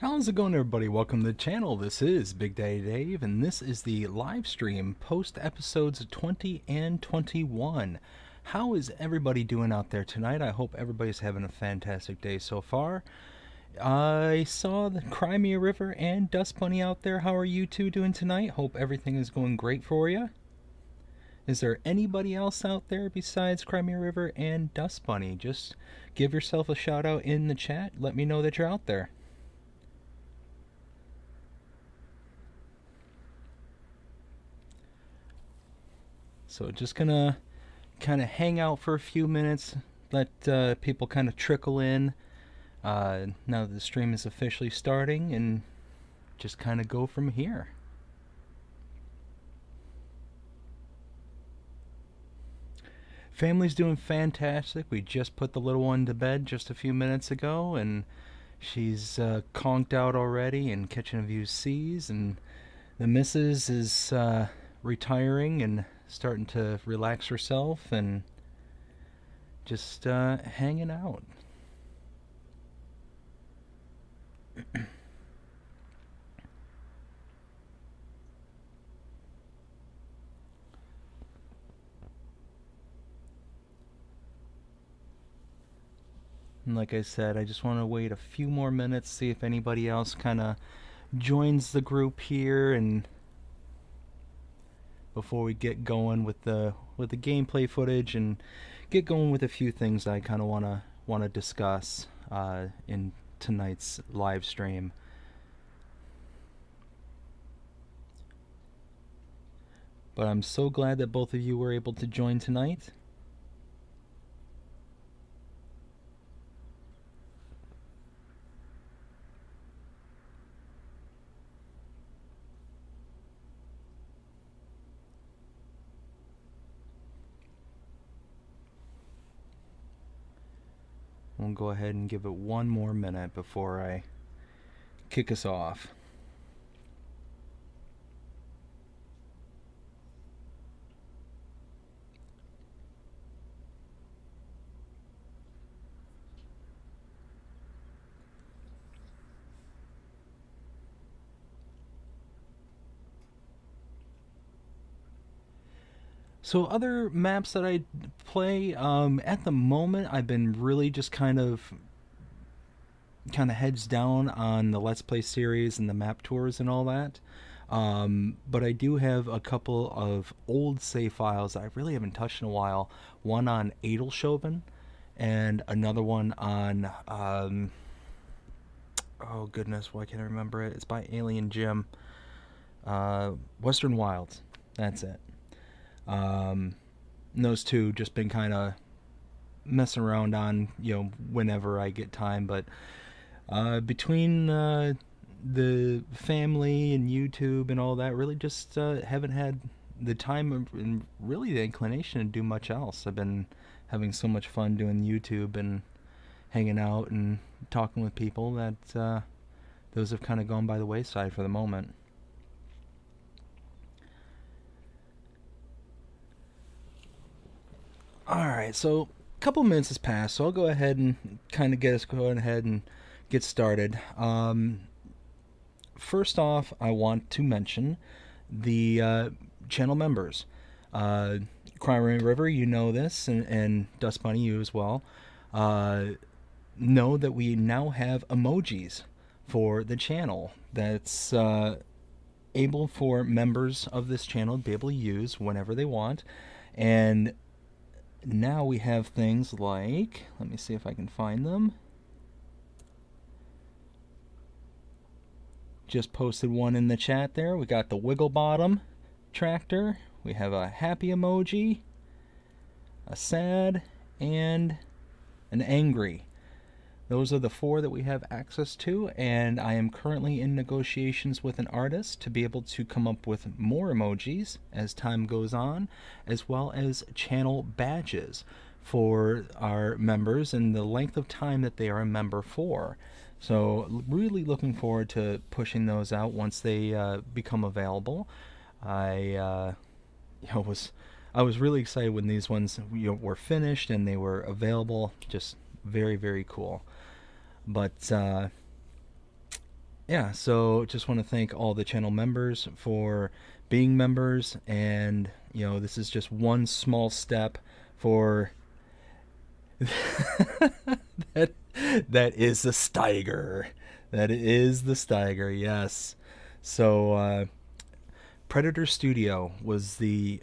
How's it going, everybody? Welcome to the channel. This is Big Daddy Dave, and this is the live stream post episodes 20 and 21. How is everybody doing out there tonight? I hope everybody's having a fantastic day so far. I saw the Crimea River and Dust Bunny out there. How are you two doing tonight? Hope everything is going great for you. Is there anybody else out there besides Crimea River and Dust Bunny? Just give yourself a shout out in the chat. Let me know that you're out there. So just gonna kind of hang out for a few minutes, let people kind of trickle in now that the stream is officially starting, and just kind of go from here. Family's doing fantastic. We just put the little one to bed just a few minutes ago, and she's conked out already and catching a few C's, and the missus is retiring and starting to relax herself and just hanging out. And like I said, I just want to wait a few more minutes, see if anybody else kind of joins the group here, and before we get going with the gameplay footage and get going with a few things I kind of want to discuss in tonight's live stream. But I'm so glad that both of you were able to join tonight. We'll go ahead and give it one more minute before I kick us off. So other maps that I play, at the moment I've been really just kind of heads down on the Let's Play series and the map tours and all that. But I do have a couple of old save files that I really haven't touched in a while. One on Adelshoven and another one on, oh goodness, why can't I remember it? It's by Alien Jim. Western Wilds. That's it. Those two just been kind of messing around on, whenever I get time, but between the family and YouTube and all that, really just haven't had the time and really the inclination to do much else. I've been having so much fun doing YouTube and hanging out and talking with people that those have kind of gone by the wayside for the moment. Alright, so a couple minutes has passed, so I'll go ahead and kind of go ahead and get started. First off, I want to mention the channel members. Crimea River, you know this, and Dust Bunny, you as well. Know that we now have emojis for the channel. That's able for members of this channel to be able to use whenever they want. And now we have things like, let me see if I can find them. Just posted one in the chat there. We got the wiggle bottom tractor. We have a happy emoji, a sad, and an angry. Those are the four that we have access to, and I am currently in negotiations with an artist to be able to come up with more emojis as time goes on, as well as channel badges for our members and the length of time that they are a member for. So really looking forward to pushing those out once they become available. I was really excited when these ones were finished and they were available. Just very, very cool. But yeah, so just want to thank all the channel members for being members, and this is just one small step for that. That is the Steiger. That is the Steiger. Yes. So Predator Studio was the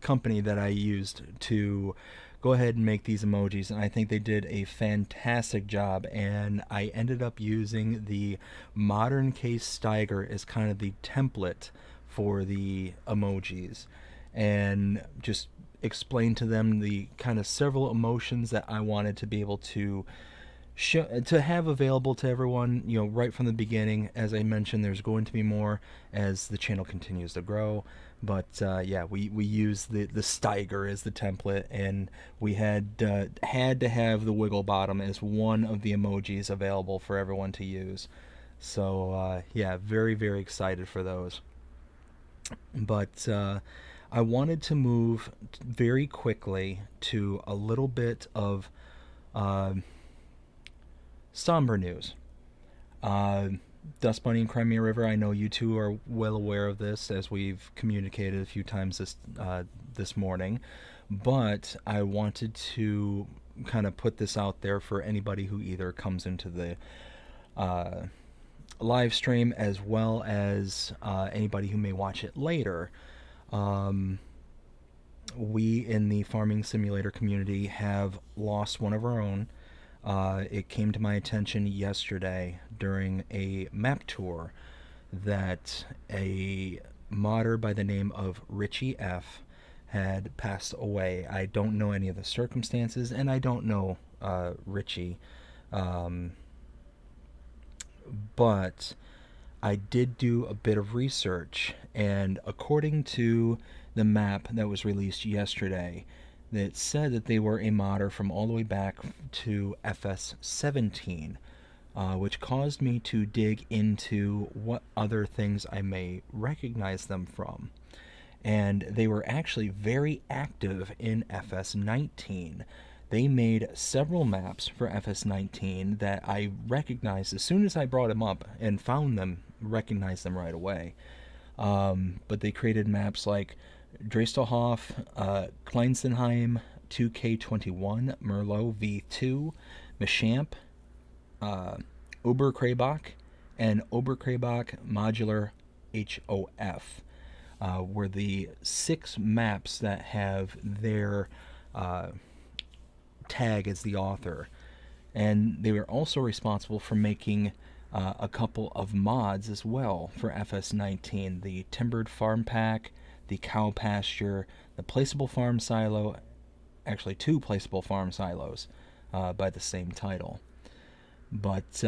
company that I used to go ahead and make these emojis, and I think they did a fantastic job. And I ended up using the modern case Steiger as kind of the template for the emojis, and just explain to them the kind of several emotions that I wanted to be able to to have available to everyone, right from the beginning. As I mentioned, there's going to be more as the channel continues to grow. But yeah, we use the Steiger as the template, and we had to have the wiggle bottom as one of the emojis available for everyone to use. So yeah, very, very excited for those. But I wanted to move very quickly to a little bit of uh, somber news. Uh, Dust Bunny and Crimea River, I know you two are well aware of this, as we've communicated a few times this morning. But I wanted to kind of put this out there for anybody who either comes into the uh, live stream, as well as anybody who may watch it later. Um, we in the farming simulator community have lost one of our own. It came to my attention yesterday during a map tour that a modder by the name of Richie F had passed away. I don't know any of the circumstances, and I don't know Richie, um, but I did do a bit of research, and according to the map that was released yesterday, that said that they were a modder from all the way back to FS17, which caused me to dig into what other things I may recognize them from. And they were actually very active in FS19. They made several maps for FS19 that I recognized as soon as I brought them up and found them, recognized them right away. But they created maps like Dreistelhof, Kleinstenheim, 2K21, Merlot V2, Machamp, uh, Oberkrabach, and Oberkrabach Modular HOF were the 6 maps that have their uh, tag as the author. And they were also responsible for making a couple of mods as well for FS19, the Timbered Farm Pack, the Cow Pasture, the Placeable Farm Silo, actually 2 Placeable Farm Silos by the same title. But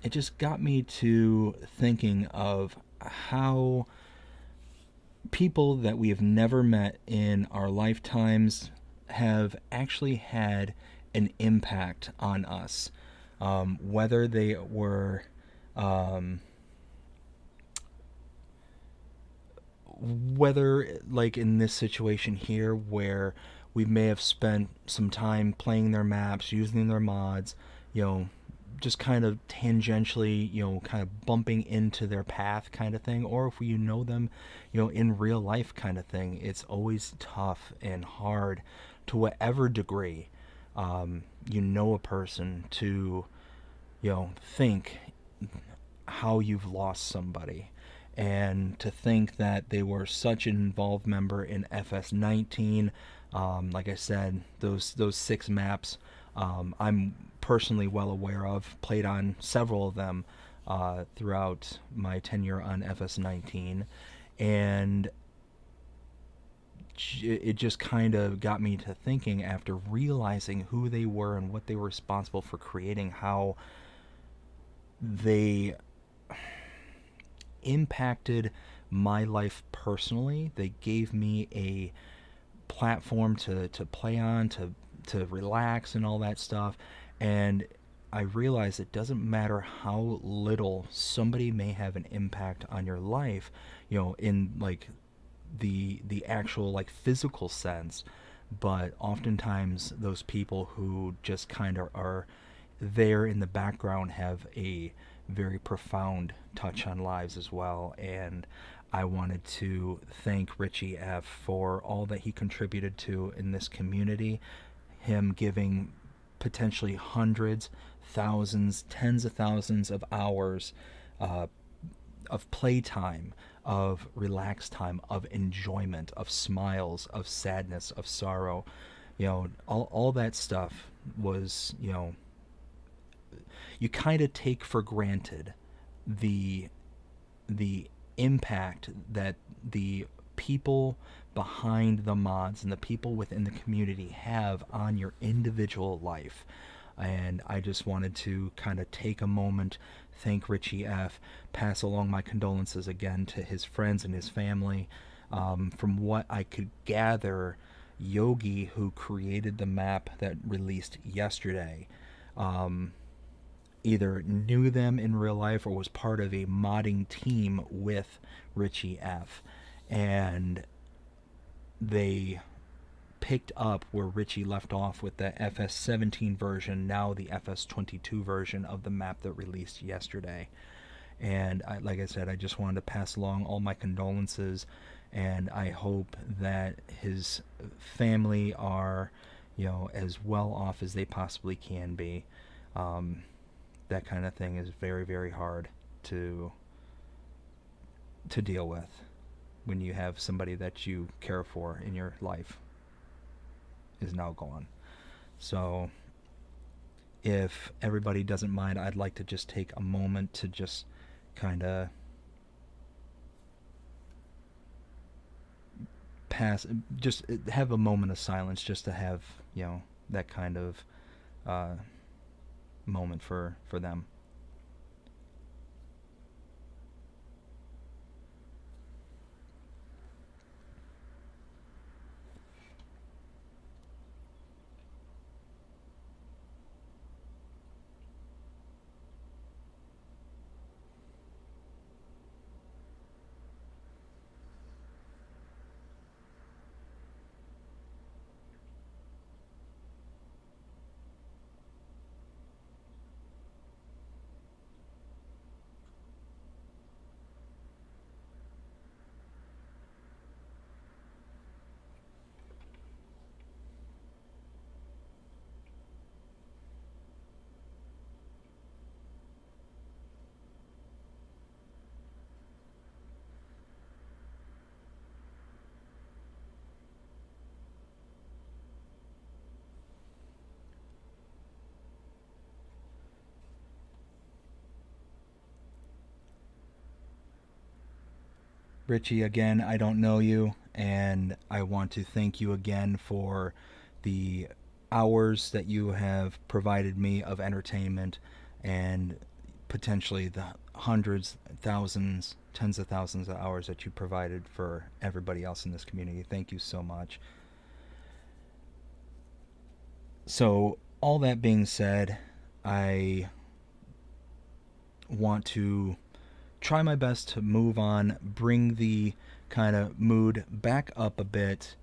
it just got me to thinking of how people that we have never met in our lifetimes have actually had an impact on us. Whether they were whether, like in this situation here, where we may have spent some time playing their maps, using their mods, just kind of tangentially, kind of bumping into their path kind of thing, or if you know them, in real life kind of thing. It's always tough and hard to whatever degree a person to, think how you've lost somebody, and to think that they were such an involved member in FS19. Like I said, those 6 maps, I'm personally well aware of, played on several of them throughout my tenure on FS19, and it just kind of got me to thinking, after realizing who they were and what they were responsible for creating, how they impacted my life personally. They gave me a platform to play on, to relax and all that stuff. And I realize it doesn't matter how little somebody may have an impact on your life, in like the actual like physical sense, but oftentimes those people who just kind of are there in the background have a very profound touch on lives as well. And I wanted to thank Richie F. for all that he contributed to in this community, him giving potentially hundreds, thousands, tens of thousands of hours of playtime, of relaxed time, of enjoyment, of smiles, of sadness, of sorrow. All that stuff was, you kind of take for granted the impact that the people behind the mods and the people within the community have on your individual life. And I just wanted to kind of take a moment, thank Richie F., pass along my condolences again to his friends and his family. From what I could gather, Yogi, who created the map that released yesterday, either knew them in real life or was part of a modding team with Richie F. And they picked up where Richie left off with the FS17 version, now the FS22 version of the map that released yesterday. And like I said, I just wanted to pass along all my condolences, and I hope that his family are, as well off as they possibly can be. That kind of thing is very, very hard to deal with when you have somebody that you care for in your life is now gone. So if everybody doesn't mind, I'd like to just take a moment to just kind of just have a moment of silence, just to have, that kind of moment for them. Richie, again, I don't know you, and I want to thank you again for the hours that you have provided me of entertainment, and potentially the hundreds, thousands, tens of thousands of hours that you provided for everybody else in this community. Thank you so much. So, all that being said, I want to try my best to move on, bring the kind of mood back up a bit.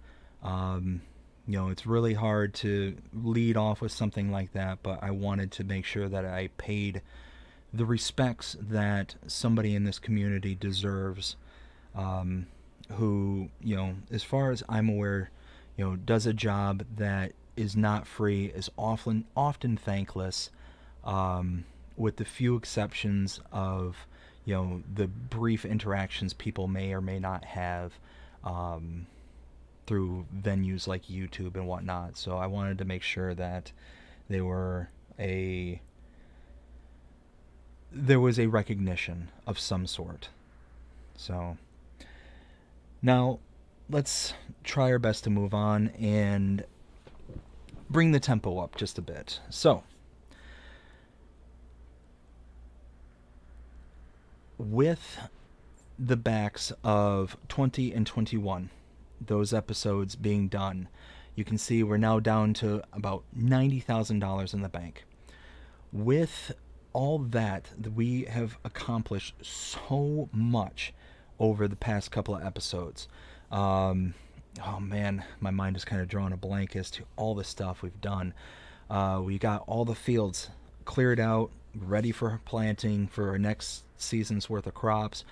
It's really hard to lead off with something like that, but I wanted to make sure that I paid the respects that somebody in this community deserves, who, as far as I'm aware, does a job that is not free, is often thankless, with the few exceptions of the brief interactions people may or may not have through venues like YouTube and whatnot. So I wanted to make sure that there was a recognition of some sort. So now let's try our best to move on and bring the tempo up just a bit. So with the backs of 20 and 21, those episodes being done, you can see we're now down to about $90,000 in the bank. With all that, we have accomplished so much over the past couple of episodes. Oh man, my mind is kind of drawing a blank as to all the stuff we've done. We got all the fields cleared out, ready for planting for next season's worth of crops.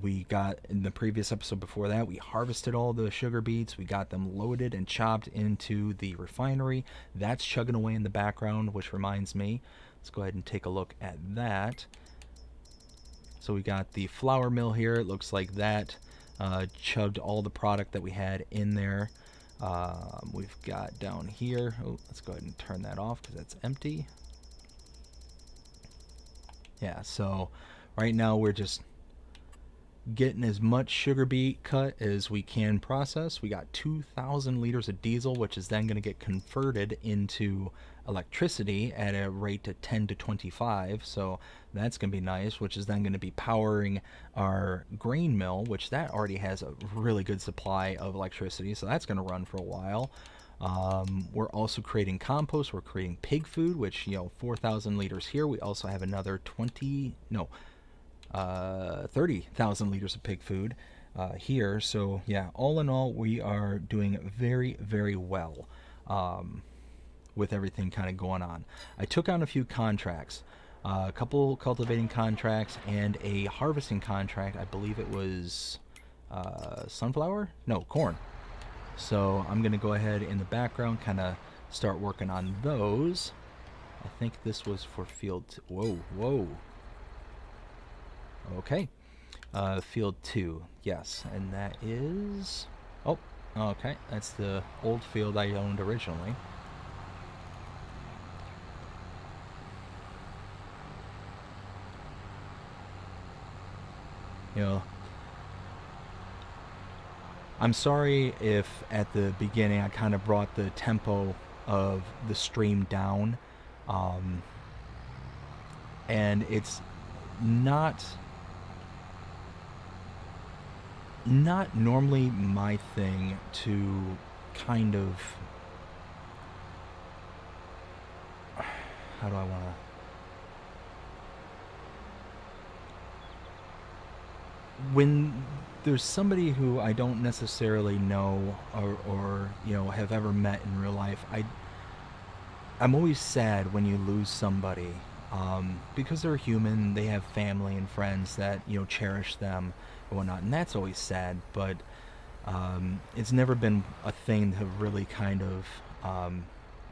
We got, in the previous episode before that, we harvested all the sugar beets. We got them loaded and chopped into the refinery. That's chugging away in the background, which reminds me, let's go ahead and take a look at that. So we got the flour mill here. It looks like that chugged all the product that we had in there. We've got down here, oh, let's go ahead and turn that off because that's empty. Yeah, so right now we're just getting as much sugar beet cut as we can process. We got 2,000 liters of diesel, which is then going to get converted into electricity at a rate of 10 to 25. So that's going to be nice, which is then going to be powering our grain mill, which that already has a really good supply of electricity. So that's going to run for a while. We're also creating compost. We're creating pig food, which, 4,000 liters here. We also have another 30,000 liters of pig food here. So yeah, all in all, we are doing very, very well with everything kind of going on. I took on a few contracts, a couple cultivating contracts and a harvesting contract. I believe it was corn. So I'm going to go ahead in the background, kind of start working on those. I think this was for field whoa. Okay. Field 2, yes, and that is... Oh, okay, that's the old field I owned originally. I'm sorry if at the beginning I kind of brought the tempo of the stream down, and it's not normally my thing to kind of, how do I want to, when there's somebody who I don't necessarily know or have ever met in real life, I'm always sad when you lose somebody, because they're human, they have family and friends that cherish them and whatnot, and that's always sad. But it's never been a thing that really kind of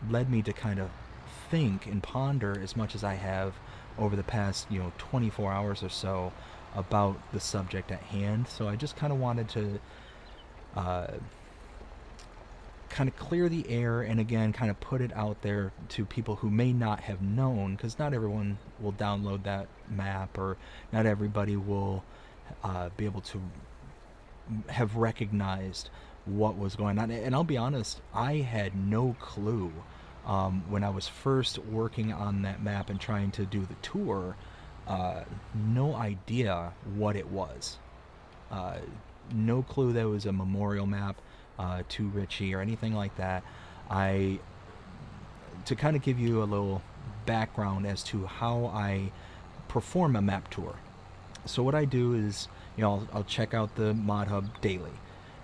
led me to kind of think and ponder as much as I have over the past 24 hours or so about the subject at hand. So I just kind of wanted to kind of clear the air, and again kind of put it out there to people who may not have known, because not everyone will download that map, or not everybody will be able to have recognized what was going on. And I'll be honest, I had no clue when I was first working on that map and trying to do the tour. No idea what it was. No clue that it was a memorial map to Richie or anything like that. To kind of give you a little background as to how I perform a map tour. So what I do is, I'll check out the mod hub daily.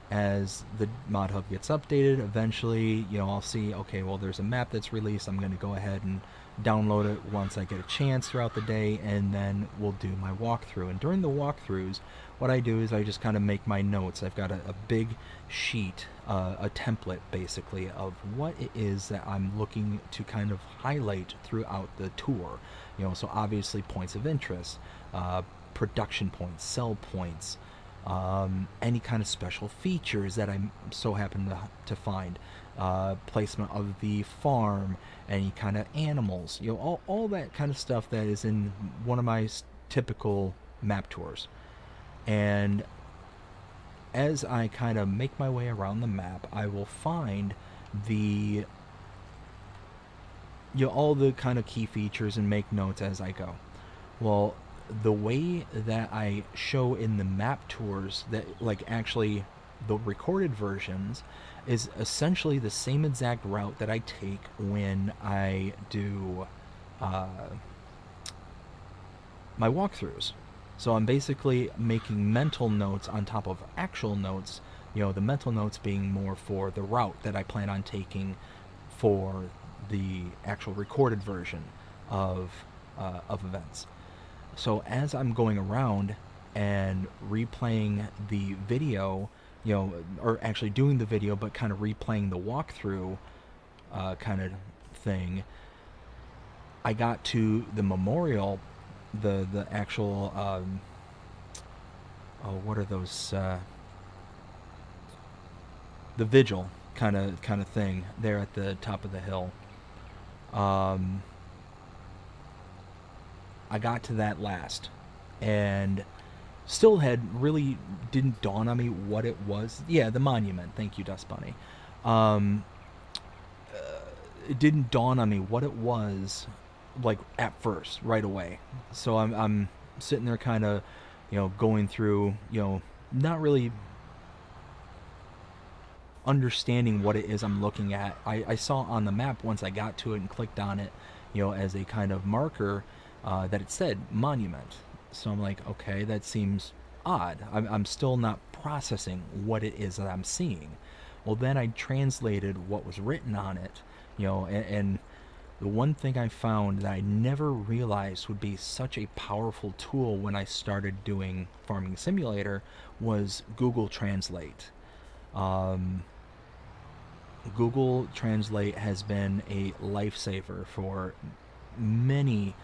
As the mod hub gets updated, eventually, I'll see, okay, well, there's a map that's released. I'm going to go ahead and download it once I get a chance throughout the day, and then we'll do my walkthrough. And during the walkthroughs, what I do is I just kind of make my notes. I've got a big sheet, a template basically, of what it is that I'm looking to kind of highlight throughout the tour. So obviously points of interest, production points, sell points, any kind of special features that I so happen to find, placement of the farm, any kind of animals, all that kind of stuff that is in one of my typical map tours. And as I kind of make my way around the map, I will find the all the kind of key features and make notes as I go. Well, the way that I show in the map tours, that actually the recorded versions, is essentially the same exact route that I take when I do my walkthroughs. So I'm basically making mental notes on top of actual notes, the mental notes being more for the route that I plan on taking for the actual recorded version. of events. So as I'm going around and replaying the video, or actually doing the video, but kind of replaying the walkthrough kind of thing, I got to the memorial, the actual what are those? The vigil kind of thing there at the top of the hill. I got to that last, and still really didn't dawn on me what it was. Yeah, the monument. Thank you, Dust Bunny. It didn't dawn on me what it was, like at first, right away. So I'm sitting there, kind of, going through, not really understanding what it is I'm looking at. I saw on the map once I got to it and clicked on it, as a kind of marker, that it said monument. So I'm like, okay, that seems odd. I'm still not processing what it is that I'm seeing. Well, then I translated what was written on it, and the one thing I found that I never realized would be such a powerful tool when I started doing Farming Simulator was Google Translate. Google Translate has been a lifesaver for many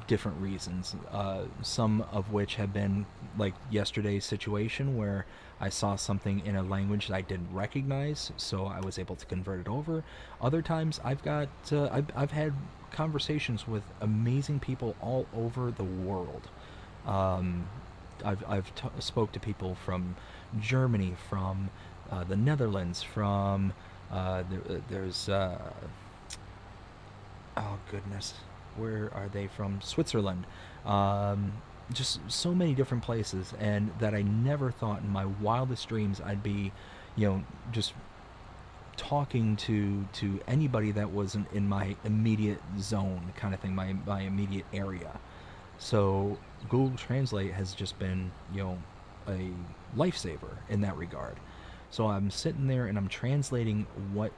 different reasons, some of which have been like yesterday's situation where I saw something in a language that I didn't recognize, so I was able to convert it over. Other times I've had conversations with amazing people all over the world. I've spoke to people from Germany, from the Netherlands, from there's oh goodness, where are they from? Switzerland. Just so many different places, and that I never thought in my wildest dreams I'd be, just talking to anybody that wasn't in my immediate zone, kind of thing, my immediate area. So Google Translate has just been, a lifesaver in that regard. So I'm sitting there and I'm translating what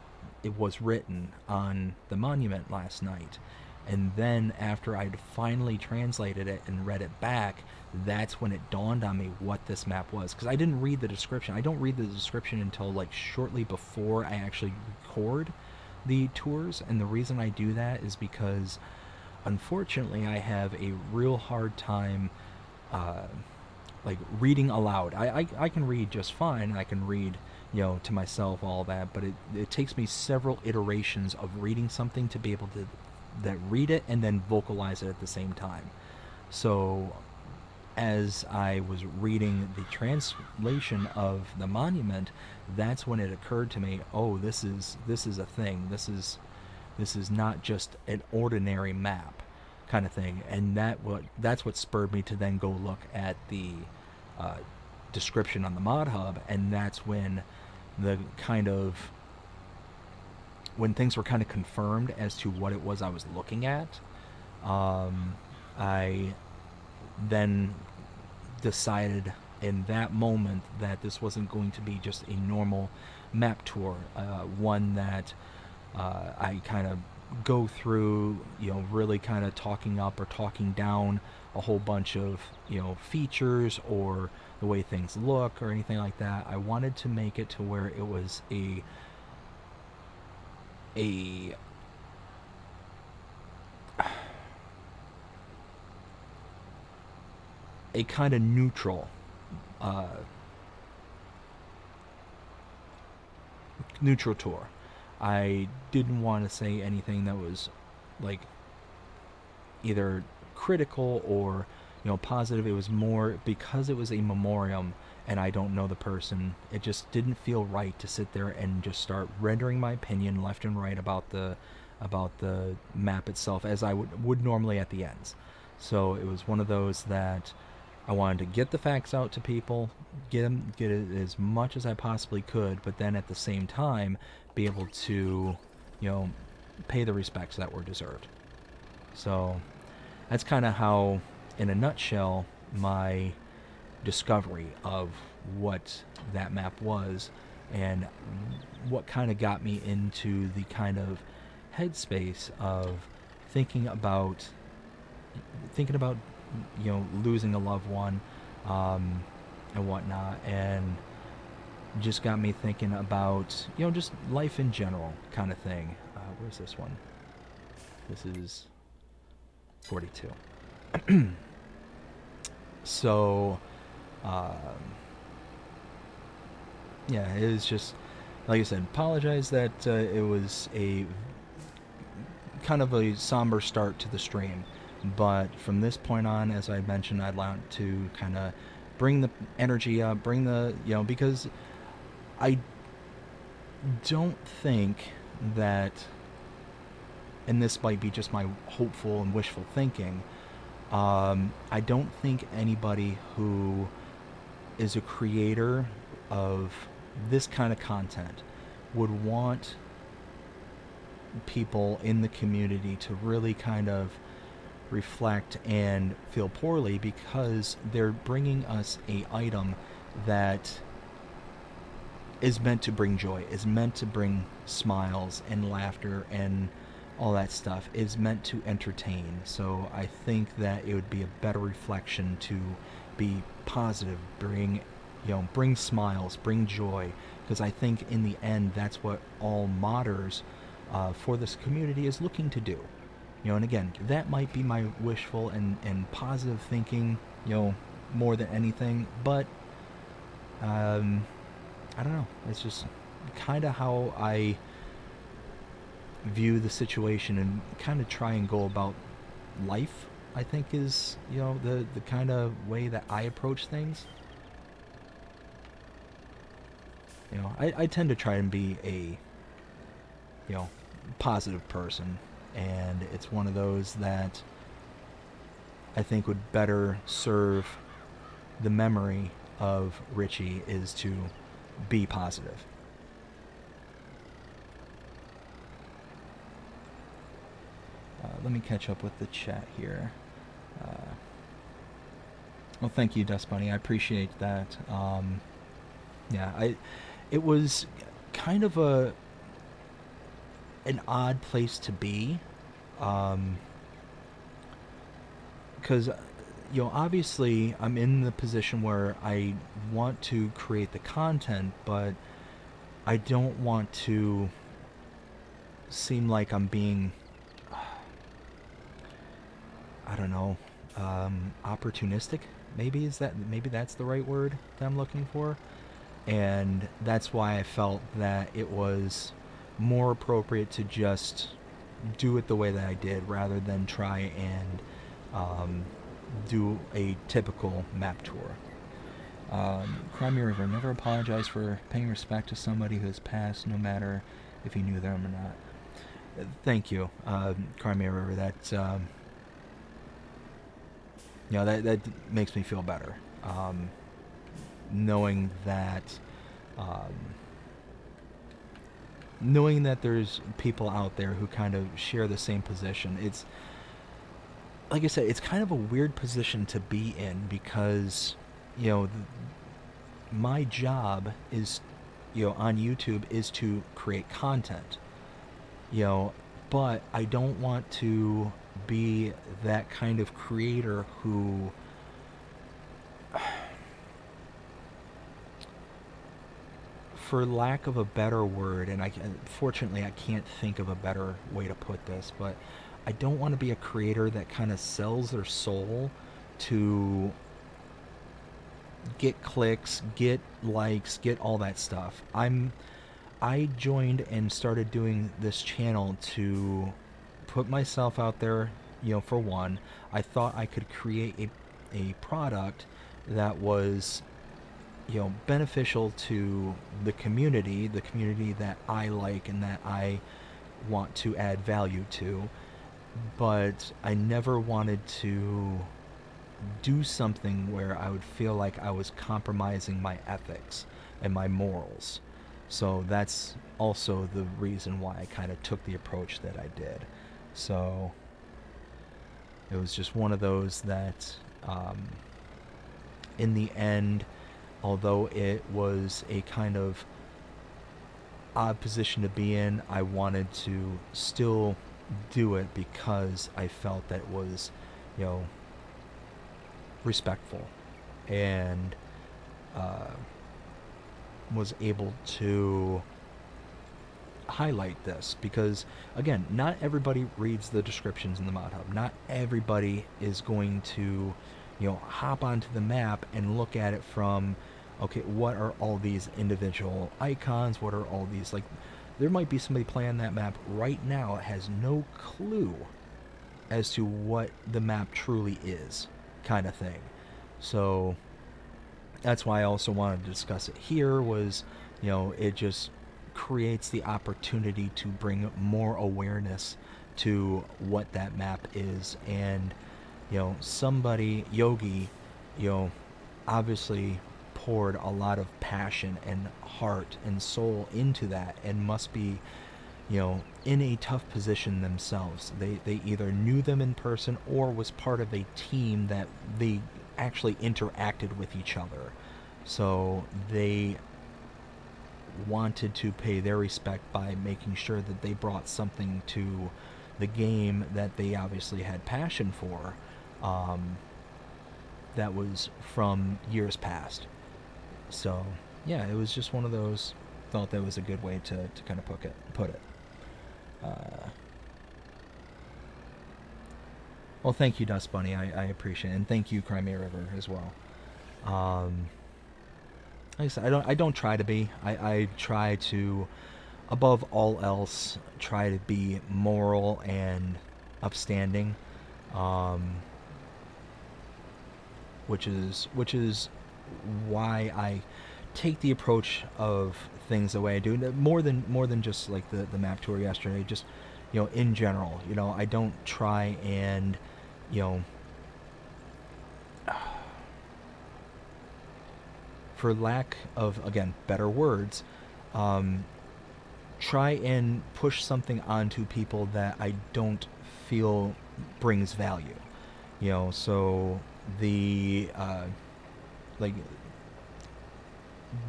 it was written on the monument last night. And then after I'd finally translated it and read it back, that's when it dawned on me what this map was. Because I didn't read the description. I don't read the description until like shortly before I actually record the tours. And the reason I do that is because unfortunately I have a real hard time like reading aloud. I can read just fine, and I can read, to myself, all that, but it takes me several iterations of reading something to be able to read it and then vocalize it at the same time. So as I was reading the translation of the monument, that's when it occurred to me, oh, this is a thing. This is not just an ordinary map kind of thing. And that's what spurred me to then go look at the description on the Mod Hub, and that's when when things were kind of confirmed as to what it was I was looking at. I then decided in that moment that this wasn't going to be just a normal map tour, one that I kind of go through, really kind of talking up or talking down a whole bunch of, features or the way things look or anything like that. I wanted to make it to where it was a kind of neutral tour. I didn't want to say anything that was like either critical or positive. It was more because it was a memoriam and I don't know the person. It just didn't feel right to sit there and just start rendering my opinion left and right about the map itself, as I would normally at the ends. So it was one of those that I wanted to get the facts out to people, get it as much as I possibly could, but then at the same time be able to, pay the respects that were deserved. So that's kind of how, in a nutshell, my discovery of what that map was and what kind of got me into the kind of headspace of thinking about losing a loved one, and whatnot, and just got me thinking about just life in general kind of thing. Where's this one? This is 42. So yeah, it was just, like I said, apologize that it was a kind of a somber start to the stream, but from this point on, as I mentioned, I'd like to kind of bring the energy up, bring the, because I don't think that, and this might be just my hopeful and wishful thinking, I don't think anybody who is a creator of this kind of content would want people in the community to really kind of reflect and feel poorly, because they're bringing us a item that is meant to bring joy, is meant to bring smiles and laughter and all that stuff, is meant to entertain. So I think that it would be a better reflection to be positive, bring smiles, bring joy, because I think in the end that's what all modders for this community is looking to do. And again, that might be my wishful and positive thinking, more than anything, but I don't know. It's just kind of how I view the situation and kind of try and go about life, I think, is, the kind of way that I approach things. I tend to try and be a, positive person, and it's one of those that I think would better serve the memory of Richie, is to be positive. Let me catch up with the chat here. Well, thank you, Dust Bunny. I appreciate that. It was kind of an odd place to be, because obviously I'm in the position where I want to create the content, but I don't want to seem like I'm being, I don't know, opportunistic. Maybe that's the right word that I'm looking for. And that's why I felt that it was more appropriate to just do it the way that I did, rather than try and do a typical map tour. Crimea River, never apologize for paying respect to somebody who has passed, no matter if you knew them or not. Thank you, Crimea River. That that makes me feel better. Knowing that there's people out there who kind of share the same position. It's, like I said, it's kind of a weird position to be in, because my job is, on YouTube, is to create content, but I don't want to be that kind of creator who for lack of a better word, and fortunately I can't think of a better way to put this, but I don't want to be a creator that kind of sells their soul to get clicks, get likes, get all that stuff. I joined and started doing this channel to put myself out there, for one. I thought I could create a product that was beneficial to the community that I like and that I want to add value to, but I never wanted to do something where I would feel like I was compromising my ethics and my morals. So that's also the reason why I kind of took the approach that I did. So it was just one of those that in the end, although it was a kind of odd position to be in, I wanted to still do it because I felt that it was, you know, respectful, and uh, was able to highlight this because, again, not everybody reads the descriptions in the mod hub. Not everybody is going to, you know, hop onto the map and look at it from, okay, what are all these individual icons, what are all these, like, there might be somebody playing that map right now that has no clue as to what the map truly is, kind of thing. So that's why I also wanted to discuss it here, was, you know, it just creates the opportunity to bring more awareness to what that map is. And, you know, somebody, Yogi, you know, obviously poured a lot of passion and heart and soul into that, and must be, you know, in a tough position themselves. They either knew them in person or was part of a team that they actually interacted with each other. So they wanted to pay their respect by making sure that they brought something to the game that they obviously had passion for, that was from years past. So yeah, it was just one of those. Thought that was a good way to kind of put it. Well, thank you, Dust Bunny. I appreciate it, and thank you, Crimea River, as well. Um, like I said, I don't try to be. I try to, above all else, try to be moral and upstanding, um, which is why I take the approach of things the way I do. More than just like the map tour yesterday. Just, you know, in general, you know, I don't try and, you know, for lack of, again, better words, try and push something onto people that I don't feel brings value. You know, so the like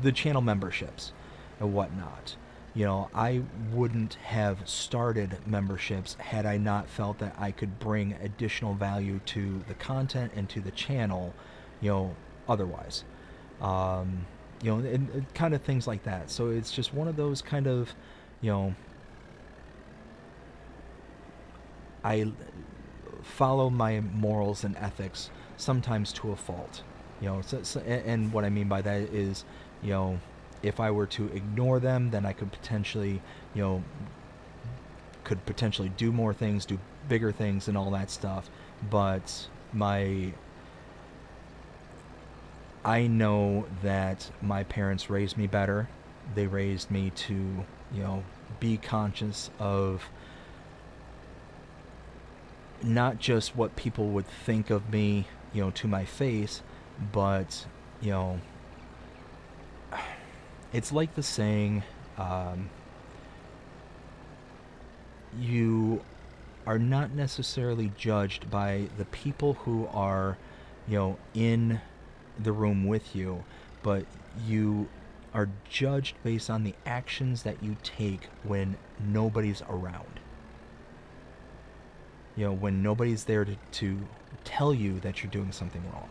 the channel memberships and whatnot. You know, I wouldn't have started memberships had I not felt that I could bring additional value to the content and to the channel, you know, otherwise. You know, and kind of things like that. So it's just one of those kind of, you know, I follow my morals and ethics sometimes to a fault. You know, and what I mean by that is, you know, if I were to ignore them, then I could potentially, you know, do more things, do bigger things, and all that stuff. But I know that my parents raised me better. They raised me to, you know, be conscious of not just what people would think of me, you know, to my face, but, you know, it's like the saying, you are not necessarily judged by the people who are, you know, in the room with you, but you are judged based on the actions that you take when nobody's around. You know, when nobody's there to tell you that you're doing something wrong,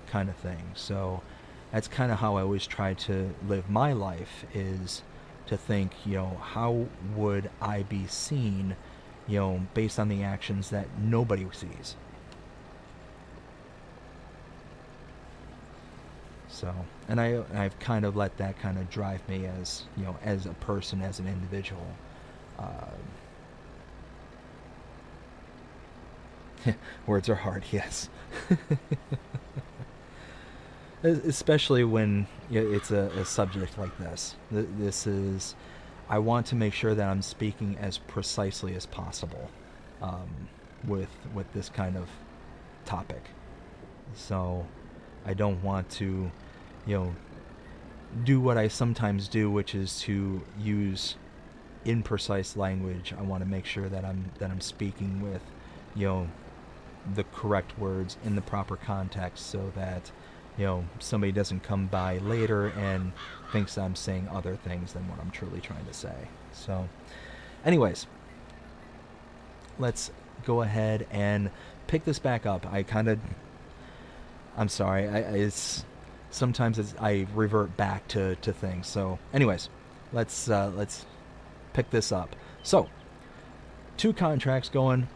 kind of thing. So that's kind of how I always try to live my life, is to think, you know, how would I be seen, you know, based on the actions that nobody sees. So, and I've kind of let that kind of drive me as, you know, as a person, as an individual. Words are hard, yes. Especially when, you know, it's a subject like this. This is, I want to make sure that I'm speaking as precisely as possible, with this kind of topic. So I don't want to, you know, do what I sometimes do, which is to use imprecise language. I want to make sure that I'm speaking with, you know, the correct words in the proper context, so that, you know, somebody doesn't come by later and thinks I'm saying other things than what I'm truly trying to say. So anyways, let's go ahead and pick this back up. I'm sorry, I revert back to things. So anyways, let's pick this up. So 2 contracts going,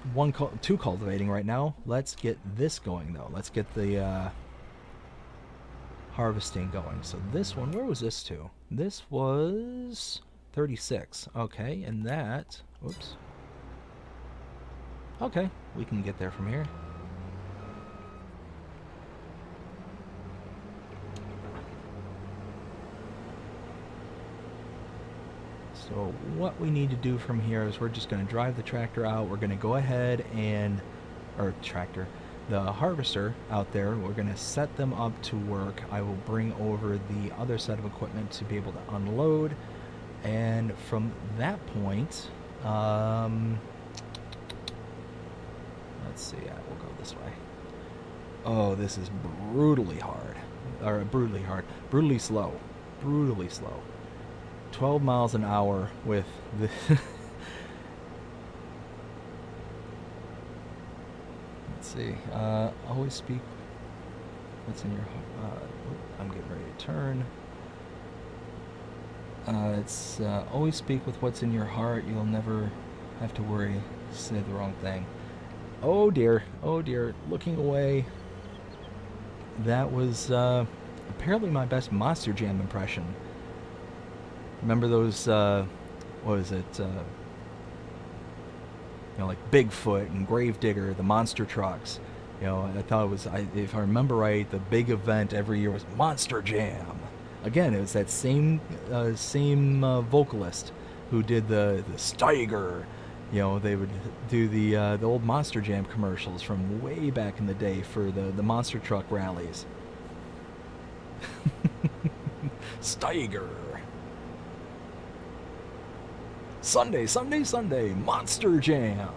2 cultivating right now. Let's get this going though. Let's get the harvesting going. So this one, where was this to? This was 36. Okay, and that, whoops. Okay, we can get there from here. So what we need to do from here is we're just going to drive the tractor out. We're going to go ahead and, the harvester out there, we're going to set them up to work. I will bring over the other set of equipment to be able to unload. And from that point, let's see, we'll go this way. Oh, this is brutally slow. 12 miles an hour with the let's see, always speak what's in your heart. I'm getting ready to turn. It's always speak with what's in your heart. You'll never have to worry to say the wrong thing. Oh dear, looking away. That was apparently my best Monster Jam impression. Remember those, what was it, like Bigfoot and Gravedigger, the monster trucks. I thought it was, if I remember right, the big event every year was Monster Jam. Again, it was that same vocalist who did the Steiger. They would do the old Monster Jam commercials from way back in the day for the monster truck rallies. Steiger. Sunday, Monster Jam.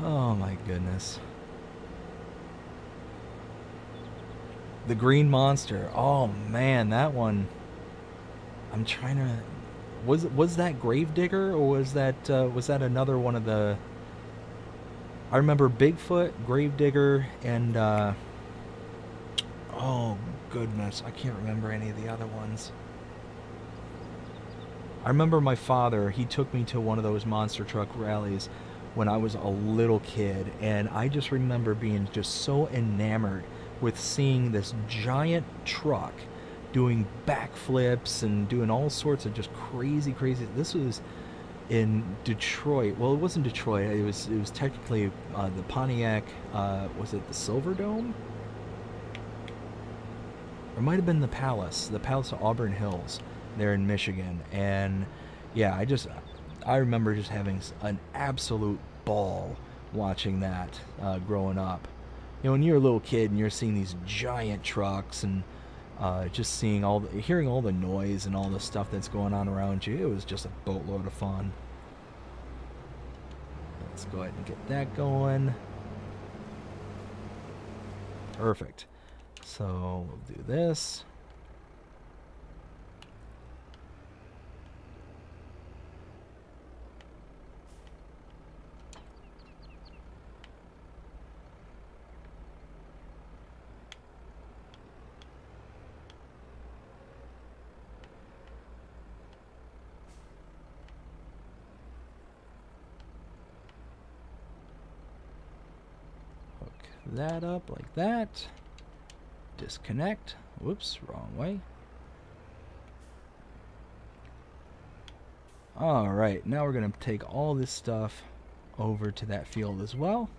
Oh my goodness. The Green Monster. Oh man, that one. I'm trying to. Was that Gravedigger, or was that another one of the? I remember Bigfoot, Gravedigger, and oh goodness, I can't remember any of the other ones. I remember my father, he took me to one of those monster truck rallies when I was a little kid, and I just remember being just so enamored with seeing this giant truck doing backflips and doing all sorts of just crazy. This was in Detroit. Well, it wasn't Detroit. It was technically the Pontiac. Was it the Silver Dome? Or it might have been the Palace of Auburn Hills, there in Michigan. And yeah, I remember just having an absolute ball watching that growing up. When you're a little kid and you're seeing these giant trucks and just hearing all the noise and all the stuff that's going on around you, it was just a boatload of fun. Let's go ahead and get that going. Perfect. So we'll do this. That up like that. Disconnect. Whoops, wrong way. Alright, now we're going to take all this stuff over to that field as well.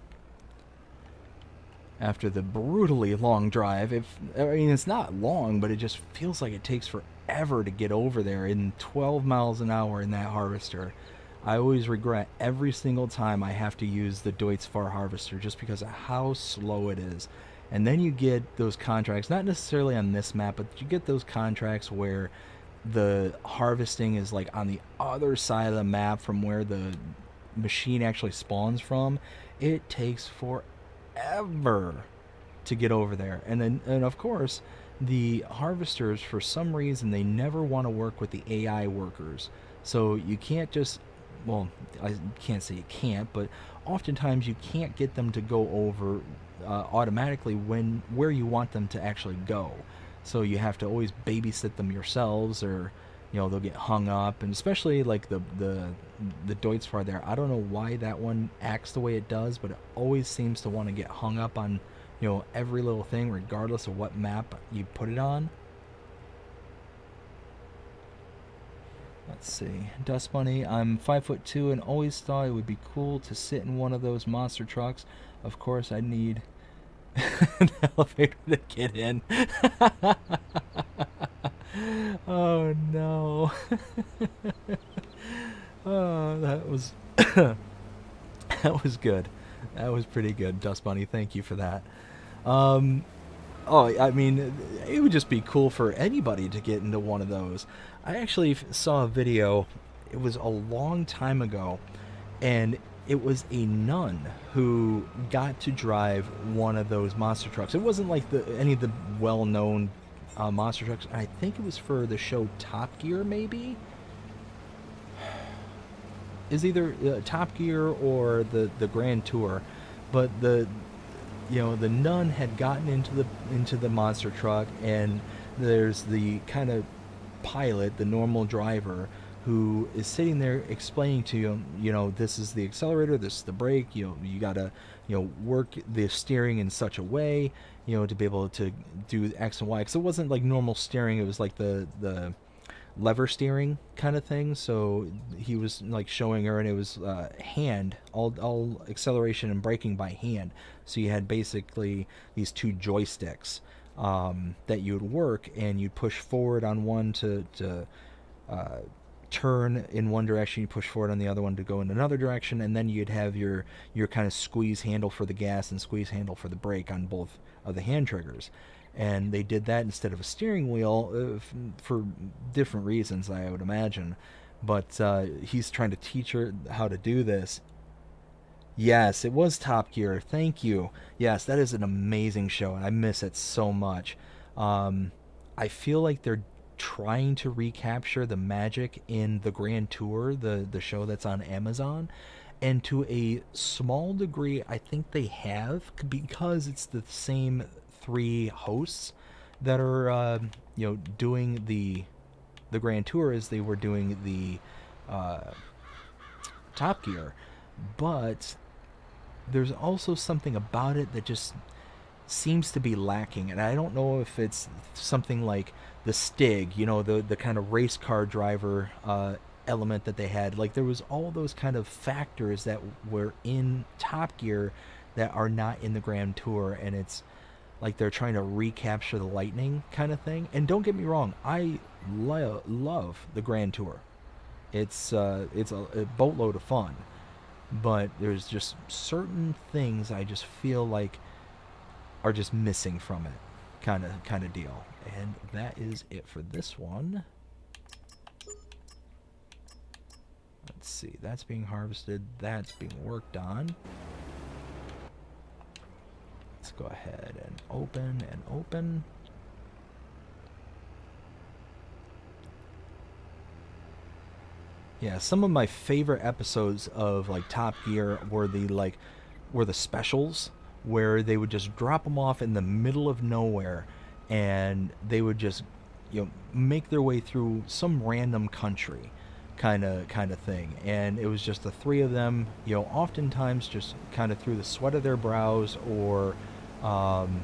After the brutally long drive, it's not long, but it just feels like it takes forever to get over there in 12 miles an hour in that harvester. I always regret every single time I have to use the Deutz-Fahr harvester just because of how slow it is. And then you get those contracts, not necessarily on this map, but you get those contracts where the harvesting is like on the other side of the map from where the machine actually spawns from. It takes forever to get over there. And of course, the harvesters, for some reason, they never want to work with the AI workers. So you can't just well, I can't say you can't, but oftentimes you can't get them to go over automatically where you want them to actually go. So you have to always babysit them yourselves, or they'll get hung up. And especially like the Deutzfahr there, I don't know why that one acts the way it does, but it always seems to want to get hung up on every little thing, regardless of what map you put it on. Let's see. Dust Bunny, I'm 5'2" and always thought it would be cool to sit in one of those monster trucks. Of course, I'd need an elevator to get in. Oh no. Oh, that was that was good. That was pretty good, Dust Bunny. Thank you for that. Oh, I mean, it would just be cool for anybody to get into one of those. I actually saw a video, it was a long time ago, and it was a nun who got to drive one of those monster trucks. It wasn't like any of the well-known monster trucks. I think it was for the show Top Gear, maybe? Is either Top Gear or the Grand Tour, but the nun had gotten into the monster truck, and there's the kind of pilot, the normal driver, who is sitting there explaining to you, this is the accelerator, this is the brake, you gotta work the steering in such a way to be able to do X and Y, because it wasn't like normal steering, it was like the lever steering kind of thing. So he was like showing her, and it was hand, all acceleration and braking by hand. So you had basically these two joysticks that you would work, and you'd push forward on one to turn in one direction, you push forward on the other one to go in another direction, and then you'd have your kind of squeeze handle for the gas and squeeze handle for the brake on both of the hand triggers. And they did that instead of a steering wheel for different reasons, I would imagine. But he's trying to teach her how to do this. Yes, it was Top Gear. Thank you. Yes, that is an amazing show, and I miss it so much. I feel like they're trying to recapture the magic in the Grand Tour, the show that's on Amazon. And to a small degree, I think they have, because it's the same three hosts that are doing the Grand Tour as they were doing the Top Gear. But there's also something about it that just seems to be lacking, and I don't know if it's something like the Stig, the kind of race car driver element that they had. Like, there was all those kind of factors that were in Top Gear that are not in the Grand Tour, and it's like they're trying to recapture the lightning kind of thing. And don't get me wrong, I love the Grand Tour. It's a boatload of fun, but there's just certain things I just feel like are just missing from it, kind of deal. And that is it for this one. Let's see, that's being harvested, that's being worked on. Let's go ahead and open and open. Yeah, some of my favorite episodes of like Top Gear were the specials, where they would just drop them off in the middle of nowhere, and they would just make their way through some random country kind of thing, and it was just the three of them, oftentimes just kind of through the sweat of their brows, or and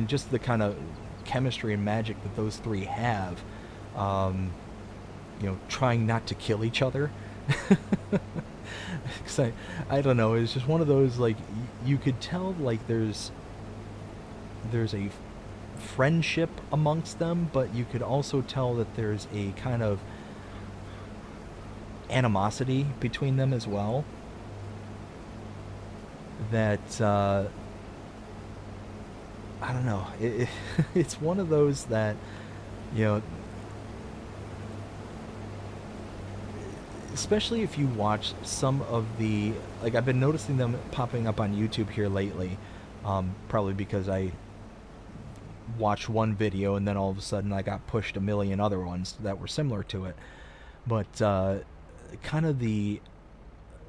just the kind of chemistry and magic that those three have, trying not to kill each other. Cause I don't know, it's just one of those, like, you could tell like there's a friendship amongst them, but you could also tell that there's a kind of animosity between them as well, that I don't know, it's one of those that especially if you watch some of the, like, I've been noticing them popping up on YouTube here lately, probably because I watched one video and then all of a sudden I got pushed a million other ones that were similar to it. But kind of the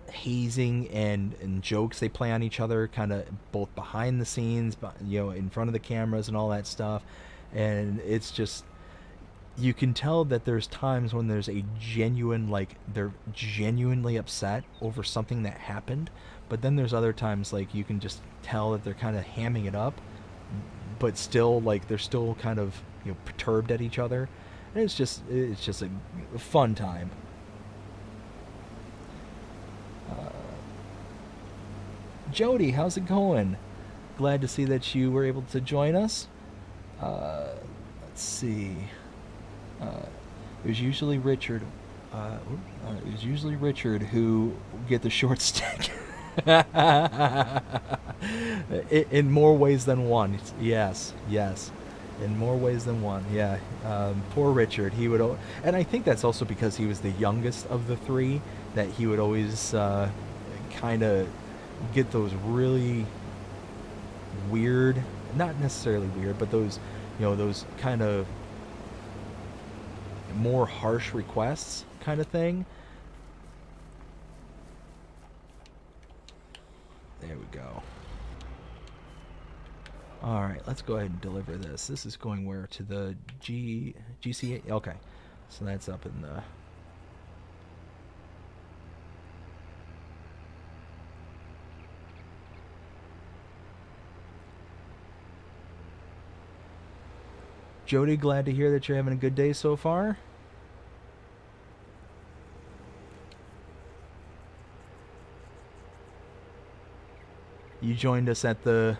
hazing and jokes they play on each other, kind of both behind the scenes, but in front of the cameras and all that stuff. And it's just, you can tell that there's times when there's a genuine, like, they're genuinely upset over something that happened, but then there's other times, like, you can just tell that they're kind of hamming it up, but still, like, they're still kind of, perturbed at each other. And it's just a fun time. Jody, how's it going? Glad to see that you were able to join us. Let's see. It was usually Richard. It was usually Richard who get the short stick. In more ways than one. Yes. In more ways than one. Yeah. Poor Richard. He would, and I think that's also because he was the youngest of the three, that he would always kind of get those really weird, not necessarily weird, but those, those kind of more harsh requests kind of thing. There we go. All right, let's go ahead and deliver this. This is going where? To the GCA? Okay, so that's up in the... Jody, glad to hear that you're having a good day so far. You joined us at the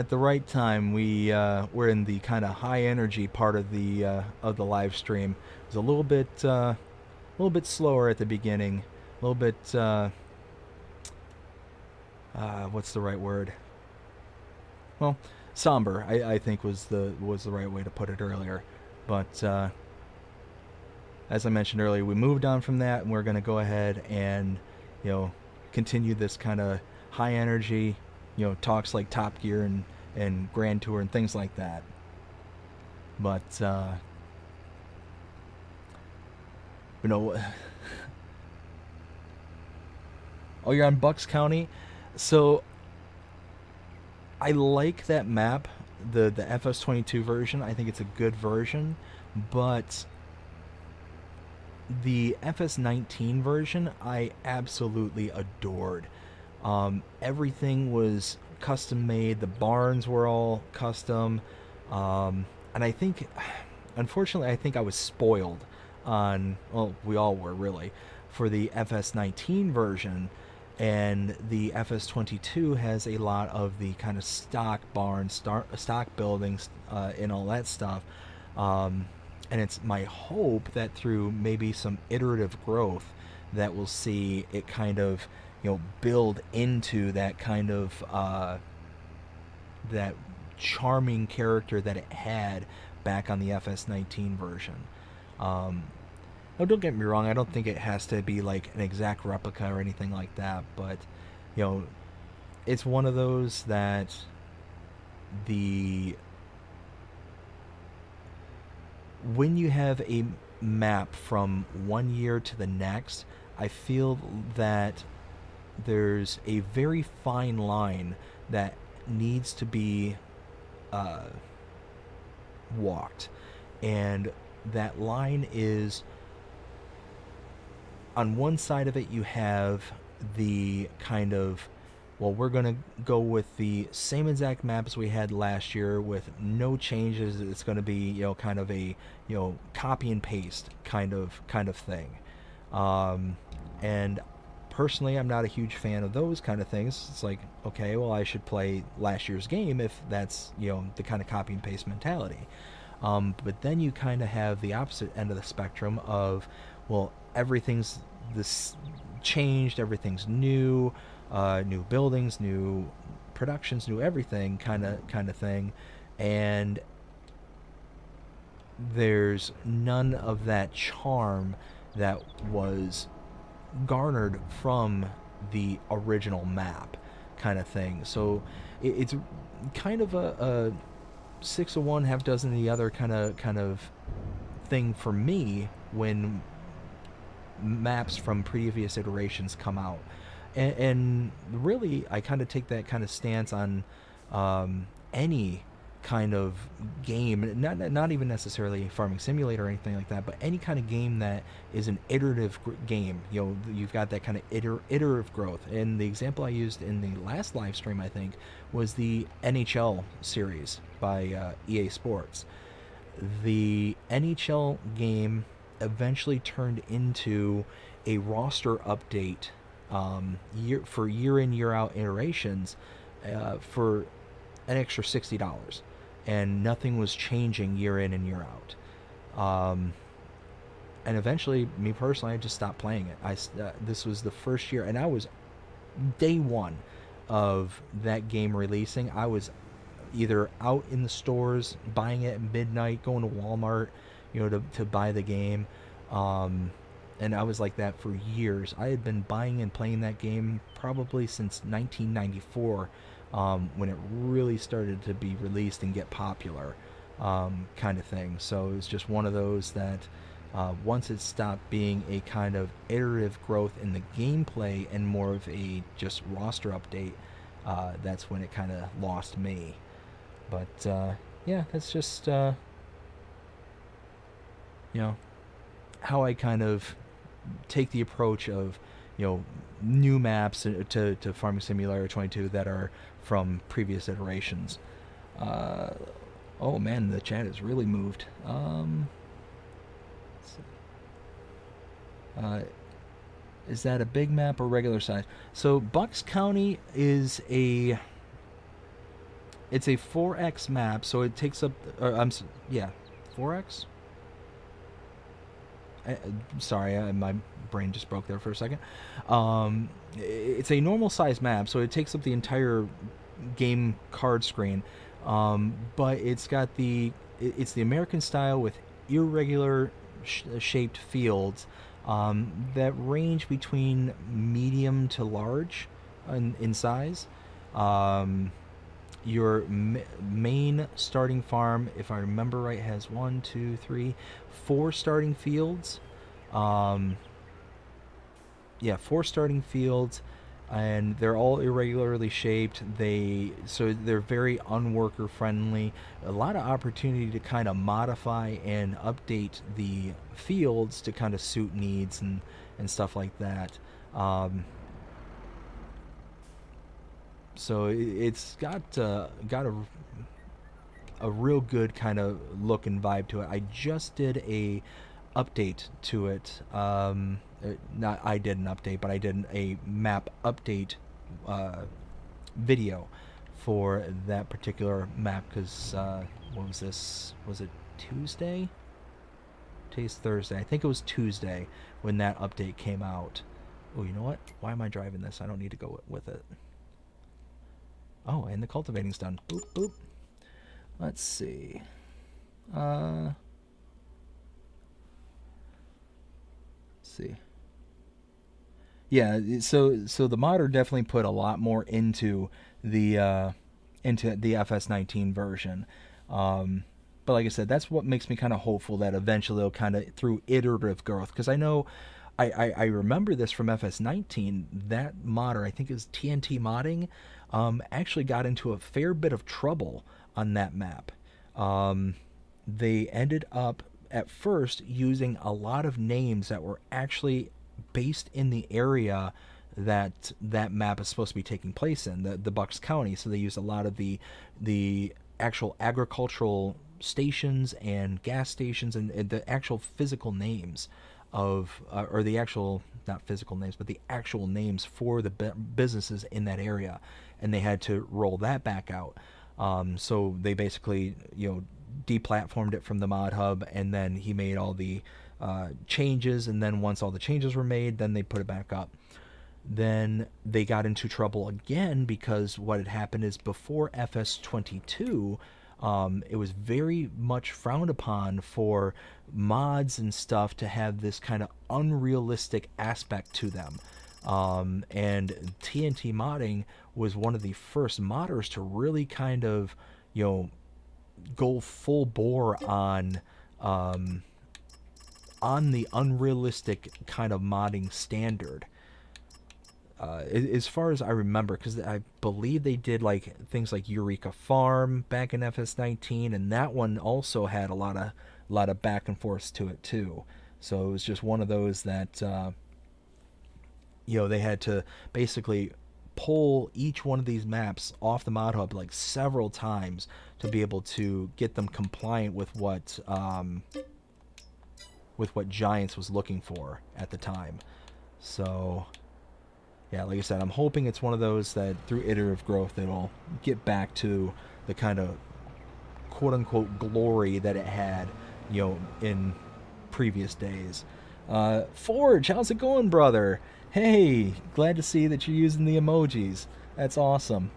right time. We're in the kind of high energy part of the live stream. It was a little bit slower at the beginning, a little bit what's the right word? Well, somber, I think was the right way to put it earlier. But as I mentioned earlier, we moved on from that, and we're going to go ahead and continue this kind of high energy, talks like Top Gear and Grand Tour and things like that. But oh, you're on Bucks County. So I like that map, the FS22 version. I think it's a good version, but the FS19 version I absolutely adored. Everything was custom made. The barns were all custom, and I think, unfortunately, I think I was spoiled on, well, we all were really, for the FS19 version. And the FS22 has a lot of the kind of stock barns, stock buildings, and all that stuff. And it's my hope that through maybe some iterative growth that we'll see it kind of, build into that kind of, that charming character that it had back on the FS19 version. No, don't get me wrong, I don't think it has to be like an exact replica or anything like that, but, it's one of those that when you have a map from one year to the next, I feel that there's a very fine line that needs to be walked, and that line is, on one side of it you have the kind of, well, we're going to go with the same exact map as we had last year with no changes. It's going to be, kind of a, copy and paste kind of thing. And personally, I'm not a huge fan of those kind of things. It's like, okay, well, I should play last year's game if that's, the kind of copy and paste mentality. But then you kind of have the opposite end of the spectrum of, well, everything's this changed, everything's new, new buildings, new productions, new everything kind of thing, and there's none of that charm that was garnered from the original map kind of thing. So it's kind of a 6 of one, half dozen of the other kind of thing for me when maps from previous iterations come out. And really, I kind of take that kind of stance on any kind of game, not even necessarily Farming Simulator or anything like that, but any kind of game that is an iterative game. You know, you've got that kind of iterative growth. And the example I used in the last live stream, I think, was the NHL series by EA Sports. The NHL game eventually turned into a roster update, year in year out iterations, for an extra $60, and nothing was changing year in and year out. And eventually, me personally, I just stopped playing it. This was the first year, and I was day one of that game releasing. I was either out in the stores buying it at midnight, going to Walmart, to buy the game. And I was like that for years. I had been buying and playing that game probably since 1994, when it really started to be released and get popular, kind of thing. So it was just one of those that once it stopped being a kind of iterative growth in the gameplay and more of a just roster update, that's when it kind of lost me. But yeah, that's just how I kind of take the approach of new maps to Farming Simulator 22 that are from previous iterations. Oh man, the chat has really moved. Is that a big map or regular size? So Bucks County is it's a 4x map, so it takes up 4x. Sorry, my brain just broke there for a second. It's a normal size map, so it takes up the entire game card screen, but it's got it's the American style with irregular shaped fields that range between medium to large in size. Your main starting farm, if I remember right, has 4 starting fields. 4 starting fields, and they're all irregularly shaped. They're very unworker friendly. A lot of opportunity to kind of modify and update the fields to kind of suit needs and stuff like that. So it's got a real good kind of look and vibe to it. I just did a update to it. Not I did an update, but I did a map update video for that particular map because what was this? Was it Tuesday? Today's Thursday. I think it was Tuesday when that update came out. Oh, you know what? Why am I driving this? I don't need to go with it. Oh, and the cultivating's done. Boop, boop. Let's see. Let's see. Yeah, so the modder definitely put a lot more into the FS19 version. But like I said, that's what makes me kind of hopeful that eventually they'll kind of, through iterative growth, because I know I remember this from FS19, that modder, I think it was TNT Modding, actually got into a fair bit of trouble on that map. They ended up at first using a lot of names that were actually based in the area that map is supposed to be taking place in, the Bucks County. So they used a lot of the actual agricultural stations and gas stations and the actual physical names of or the actual, not physical names, but the actual names for the businesses in that area, and they had to roll that back out. So they basically deplatformed it from the mod hub, and then he made all the changes, and then once all the changes were made, then they put it back up. Then they got into trouble again because what had happened is before FS22, it was very much frowned upon for mods and stuff to have this kind of unrealistic aspect to them. And TNT Modding was one of the first modders to really kind of, go full bore on on the unrealistic kind of modding standard. As far as I remember, because I believe they did like things like Eureka Farm back in FS19, and that one also had a lot of back and forth to it too. So it was just one of those that they had to basically pull each one of these maps off the mod hub like several times to be able to get them compliant with what Giants was looking for at the time. So yeah, like I said, I'm hoping it's one of those that through iterative growth it'll get back to the kind of quote-unquote glory that it had, in previous days. Forge, how's it going, brother? Hey, glad to see that you're using the emojis. That's awesome.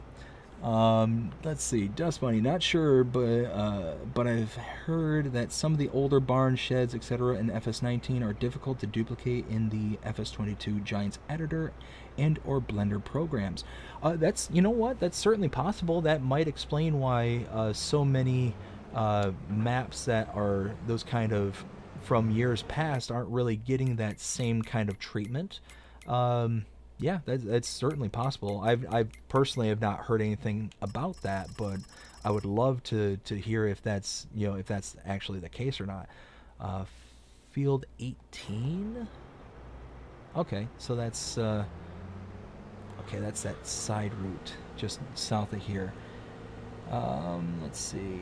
Let's see, Dust Bunny, not sure, but I've heard that some of the older barn sheds, etc. in FS19 are difficult to duplicate in the FS22 Giants editor and or Blender programs. That's, you know what, that's certainly possible. That might explain why so many maps that are those kind of from years past aren't really getting that same kind of treatment. Yeah, that's certainly possible. I personally have not heard anything about that, but I would love to hear if that's if that's actually the case or not. Field 18. Okay, so that's that's that side route just south of here. Let's see.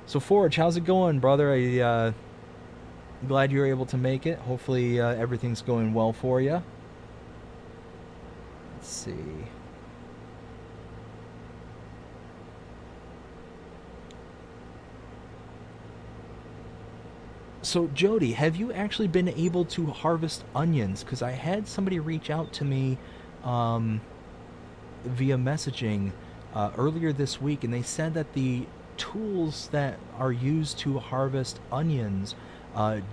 So Forge, how's it going, brother? Glad you were able to make it. Hopefully everything's going well for you. Let's see. So Jody, have you actually been able to harvest onions? Because I had somebody reach out to me via messaging earlier this week, and they said that the tools that are used to harvest onions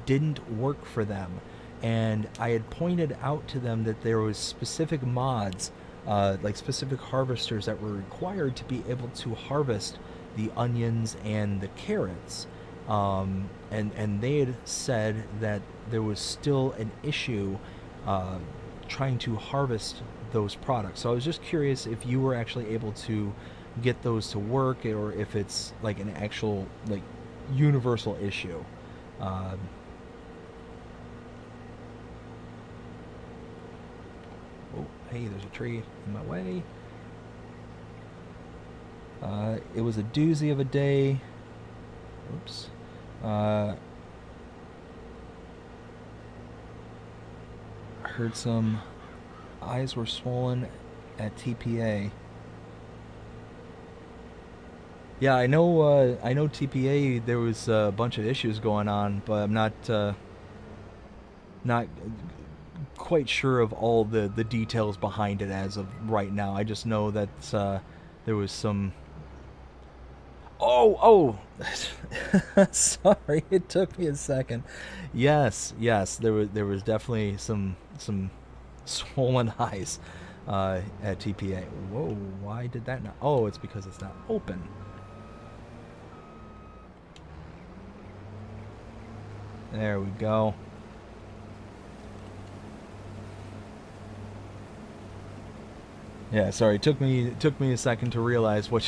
didn't work for them, and I had pointed out to them that there was specific mods, like specific harvesters that were required to be able to harvest the onions and the carrots, and they had said that there was still an issue trying to harvest those products. So I was just curious if you were actually able to get those to work, or if it's like an actual like universal issue. Oh, hey, there's a tree in my way. It was a doozy of a day. Oops. I heard some eyes were swollen at TPA. Yeah, I know TPA, there was a bunch of issues going on, but I'm not quite sure of all the details behind it as of right now. I just know that there was some... Oh! Sorry, it took me a second. Yes, there was definitely some swollen eyes at TPA. Whoa, why did that not... Oh, it's because it's not open. There we go. Yeah, sorry. It took me a second to realize what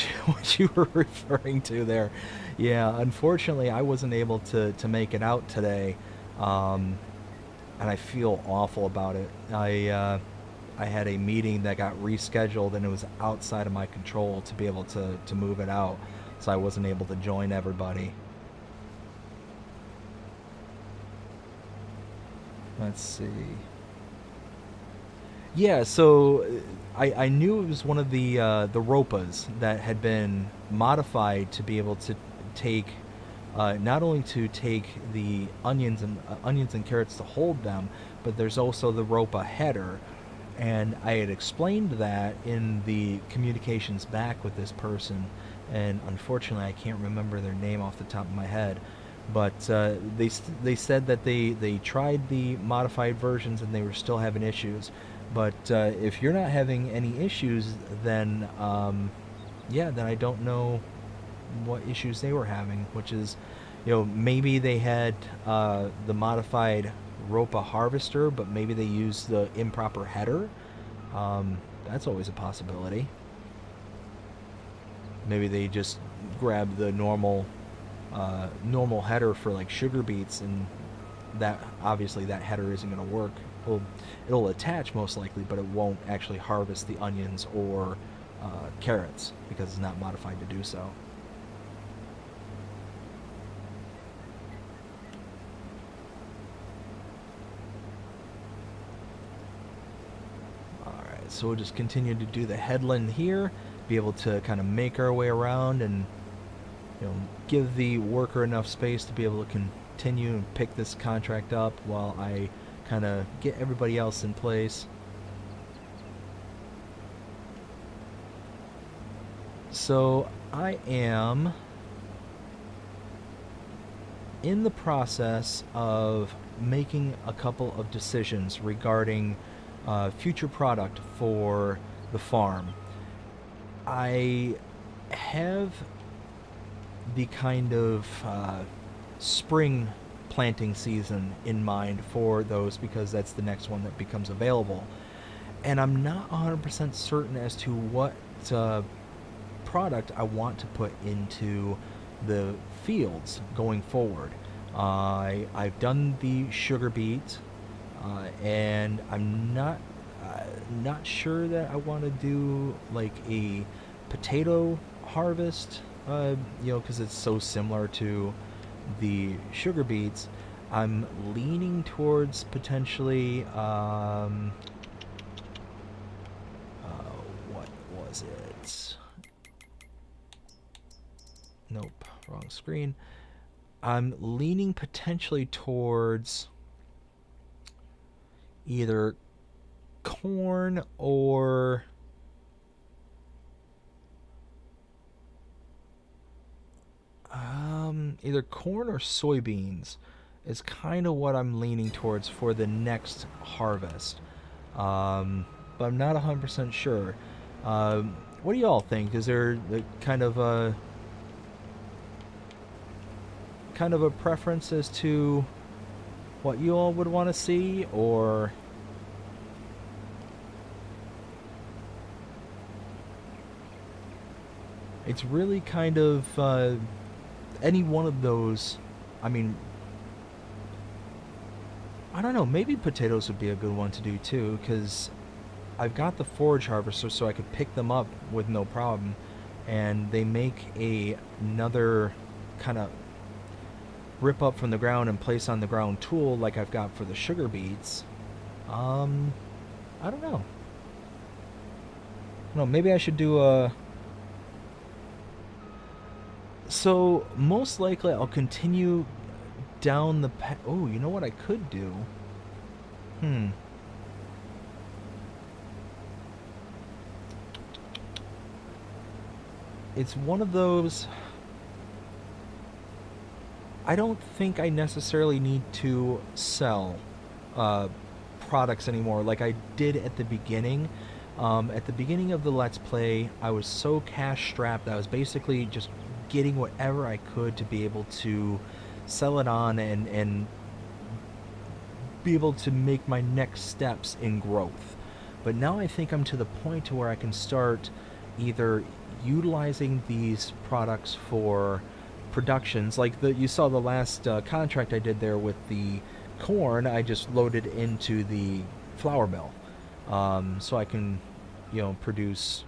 you were referring to there. Yeah, unfortunately, I wasn't able to make it out today, and I feel awful about it. I had a meeting that got rescheduled, and it was outside of my control to be able to move it out, so I wasn't able to join everybody. Let's see. Yeah, so I knew it was one of the ropas that had been modified to be able to take not only to take the onions and carrots to hold them, but there's also the ropa header. And I had explained that in the communications back with this person, and unfortunately I can't remember their name off the top of my head. But they said that they tried the modified versions and they were still having issues. But if you're not having any issues, then yeah, then I don't know what issues they were having, which is, maybe they had the modified Ropa harvester, but maybe they used the improper header. That's always a possibility. Maybe they just grabbed the normal header for like sugar beets, and that obviously that header isn't going to work. It'll attach most likely, but it won't actually harvest the onions or carrots because it's not modified to do so. Alright, so we'll just continue to do the headland here, be able to kind of make our way around and give the worker enough space to be able to continue and pick this contract up while I kind of get everybody else in place. So I am in the process of making a couple of decisions regarding future product for the farm. I have the kind of spring planting season in mind for those because that's the next one that becomes available. And I'm not 100% certain as to what product I want to put into the fields going forward. I've done the sugar beet, and I'm not sure that I want to do like a potato harvest, because it's so similar to the sugar beets. I'm leaning towards potentially what was it? Nope, wrong screen. I'm leaning potentially towards either corn or either corn or soybeans is kind of what I'm leaning towards for the next harvest. But I'm not 100% sure. What do you all think? Is there kind of a preference as to what you all would want to see, or it's really kind of any one of those? I mean, I don't know, maybe potatoes would be a good one to do too, because I've got the forage harvester so I could pick them up with no problem, and they make another kind of rip up from the ground and place on the ground tool like I've got for the sugar beets. I don't know. No, maybe I should do a... So, most likely I'll continue down the path. Oh, you know what I could do? It's one of those... I don't think I necessarily need to sell products anymore like I did at the beginning. At the beginning of the Let's Play, I was so cash strapped that I was basically just getting whatever I could to be able to sell it on and be able to make my next steps in growth. But now I think I'm to the point to where I can start either utilizing these products for productions, like you saw the last contract I did there with the corn. I just loaded into the flour mill, so I can produce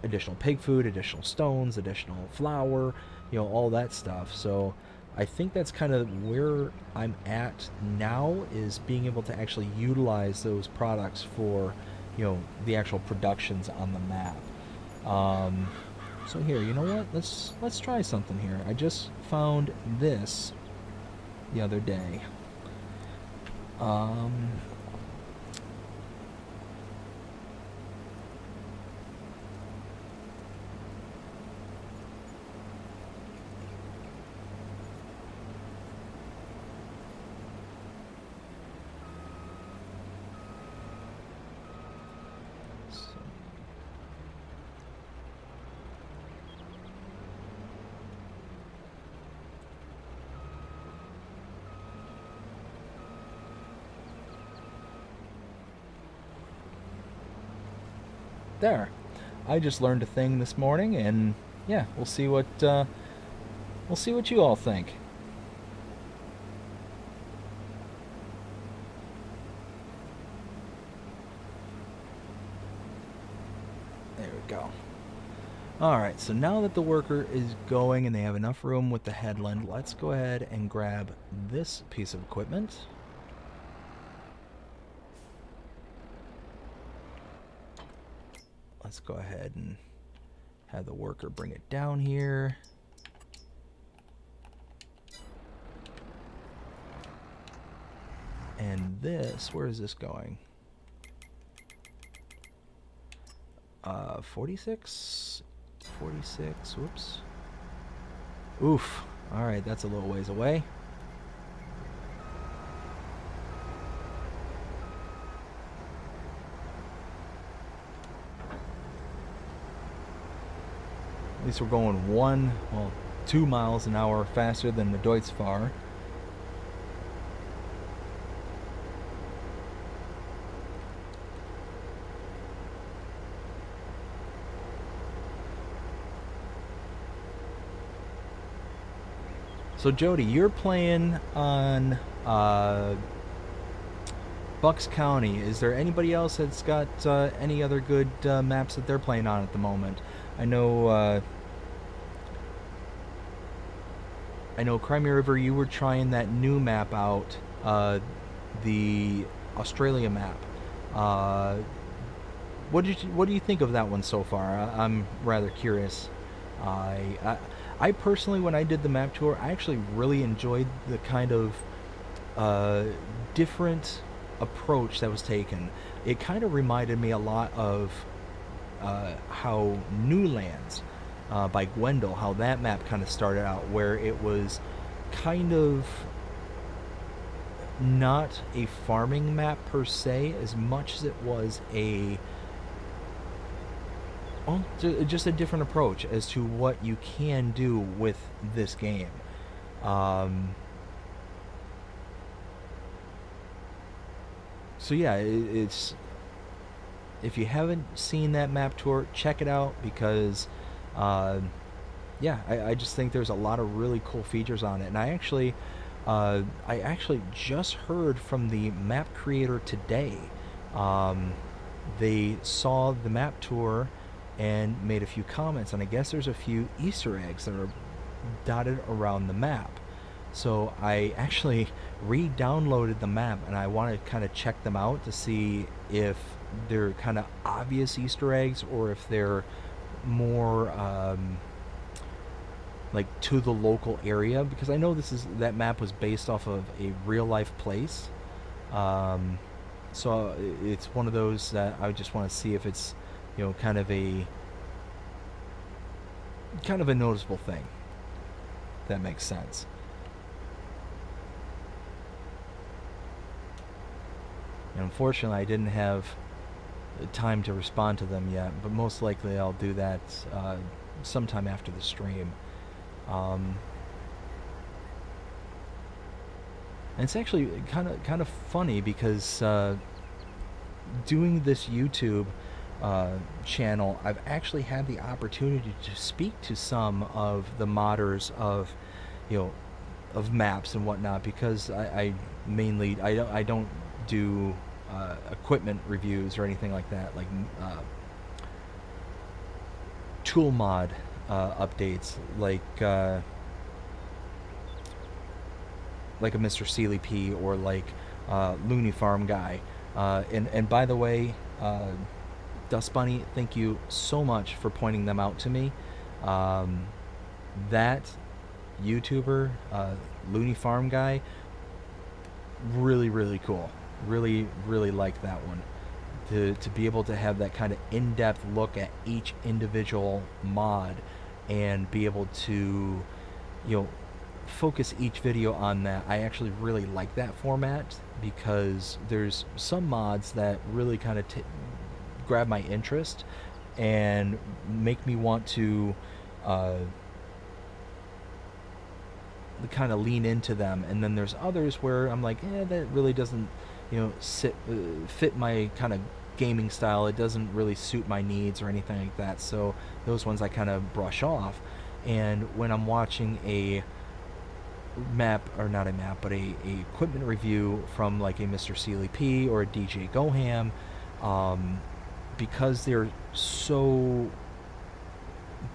additional pig food, additional stones, additional flour, all that stuff. So I think that's kind of where I'm at now, is being able to actually utilize those products for the actual productions on the map. So here, you know what? Let's try something here. I just found this the other day. There. I just learned a thing this morning, and yeah, we'll see what you all think. There we go. Alright, so now that the worker is going and they have enough room with the headland, let's go ahead and grab this piece of equipment. Let's go ahead and have the worker bring it down here. And this, where is this going? 46? 46, whoops. Oof. Alright, that's a little ways away. At least we're going 2 miles an hour faster than the Deutschfahrer. So Jody, you're playing on Bucks County. Is there anybody else that's got any other good maps that they're playing on at the moment? I know Crimea River, you were trying that new map out, the Australia map. What do you think of that one so far? I'm rather curious. I personally, when I did the map tour, I actually really enjoyed the kind of different approach that was taken. It kind of reminded me a lot of how New Lands by Gwendol, how that map kind of started out, where it was kind of not a farming map per se, as much as it was just a different approach as to what you can do with this game. So yeah, it's, if you haven't seen that map tour, check it out, because yeah, I just think there's a lot of really cool features on it. And I actually just heard from the map creator today. They saw the map tour and made a few comments, and I guess there's a few Easter eggs that are dotted around the map. So I actually re-downloaded the map, and I want to kind of check them out to see if they're kind of obvious Easter eggs, or if they're more like to the local area, because I know that map was based off of a real life place. So it's one of those that I just want to see if it's, you know, kind of a noticeable thing. If that makes sense. And unfortunately, I didn't have time to respond to them yet, but most likely I'll do that sometime after the stream. And it's actually kind of funny, because doing this YouTube channel, I've actually had the opportunity to speak to some of the modders of, you know, of maps and whatnot, because I mainly I don't do equipment reviews or anything like that, like tool mod updates, like a Mr. Sealy P, or like Looney Farm Guy. And by the way, Dust Bunny, thank you so much for pointing them out to me. That YouTuber, Looney Farm Guy, really cool. Really like that one. To be able to have that kind of in-depth look at each individual mod, and be able to, you know, focus each video on that. I actually really like that format, because there's some mods that really kind of grab my interest and make me want to kind of lean into them, and then there's others where I'm like, that really doesn't, you know, fit my kind of gaming style. It doesn't really suit my needs or anything like that, so those ones I kind of brush off. And when I'm watching a map, or not a map, but a equipment review from like a Mr. Sealy P or a DJ Goham, because they're so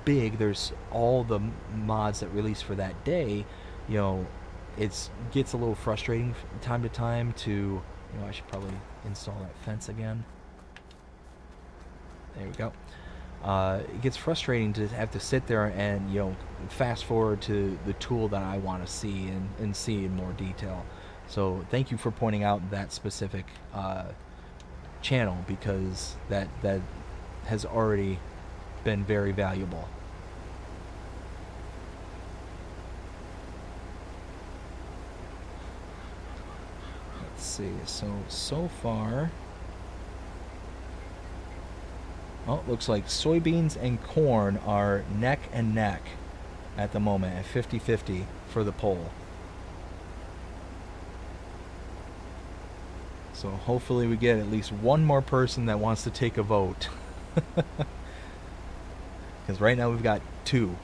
big, there's all the mods that release for that day, you know, it gets a little frustrating from time to time to, you know, I should probably install that fence again. There we go. It gets frustrating to have to sit there and, you know, fast forward to the tool that I want to see and see in more detail. So thank you for pointing out that specific channel, because that has already been very valuable. Let's see. So far, oh, looks like soybeans and corn are neck and neck at the moment at 50-50 for the poll. So hopefully we get at least one more person that wants to take a vote. Because right now we've got 2.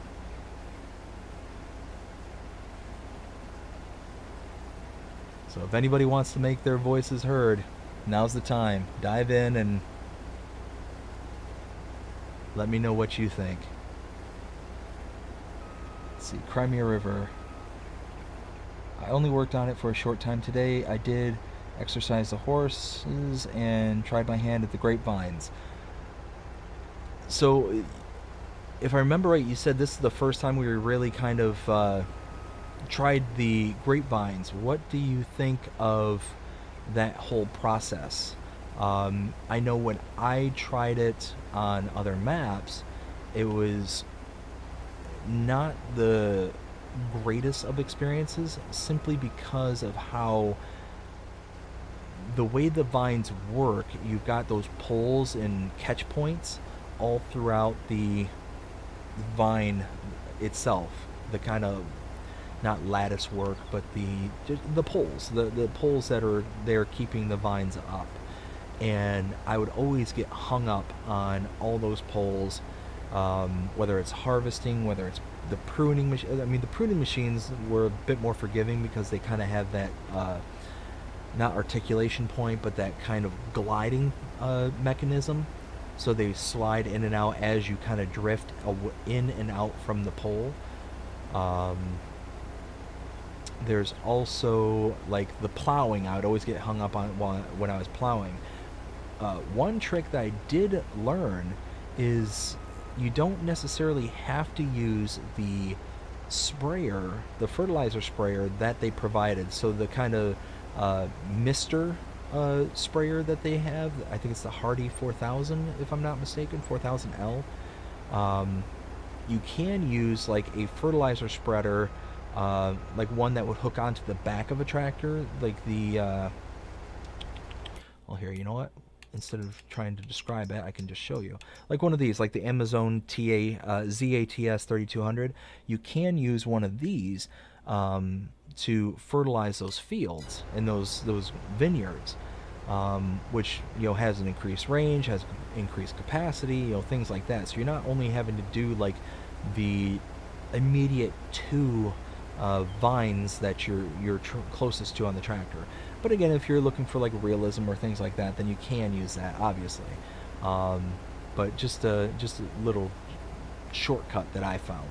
So if anybody wants to make their voices heard, now's the time. Dive in and let me know what you think. Let's see, Crimea River. I only worked on it for a short time today. I did exercise the horses and tried my hand at the grapevines. So, if I remember right, you said this is the first time we were really kind of tried the grapevines. What do you think of that whole process? I know when I tried it on other maps, it was not the greatest of experiences, simply because of how the way the vines work. You've got those poles and catch points all throughout the vine itself, the kind of, not lattice work, but the poles, the poles that are there keeping the vines up. And I would always get hung up on all those poles, whether it's harvesting, whether it's the pruning machine. I mean, the pruning machines were a bit more forgiving because they kind of have that not articulation point, but that kind of gliding mechanism. So they slide in and out as you kind of drift in and out from the pole. There's also like the plowing. I would always get hung up on when I was plowing. One trick that I did learn is you don't necessarily have to use the sprayer, the fertilizer sprayer that they provided. So the kind of mister sprayer that they have, I think it's the Hardy 4000, if I'm not mistaken, 4000L. You can use like a fertilizer spreader, like one that would hook onto the back of a tractor, like the well, here, you know what, instead of trying to describe it, I can just show you, like one of these, like the Amazon ZATS 3200. You can use one of these to fertilize those fields and those vineyards, which, you know, has an increased range, has increased capacity, you know, things like that. So you're not only having to do like the immediate 2 vines that you're closest to on the tractor. But again, if you're looking for like realism or things like that, then you can use that, obviously. But just a little shortcut that I found,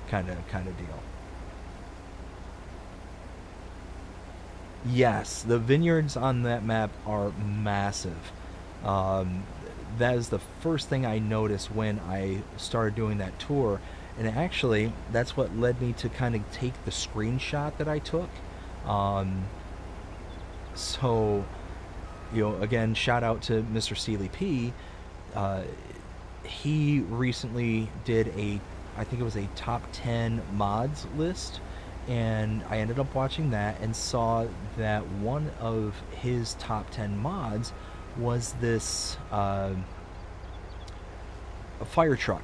kind of deal. Yes, the vineyards on that map are massive. That is the first thing I noticed when I started doing that tour. And actually, that's what led me to kind of take the screenshot that I took. So, you know, again, shout out to Mr. Sealy P. He recently did I think it was a top 10 mods list. And I ended up watching that and saw that one of his top 10 mods was this a fire truck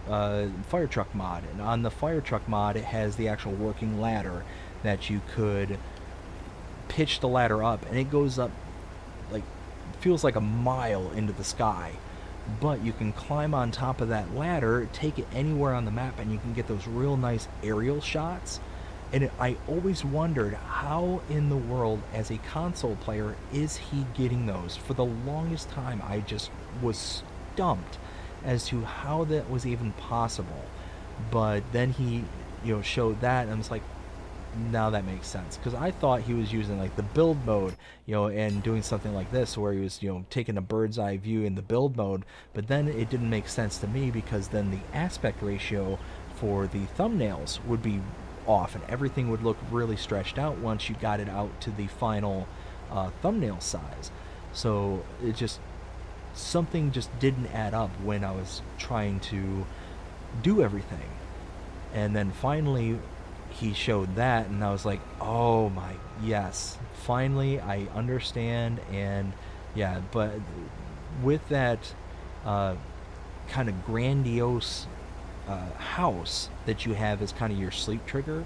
mod. And on the fire truck mod, it has the actual working ladder that you could pitch the ladder up, and it goes up like feels like a mile into the sky. But you can climb on top of that ladder, take it anywhere on the map, and you can get those real nice aerial shots. And I always wondered how in the world, as a console player, is he getting those? For the longest time, I just was stumped as to how that was even possible. But then he, showed that, and I was like, now that makes sense, because I thought he was using like the build mode, and doing something like this where he was, taking a bird's eye view in the build mode. But then it didn't make sense to me, because then the aspect ratio for the thumbnails would be off, and everything would look really stretched out once you got it out to the final thumbnail size. So it just, something just didn't add up when I was trying to do everything. And then finally he showed that, and I was like, oh my, yes, finally I understand. And yeah, but with that kind of grandiose house that you have as kind of your sleep trigger,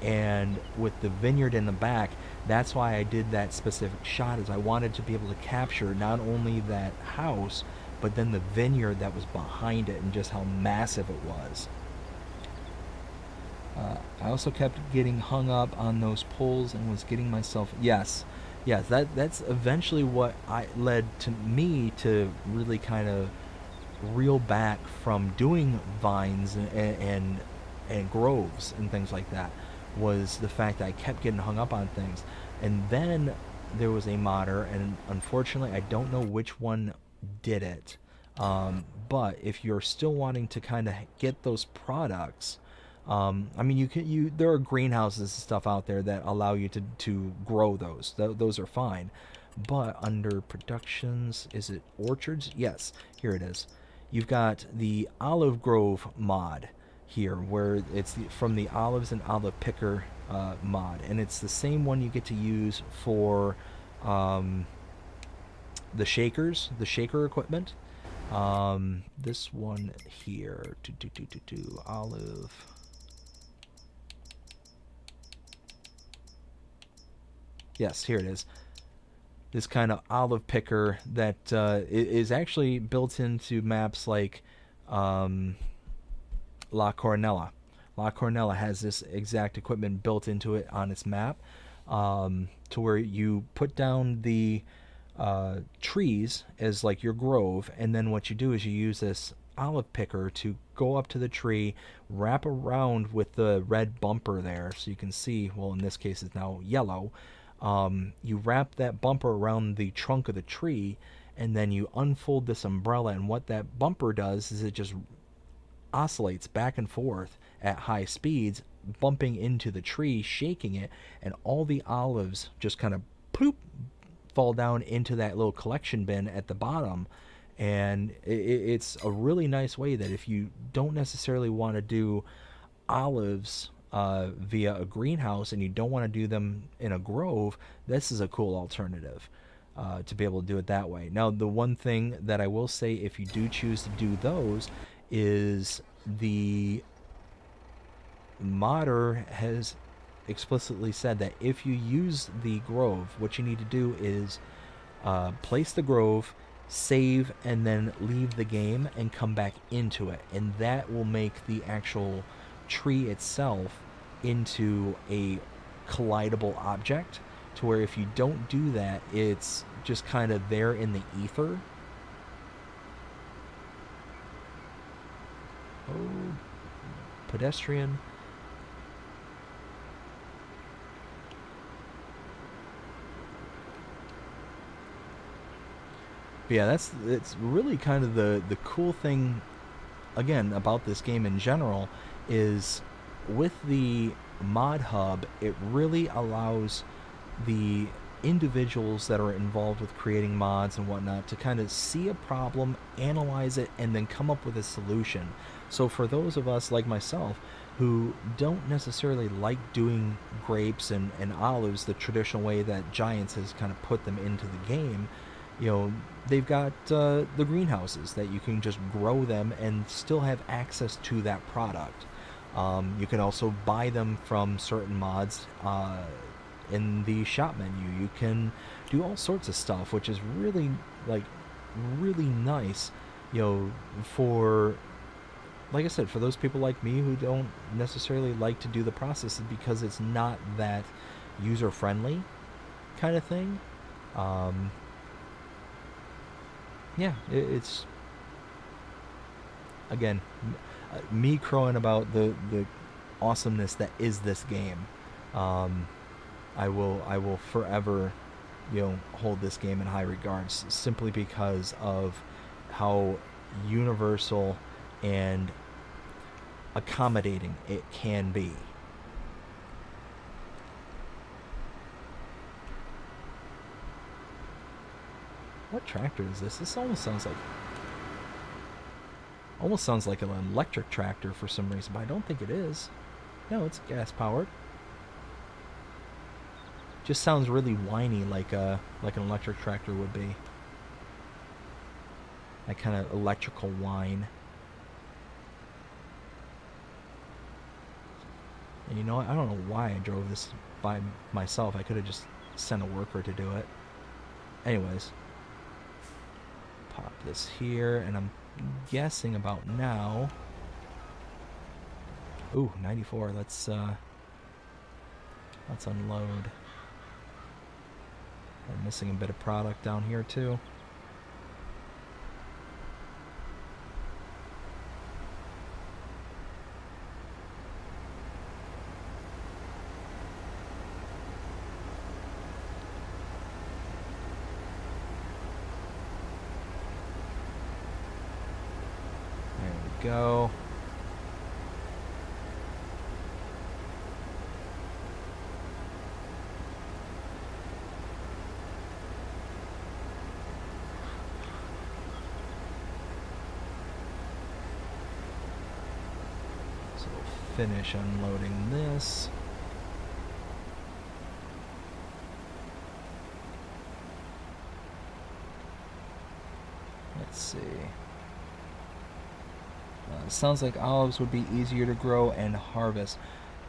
and with the vineyard in the back, that's why I did that specific shot, is I wanted to be able to capture not only that house, but then the vineyard that was behind it, and just how massive it was. I also kept getting hung up on those poles and was getting myself, yes, that's eventually what led to me to really kind of reel back from doing vines and groves and things like that, was the fact that I kept getting hung up on things. And then there was a modder, and unfortunately I don't know which one did it, but if you're still wanting to kind of get those products, I mean, there are greenhouses and stuff out there that allow you to grow those. Those are fine. But under productions, is it orchards? Yes, here it is. You've got the olive grove mod here, where it's from the olives and olive picker mod, and it's the same one you get to use for the shaker equipment. This one here, olive. Yes, here it is. This kind of olive picker that is actually built into maps like La Coronella. La Coronella has this exact equipment built into it on its map, to where you put down the trees as like your grove, and then what you do is you use this olive picker to go up to the tree, wrap around with the red bumper there, so you can see, well, in this case it's now yellow. You wrap that bumper around the trunk of the tree, and then you unfold this umbrella, and what that bumper does is it just oscillates back and forth at high speeds, bumping into the tree, shaking it, and all the olives just kind of poop fall down into that little collection bin at the bottom. And it's a really nice way that if you don't necessarily want to do olives via a greenhouse, and you don't want to do them in a grove, this is a cool alternative to be able to do it that way. Now, the one thing that I will say, if you do choose to do those, is the modder has explicitly said that if you use the grove, what you need to do is place the grove, save, and then leave the game and come back into it, and that will make the actual tree itself into a collidable object, to where if you don't do that, it's just kind of there in the ether. Oh, pedestrian. But yeah, it's really kind of the cool thing, again, about this game in general, is with the mod hub, it really allows the individuals that are involved with creating mods and whatnot to kind of see a problem, analyze it, and then come up with a solution. So for those of us like myself who don't necessarily like doing grapes and olives the traditional way that Giants has kind of put them into the game, they've got the greenhouses that you can just grow them and still have access to that product. You can also buy them from certain mods in the shop menu. You can do all sorts of stuff, which is really, like, really nice, you know, for, like I said, for those people like me who don't necessarily like to do the process, because it's not that user-friendly kind of thing. Yeah, it's, again, me crowing about the awesomeness that is this game. I will forever, you know, hold this game in high regards, simply because of how universal and accommodating it can be. What tractor is this? This almost sounds like an electric tractor for some reason, but I don't think it is. No, it's gas powered. Just sounds really whiny, like an electric tractor would be. That kind of electrical whine. And you know what? I don't know why I drove this by myself. I could have just sent a worker to do it. Anyways, pop this here, and I'm guessing about now. Ooh, 94. Let's unload. I'm missing a bit of product down here too. There we go. So we'll finish unloading this. Let's see. Sounds like olives would be easier to grow and harvest.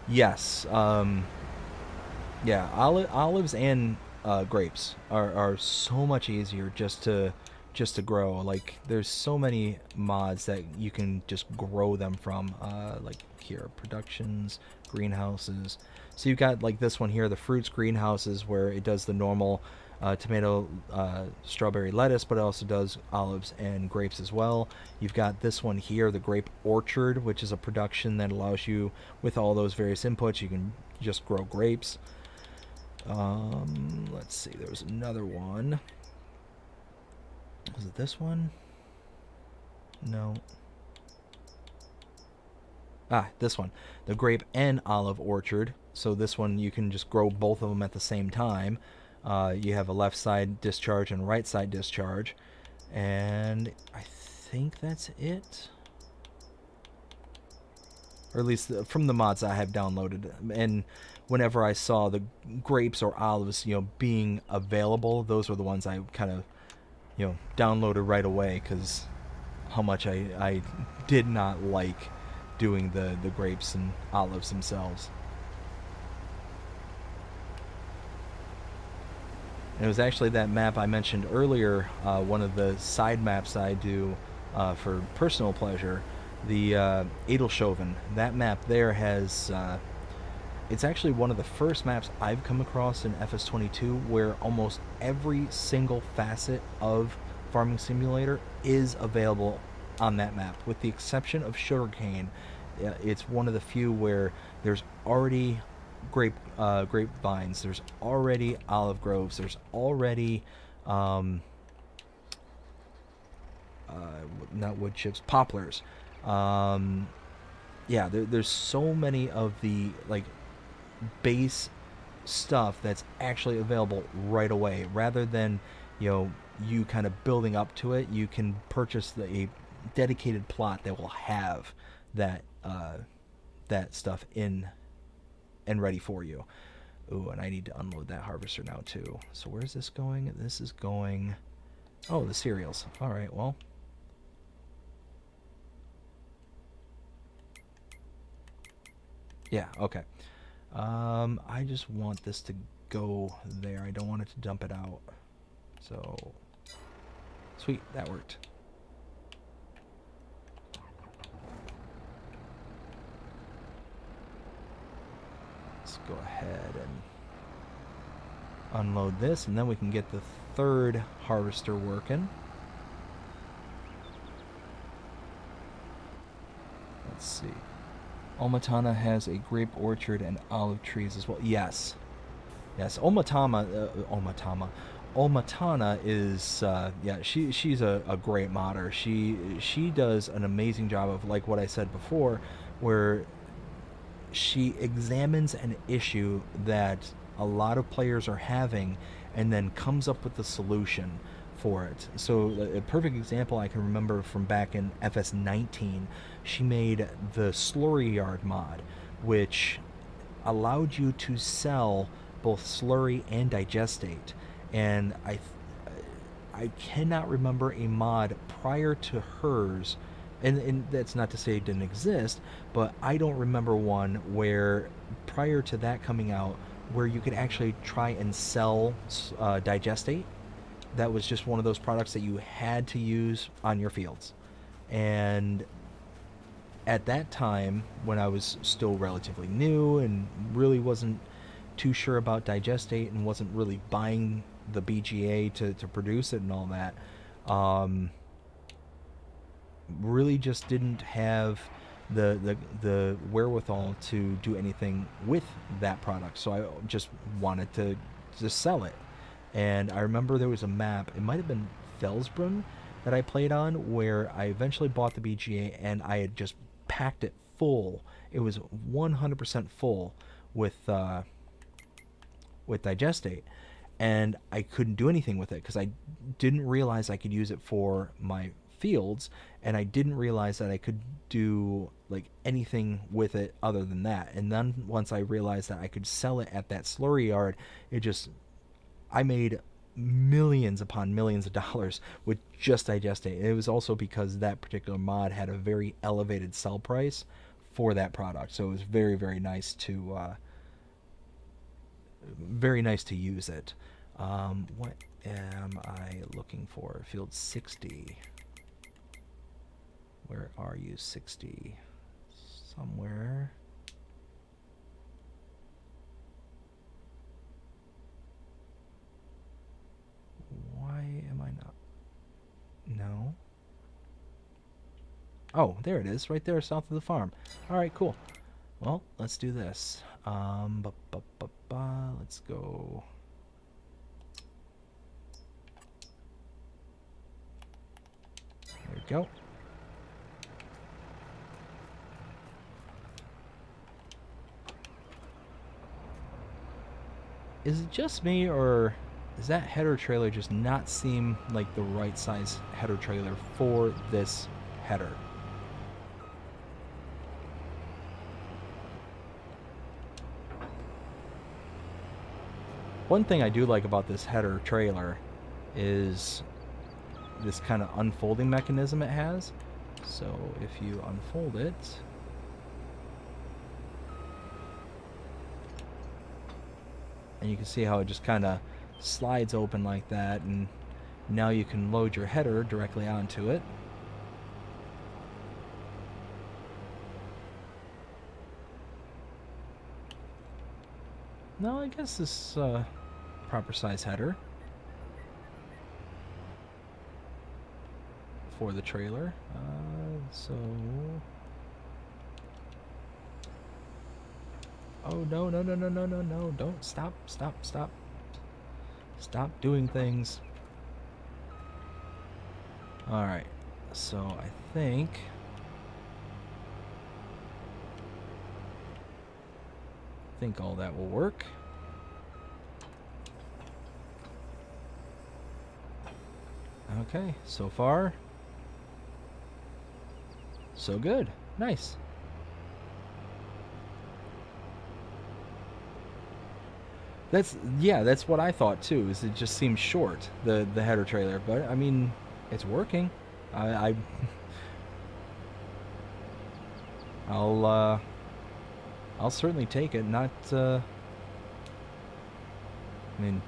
Yes. Yeah, olives and grapes are so much easier just to grow. Like, there's so many mods that you can just grow them from. Like here, productions, greenhouses. So you've got like this one here, the fruits greenhouses, where it does the normal tomato, strawberry, lettuce, but it also does olives and grapes as well. You've got this one here, the grape orchard, which is a production that allows you, with all those various inputs, you can just grow grapes. Let's see, there was another one. Was it this one? No. Ah, this one, the grape and olive orchard. So this one you can just grow both of them at the same time. You have a left side discharge and right side discharge, and I think that's it, or at least from the mods I have downloaded. And whenever I saw the grapes or olives, you know, being available, those were the ones I kind of, you know, downloaded right away, because how much I did not like doing the grapes and olives themselves. And it was actually that map I mentioned earlier, one of the side maps I do for personal pleasure, the Edelshoven. That map there has, it's actually one of the first maps I've come across in FS22 where almost every single facet of Farming Simulator is available on that map, with the exception of sugarcane. It's one of the few where there's already grapevines, there's already olive groves, there's already not wood chips, poplars. Yeah, there's so many of the like base stuff that's actually available right away, rather than, you know, you kind of building up to it. You can purchase a dedicated plot that will have that that stuff in and ready for you. Ooh, and I need to unload that harvester now too. So where's this going? This is going, oh, the cereals. All right, well, yeah, okay. I just want this to go there. I don't want it to dump it out. So, sweet, that worked. Let's go ahead and unload this, and then we can get the third harvester working. Let's see. Omatana has a grape orchard and olive trees as well. Yes. Yes, Omatana is, yeah, she's a great modder. She does an amazing job of, like what I said before, where she examines an issue that a lot of players are having and then comes up with the solution for it. So a perfect example I can remember from back in FS19, she made the Slurry Yard mod, which allowed you to sell both slurry and digestate. And I cannot remember a mod prior to hers, and that's not to say it didn't exist, but I don't remember one where prior to that coming out where you could actually try and sell digestate. That was just one of those products that you had to use on your fields. And at that time, when I was still relatively new and really wasn't too sure about digestate and wasn't really buying the BGA to produce it and all that, really just didn't have the wherewithal to do anything with that product. So I just wanted to just sell it. And I remember there was a map, it might have been Felsbrunn, that I played on, where I eventually bought the BGA and I had just packed it full. It was 100% full with digestate, and I couldn't do anything with it because I didn't realize I could use it for my fields, and I didn't realize that I could do like anything with it other than that. And then once I realized that I could sell it at that slurry yard, I made millions upon millions of dollars with just digestate. It was also because that particular mod had a very elevated sell price for that product, so it was very, very nice to use it. What am I looking for? Field 60. Where are you, 60? Somewhere. Why am I not? No. Oh, there it is, right there south of the farm. Alright, cool. Well, let's do this. Let's go. There we go. Is it just me, or does that header trailer just not seem like the right size header trailer for this header? One thing I do like about this header trailer is this kind of unfolding mechanism it has. So if you unfold it, and you can see how it just kind of slides open like that, and now you can load your header directly onto it. No, I guess this proper size header for the trailer. So, oh no, no, no, no, no, no, no, don't stop doing things. Alright, so I think all that will work. Okay, so far so good. Nice. That's what I thought too, is it just seems short, the header trailer, but I mean, it's working. I'll certainly take it. I mean,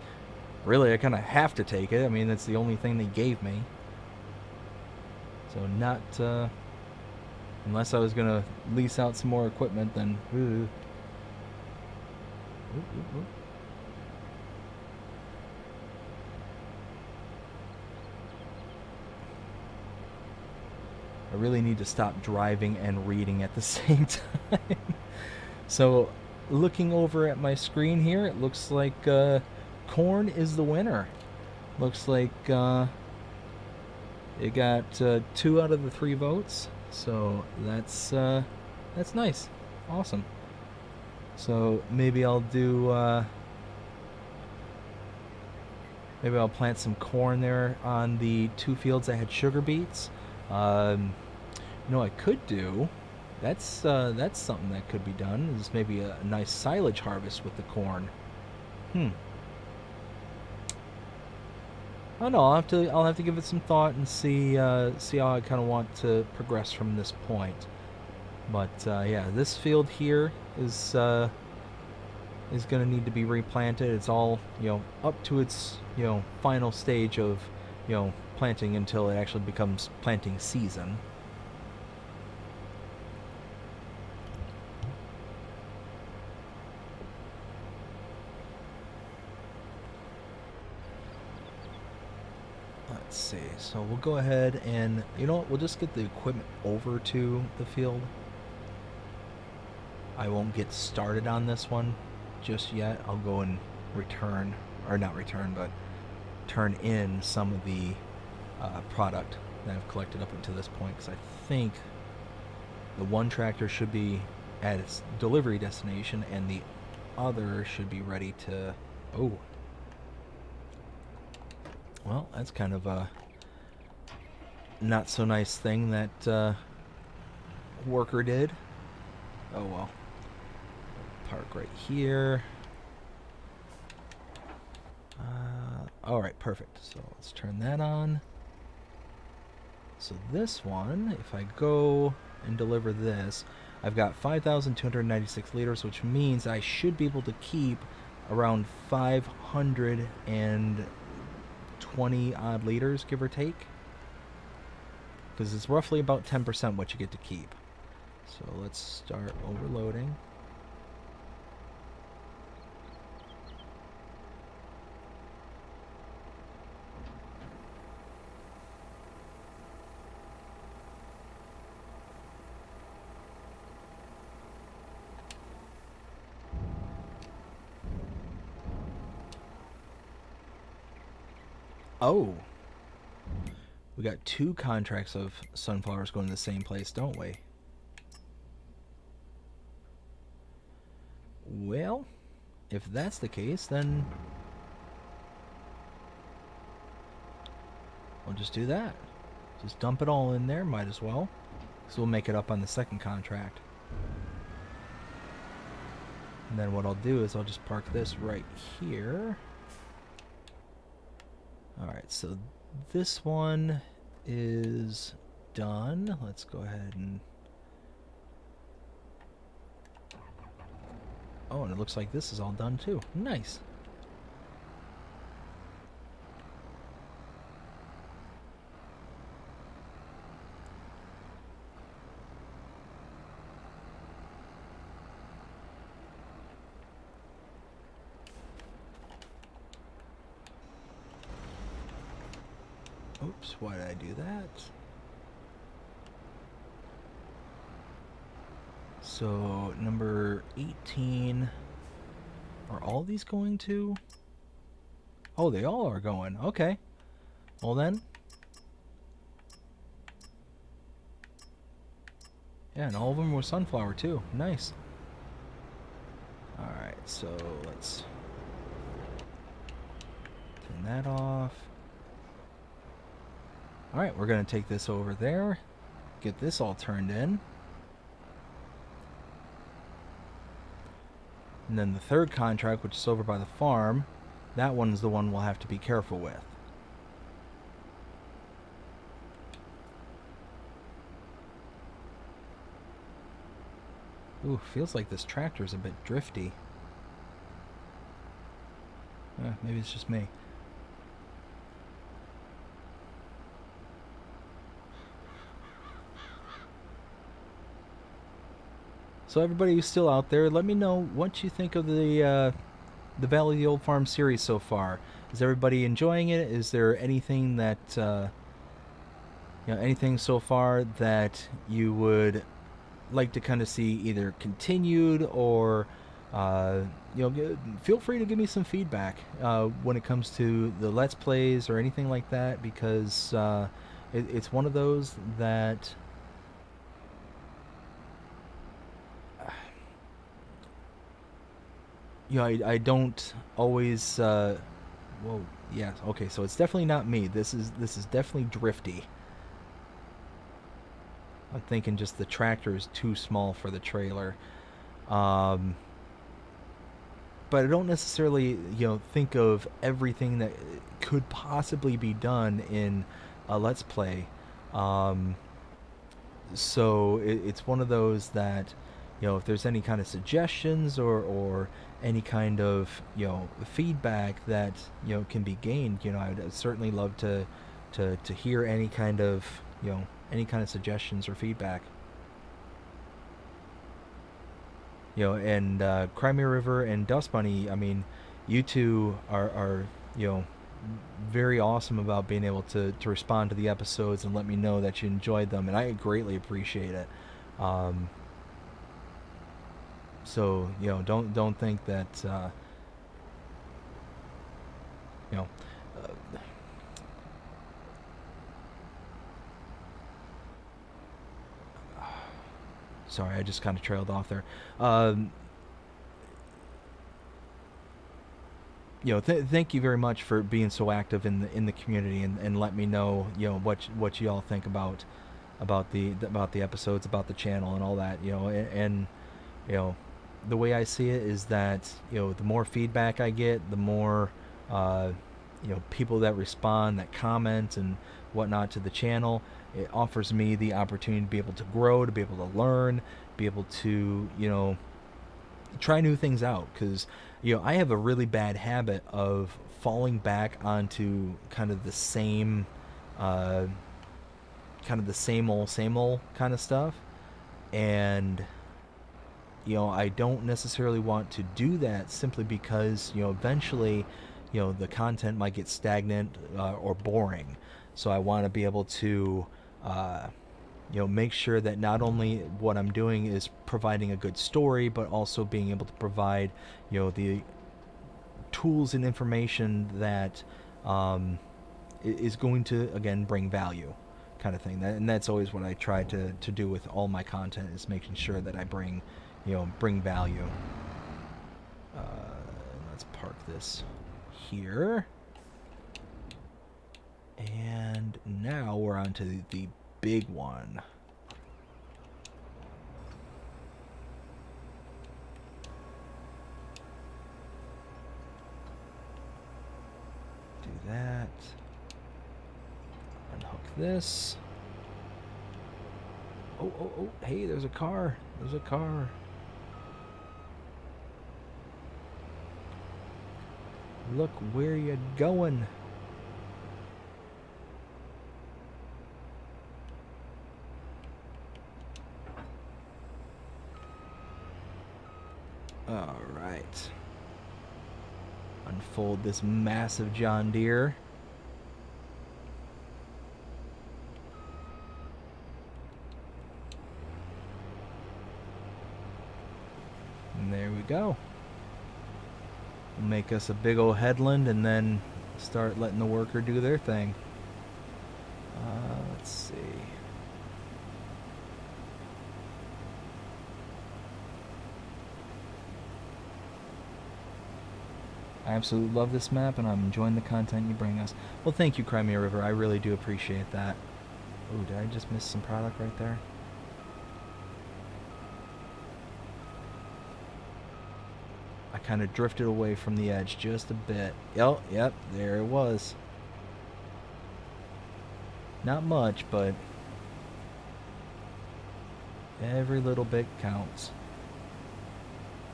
really, I kind of have to take it. I mean, that's the only thing they gave me. So not, unless I was going to lease out some more equipment, then... Ooh, ooh, ooh. I really need to stop driving and reading at the same time. So, looking over at my screen here, it looks like corn is the winner. Looks like it got 2 out of the 3 votes. So that's nice, awesome. So maybe I'll do maybe I'll plant some corn there on the 2 fields that had sugar beets. You know, I could do. That's something that could be done. Is maybe a nice silage harvest with the corn. I don't know. I'll have to give it some thought and see how I kind of want to progress from this point. But yeah, this field here is going to need to be replanted. It's all, you know, up to its, you know, final stage of, you know, planting until it actually becomes planting season. Let's see. So we'll go ahead and, you know what, we'll just get the equipment over to the field. I won't get started on this one just yet. I'll go and return, or not return, but turn in some of the product that I've collected up until this point, because I think the one tractor should be at its delivery destination and the other should be ready to... Oh. Well, that's kind of a not so nice thing that worker did. Oh well. Park right here. Alright, perfect. So let's turn that on. So this one, if I go and deliver this, I've got 5,296 liters, which means I should be able to keep around 520 odd liters, give or take. Because it's roughly about 10% what you get to keep. So let's start overloading. Oh, we got 2 contracts of sunflowers going to the same place, don't we? Well, if that's the case, then I'll just do that. Just dump it all in there, might as well. So we'll make it up on the second contract. And then what I'll do is I'll just park this right here. Alright, so this one is done. Let's go ahead and... Oh, and it looks like this is all done too. Nice. Oops, why did I do that? So, number 18... Are all these going to? Oh, they all are going. Okay. Well then. Yeah, and all of them were sunflower too. Nice. Alright, so let's turn that off. Alright, we're going to take this over there. Get this all turned in. And then the third contract, which is over by the farm, that one's the one we'll have to be careful with. Ooh, feels like this tractor's a bit drifty. Maybe it's just me. So everybody who's still out there, let me know what you think of the Valley of the Old Farm series so far. Is everybody enjoying it? Is there anything that anything so far that you would like to kind of see either continued or feel free to give me some feedback when it comes to the Let's Plays or anything like that, because it's one of those that I don't always whoa, yeah, okay, so it's definitely not me. This is definitely drifty. I'm thinking just the tractor is too small for the trailer. Um, but I don't necessarily, think of everything that could possibly be done in a Let's Play. Um, so it's one of those that, if there's any kind of suggestions or any kind of, feedback that, can be gained, I'd certainly love to hear any kind of, suggestions or feedback. And Crimea River and Dust Bunny, I mean, you two are very awesome about being able to respond to the episodes and let me know that you enjoyed them, and I greatly appreciate it. So don't think that you know uh, sorry, I just kind of trailed off there. Thank you very much for being so active in the community, and let me know what you all think about the episodes, about the channel, and all that. And you know the way I see it is that the more feedback I get, the more people that respond, that comment and whatnot to the channel, it offers me the opportunity to be able to grow, to be able to learn, be able to try new things out, because I have a really bad habit of falling back onto kind of the same same old kind of stuff. And I don't necessarily want to do that, simply because eventually the content might get stagnant or boring. So I want to be able to make sure that not only what I'm doing is providing a good story, but also being able to provide the tools and information that is going to, again, bring value, kind of thing. And that's always what I try to do with all my content, is making sure that I bring value. Let's park this here. And now we're on to the big one. Do that. Unhook this. Oh, hey, there's a car. There's a car. Look where you're going. All right. Unfold this massive John Deere. And there we go. We'll make us a big old headland and then start letting the worker do their thing. Let's see. I absolutely love this map, and I'm enjoying the content you bring us. Well, thank you, Crimea River. I really do appreciate that. Oh, did I just miss some product right there? I kind of drifted away from the edge just a bit. Yep, there it was. Not much, but every little bit counts.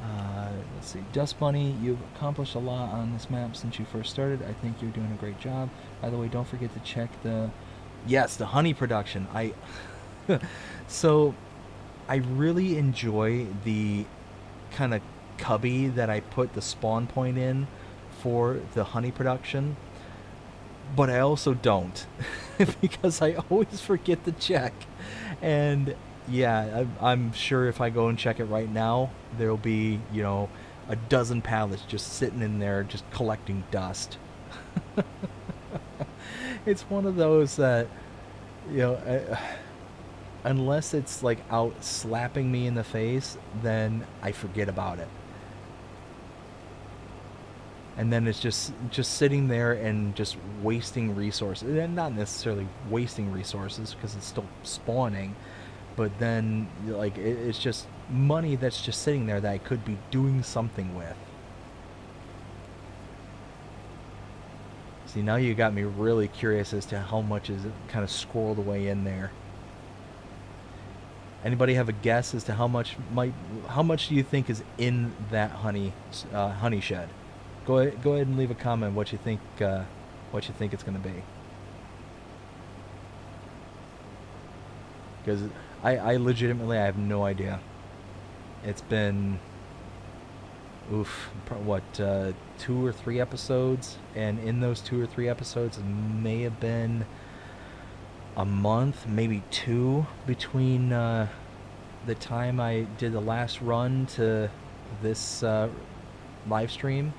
Let's see. Dust Bunny, you've accomplished a lot on this map since you first started. I think you're doing a great job. By the way, don't forget to check the... Yes, the honey production. So, I really enjoy the kind of cubby that I put the spawn point in for the honey production. But I also don't. Because I always forget to check. And yeah, I'm sure if I go and check it right now, there'll be, a dozen pallets just sitting in there just collecting dust. It's one of those that, unless it's like out slapping me in the face, then I forget about it. And then it's just sitting there and just wasting resources. And not necessarily wasting resources because it's still spawning, but then like it's just money that's just sitting there that I could be doing something with. See, now you got me really curious as to how much is it kind of squirreled away in there. Anybody have a guess as to how much do you think is in that honey shed? Go ahead and leave a comment what you think it's going to be. Because I legitimately I have no idea. It's been what 2 or 3 episodes, and in those 2 or 3 episodes it may have been a month, maybe 2 between the time I did the last run to this live stream.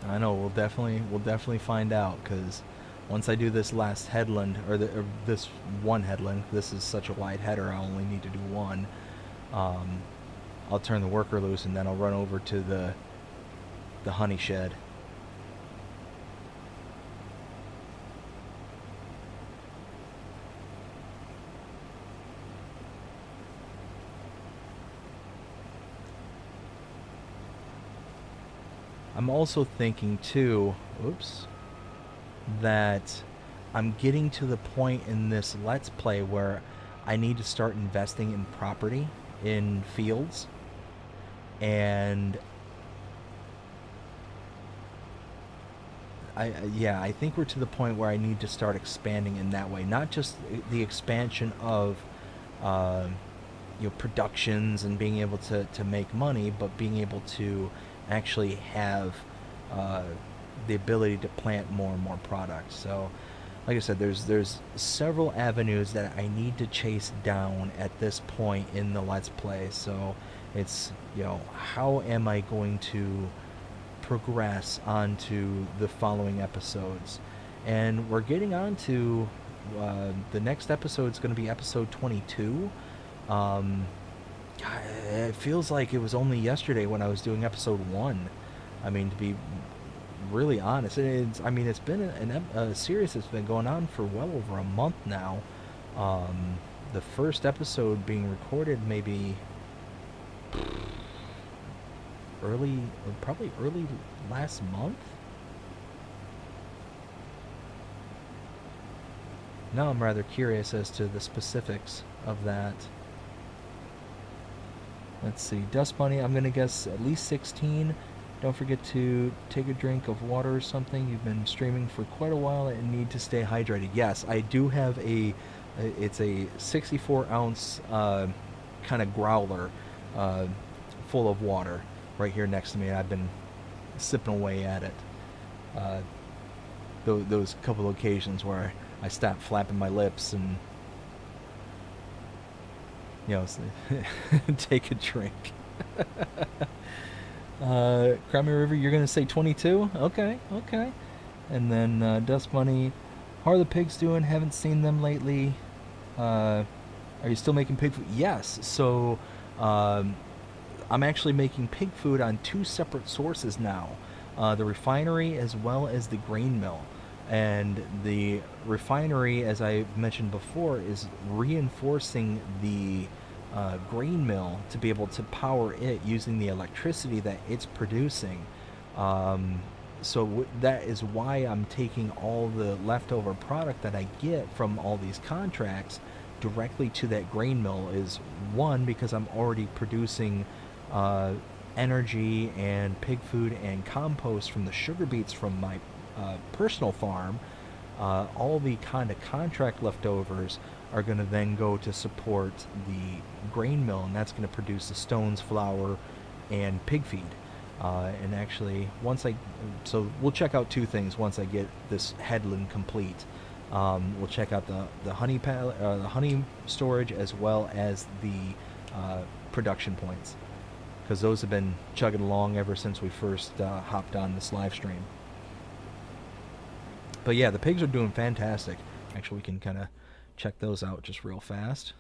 I know we'll definitely find out, because once I do this last headland, or this one headland, this is such a wide header, I only need to do one. I'll turn the worker loose, and then I'll run over to the honey shed. I'm also thinking too, that I'm getting to the point in this Let's Play where I need to start investing in property, in fields, and I think we're to the point where I need to start expanding in that way. Not just the expansion of productions and being able to make money, but being able to actually have the ability to plant more and more products. So like I said, there's several avenues that I need to chase down at this point in the Let's Play. So it's, how am I going to progress onto the following episodes? And we're getting on to the next episode is going to be episode 22. It feels like it was only yesterday when I was doing episode 1. I mean, to be really honest, it's been a series that's been going on for well over a month now. The first episode being recorded maybe probably early last month. Now I'm rather curious as to the specifics of that. Let's see, Dust Bunny, I'm going to guess at least 16. Don't forget to take a drink of water or something. You've been streaming for quite a while and need to stay hydrated. Yes, I do have it's a 64-ounce kind of growler full of water right here next to me. I've been sipping away at it. Those couple of occasions where I stopped flapping my lips and take a drink. Crimey River, you're gonna say 22? Okay. And then Dust Bunny, how are the pigs doing? Haven't seen them lately. Are you still making pig food? Yes. So I'm actually making pig food on 2 separate sources now. The refinery as well as the grain mill. And the refinery, as I mentioned before, is reinforcing the grain mill to be able to power it using the electricity that it's producing. So that is why I'm taking all the leftover product that I get from all these contracts directly to that grain mill. Is one, because I'm already producing energy and pig food and compost from the sugar beets from my personal farm. All the kind of contract leftovers are going to then go to support the grain mill, and that's going to produce the stones, flour, and pig feed. And actually, so we'll check out two things once I get this headland complete. We'll check out the honey the honey storage, as well as the production points, because those have been chugging along ever since we first hopped on this live stream. But yeah, the pigs are doing fantastic. Actually, we can kind of check those out just real fast.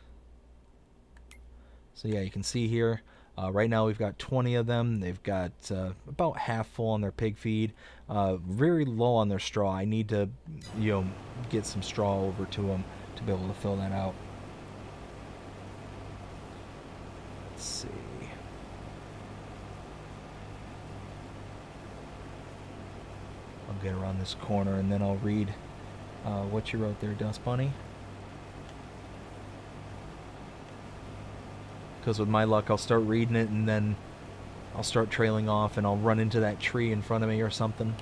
So yeah, you can see here, right now we've got 20 of them. They've got about half full on their pig feed, very low on their straw. I need to, get some straw over to them to be able to fill that out. Let's see. I'll get around this corner and then I'll read what you wrote there, Dust Bunny. Because with my luck, I'll start reading it and then I'll start trailing off and I'll run into that tree in front of me or something.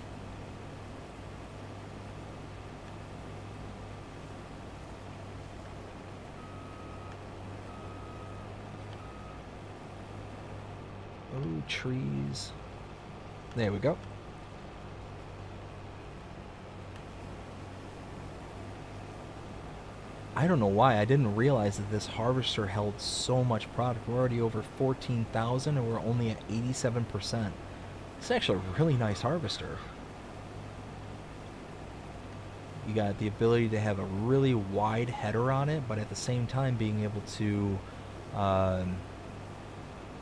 Oh, trees. There we go. I don't know why. I didn't realize that this harvester held so much product. We're already over 14,000 and we're only at 87%. It's actually a really nice harvester. You got the ability to have a really wide header on it, but at the same time being able to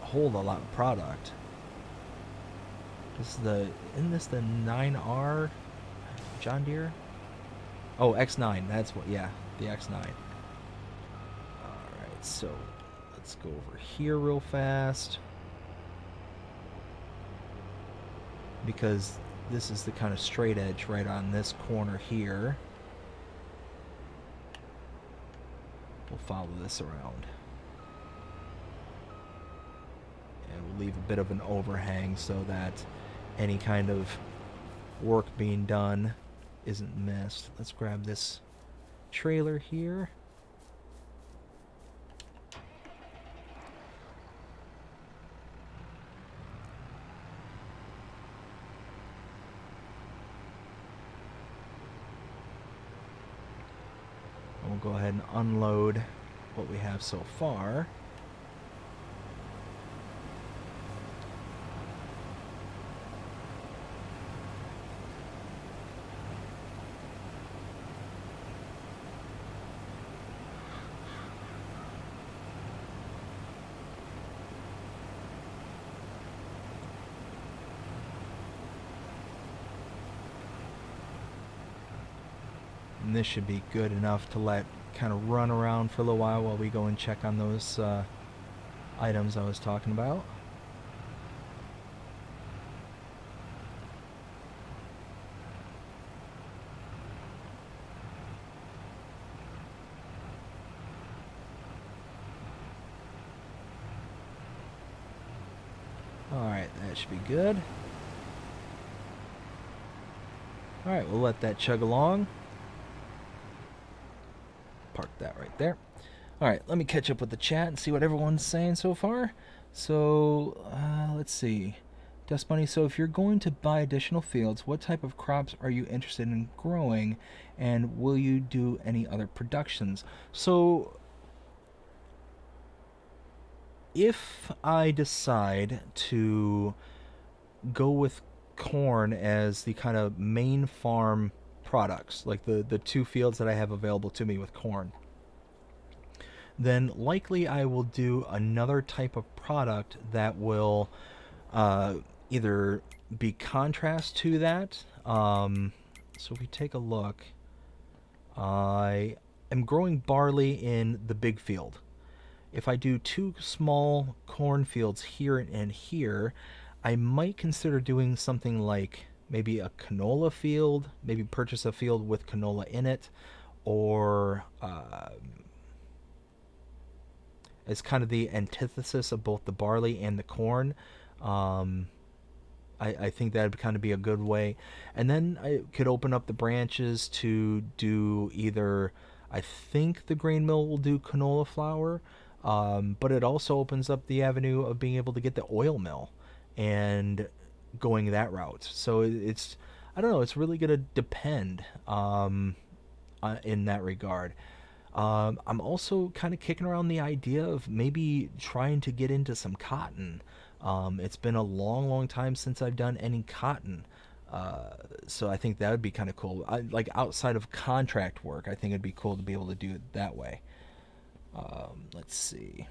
hold a lot of product. Isn't this the 9R John Deere? Oh, X9. That's what. Yeah, the X9. All right, so let's go over here real fast, because this is the kind of straight edge right on this corner here. We'll follow this around. And we'll leave a bit of an overhang so that any kind of work being done isn't missed. Let's grab this trailer here. And we'll go ahead and unload what we have so far. And this should be good enough to let kind of run around for a little while we go and check on those items I was talking about. Alright, that should be good. Alright, we'll let that chug along. Park that right there. Alright, let me catch up with the chat and see what everyone's saying so far. So, let's see. Dust Bunny, so if you're going to buy additional fields, what type of crops are you interested in growing? And will you do any other productions? So, if I decide to go with corn as the kind of main farm products, like the two fields that I have available to me with corn, then likely I will do another type of product that will either be contrast to that. So if we take a look, I am growing barley in the big field. If I do two small corn fields here and here, I might consider doing something like maybe a canola field, maybe purchase a field with canola in it, or as kind of the antithesis of both the barley and the corn. Um, I think that would kind of be a good way. And then I could open up the branches to do either, I think the grain mill will do canola flour, but it also opens up the avenue of being able to get the oil mill and going that route. So it's, I don't know, it's really going to depend in that regard. I'm also kind of kicking around the idea of maybe trying to get into some cotton. It's been a long, long time since I've done any cotton. So I think that would be kind of cool. Like outside of contract work, I think it'd be cool to be able to do it that way. Let's see.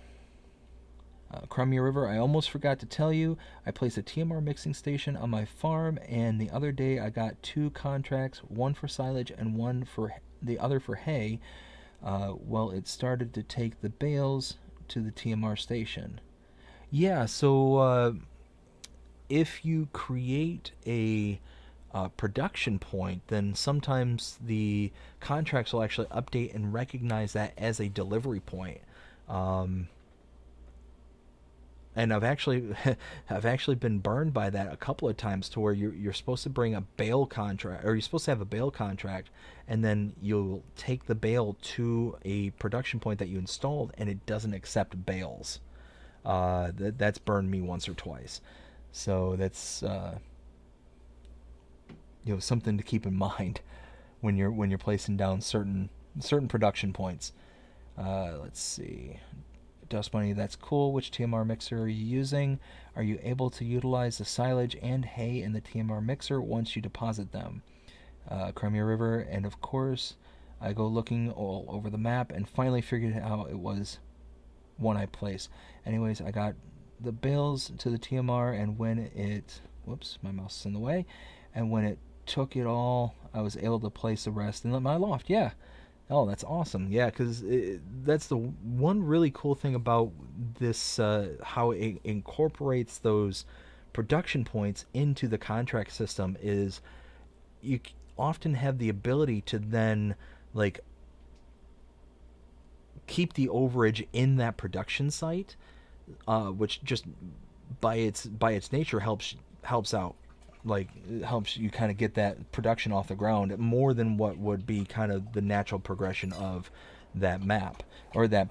Crimea River, I almost forgot to tell you, I placed a TMR mixing station on my farm, and the other day I got 2 contracts, one for silage and one for the other for hay. Well, it started to take the bales to the TMR station. Yeah, so if you create a production point, then sometimes the contracts will actually update and recognize that as a delivery point. Um, and I've actually I've actually been burned by that a couple of times, to where you're supposed to bring a bale contract, or you're supposed to have a bale contract, and then you'll take the bale to a production point that you installed, and it doesn't accept bales. That's burned me once or twice. So that's something to keep in mind when you're placing down certain production points. Let's see. Dust Bunny, that's cool. Which TMR mixer are you using? Are you able to utilize the silage and hay in the TMR mixer once you deposit them? Crimea River, and of course, I go looking all over the map and finally figured out it was one I placed. Anyways, I got the bales to the TMR, and when it, whoops, my mouse is in the way, and when it took it all, I was able to place the rest in my loft. Yeah. Oh, that's awesome. Yeah, because that's the one really cool thing about this, how it incorporates those production points into the contract system, is you often have the ability to then, like, keep the overage in that production site, which just by its nature helps out, like, it helps you kind of get that production off the ground more than what would be kind of the natural progression of that map, or that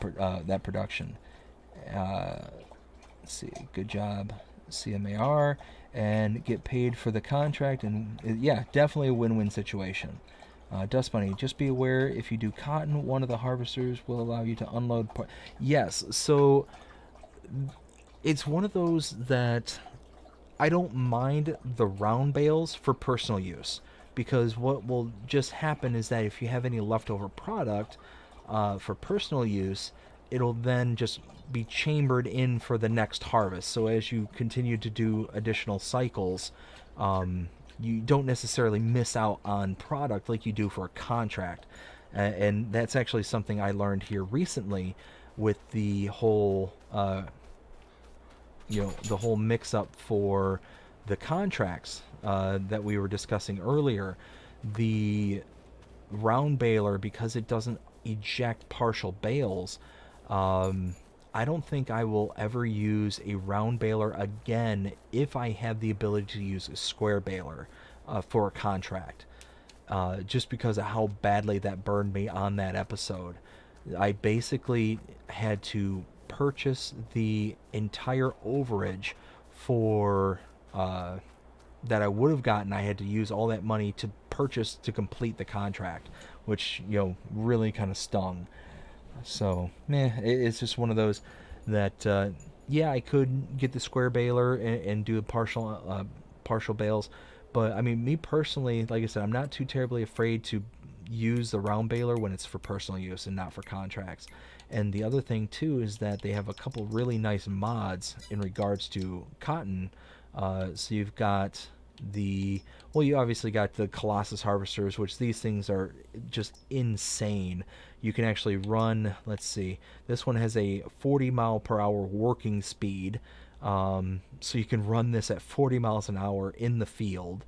production. Let's see, good job, CMAR, and get paid for the contract, and yeah, definitely a win-win situation. Dust Bunny, just be aware, if you do cotton, one of the harvesters will allow you to unload yes, so it's one of those that I don't mind the round bales for personal use, because what will just happen is that if you have any leftover product for personal use, it'll then just be chambered in for the next harvest. So as you continue to do additional cycles, you don't necessarily miss out on product like you do for a contract. And that's actually something I learned here recently with the whole the whole mix-up for the contracts that we were discussing earlier. The round baler, because it doesn't eject partial bales, I don't think I will ever use a round baler again if I have the ability to use a square baler for a contract, just because of how badly that burned me on that episode. I basically had to purchase the entire overage for that I would have gotten. I had to use all that money to purchase to complete the contract, which really kind of stung. So it's just one of those that yeah, I could get the square baler and do a partial bales, but I mean, me personally, like I said, I'm not too terribly afraid to use the round baler when it's for personal use and not for contracts. And the other thing too is that they have a couple really nice mods in regards to cotton. So you've got you obviously got the Colossus harvesters, which these things are just insane. You can actually run, let's see, this one has a 40 mile per hour working speed. So you can run this at 40 miles an hour in the field.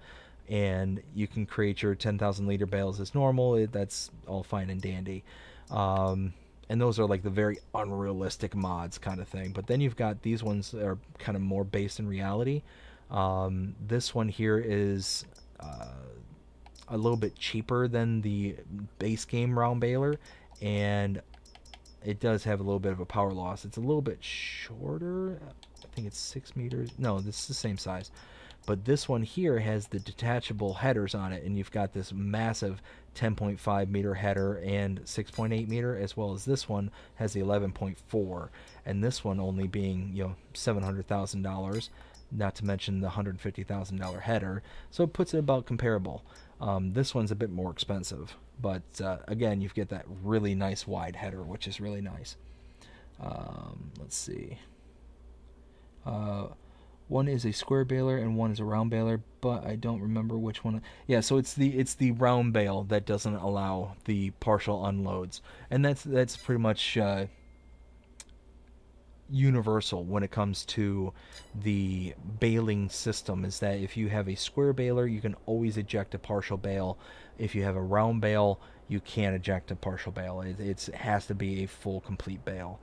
and you can create your 10,000 liter bales as normal. That's all fine and dandy. And those are like the very unrealistic mods kind of thing. But then you've got these ones that are kind of more based in reality. This one here is a little bit cheaper than the base game round baler, and it does have a little bit of a power loss. It's a little bit shorter. I think it's 6 meters. No, this is the same size. But this one here has the detachable headers on it, and you've got this massive 10.5 meter header and 6.8 meter, as well as this one has the 11.4, and this one only being, you know, $700,000, not to mention the $150,000 header, so it puts it about comparable. This one's a bit more expensive, but again, you get that really nice wide header, which is really nice. Let's see. One is a square baler and one is a round baler, but I don't remember which one. Yeah, so it's the round bale that doesn't allow the partial unloads, and that's pretty much universal when it comes to the baling system. Is that if you have a square baler, you can always eject a partial bale. If you have a round bale, you can't eject a partial bale. It has to be a full complete bale.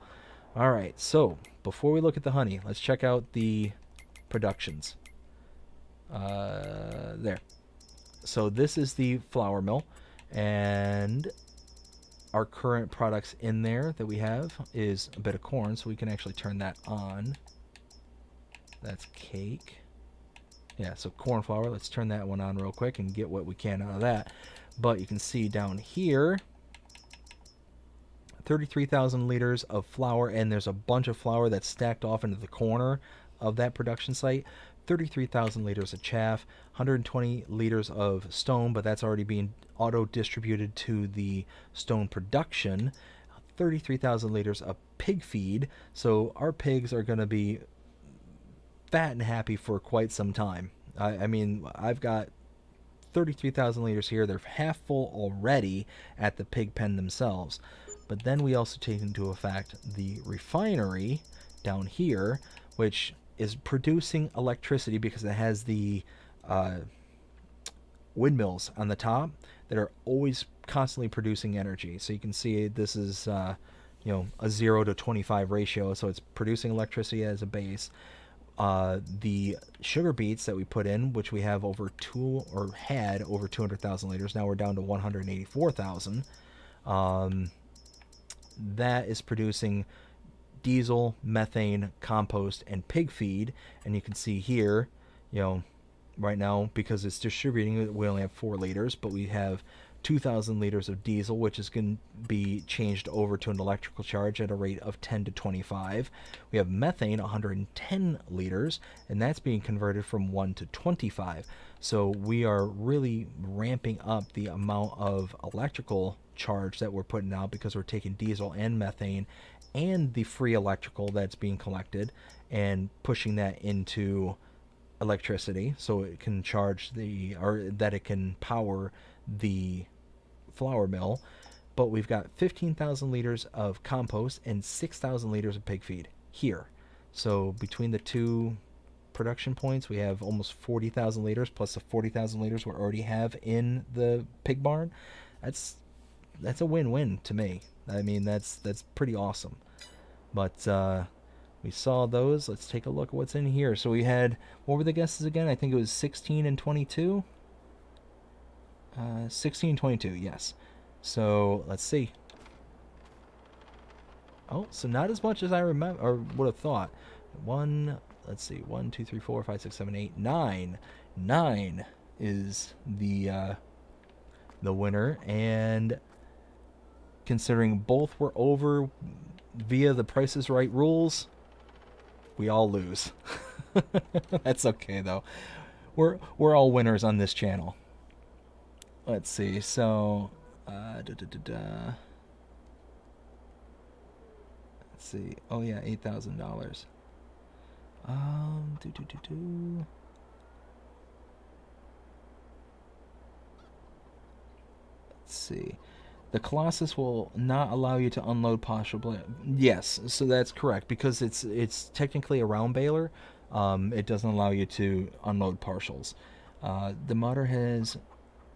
All right, so before we look at the honey, let's check out the productions. There. So this is the flour mill, and our current products in there that we have is a bit of corn, so we can actually turn that on. That's cake. Yeah, so corn flour. Let's turn that one on real quick and get what we can out of that. But you can see down here, 33,000 liters of flour, and there's a bunch of flour that's stacked off into the corner of that production site. 33,000 liters of chaff, 120 liters of stone, but that's already being auto distributed to the stone production. 33,000 liters of pig feed, so our pigs are going to be fat and happy for quite some time. I mean, I've got 33,000 liters here. They're half full already at the pig pen themselves. But then we also take into effect the refinery down here, which is producing electricity because it has the windmills on the top that are always constantly producing energy. So you can see this is you know, a 0 to 25 ratio, so it's producing electricity as a base. The sugar beets that we put in, which we have had over 200,000 liters, now we're down to 184,000. That is producing diesel, methane, compost, and pig feed. And you can see here, you know, right now, because it's distributing, we only have 4 liters, but we have 2,000 liters of diesel, which is going to be changed over to an electrical charge at a rate of 10 to 25. We have methane, 110 liters, and that's being converted from 1 to 25. So we are really ramping up the amount of electrical charge that we're putting out, because we're taking diesel and methane and the free electrical that's being collected and pushing that into electricity, so it can charge that it can power the flour mill. But we've got 15,000 liters of compost and 6,000 liters of pig feed here. So between the two production points, we have almost 40,000 liters plus the 40,000 liters we already have in the pig barn. That's a win-win to me. I mean, that's pretty awesome. But we saw those. Let's take a look at what's in here. So we had, what were the guesses again? I think it was 16 and 22. 16 and 22, yes. So let's see. Oh, so not as much as I remember or would have thought. Let's see, 1, 2, 3, 4, 5, 6, 7, 8, 9. 9 is the winner, and considering both were over via the Price is Right rules, we all lose. That's okay though. We're all winners on this channel. Let's see. So, let's see. Oh yeah, $8,000. Let's see. The Colossus will not allow you to unload partial baler. Yes, so that's correct, because it's technically a round baler. It doesn't allow you to unload partials. The modder has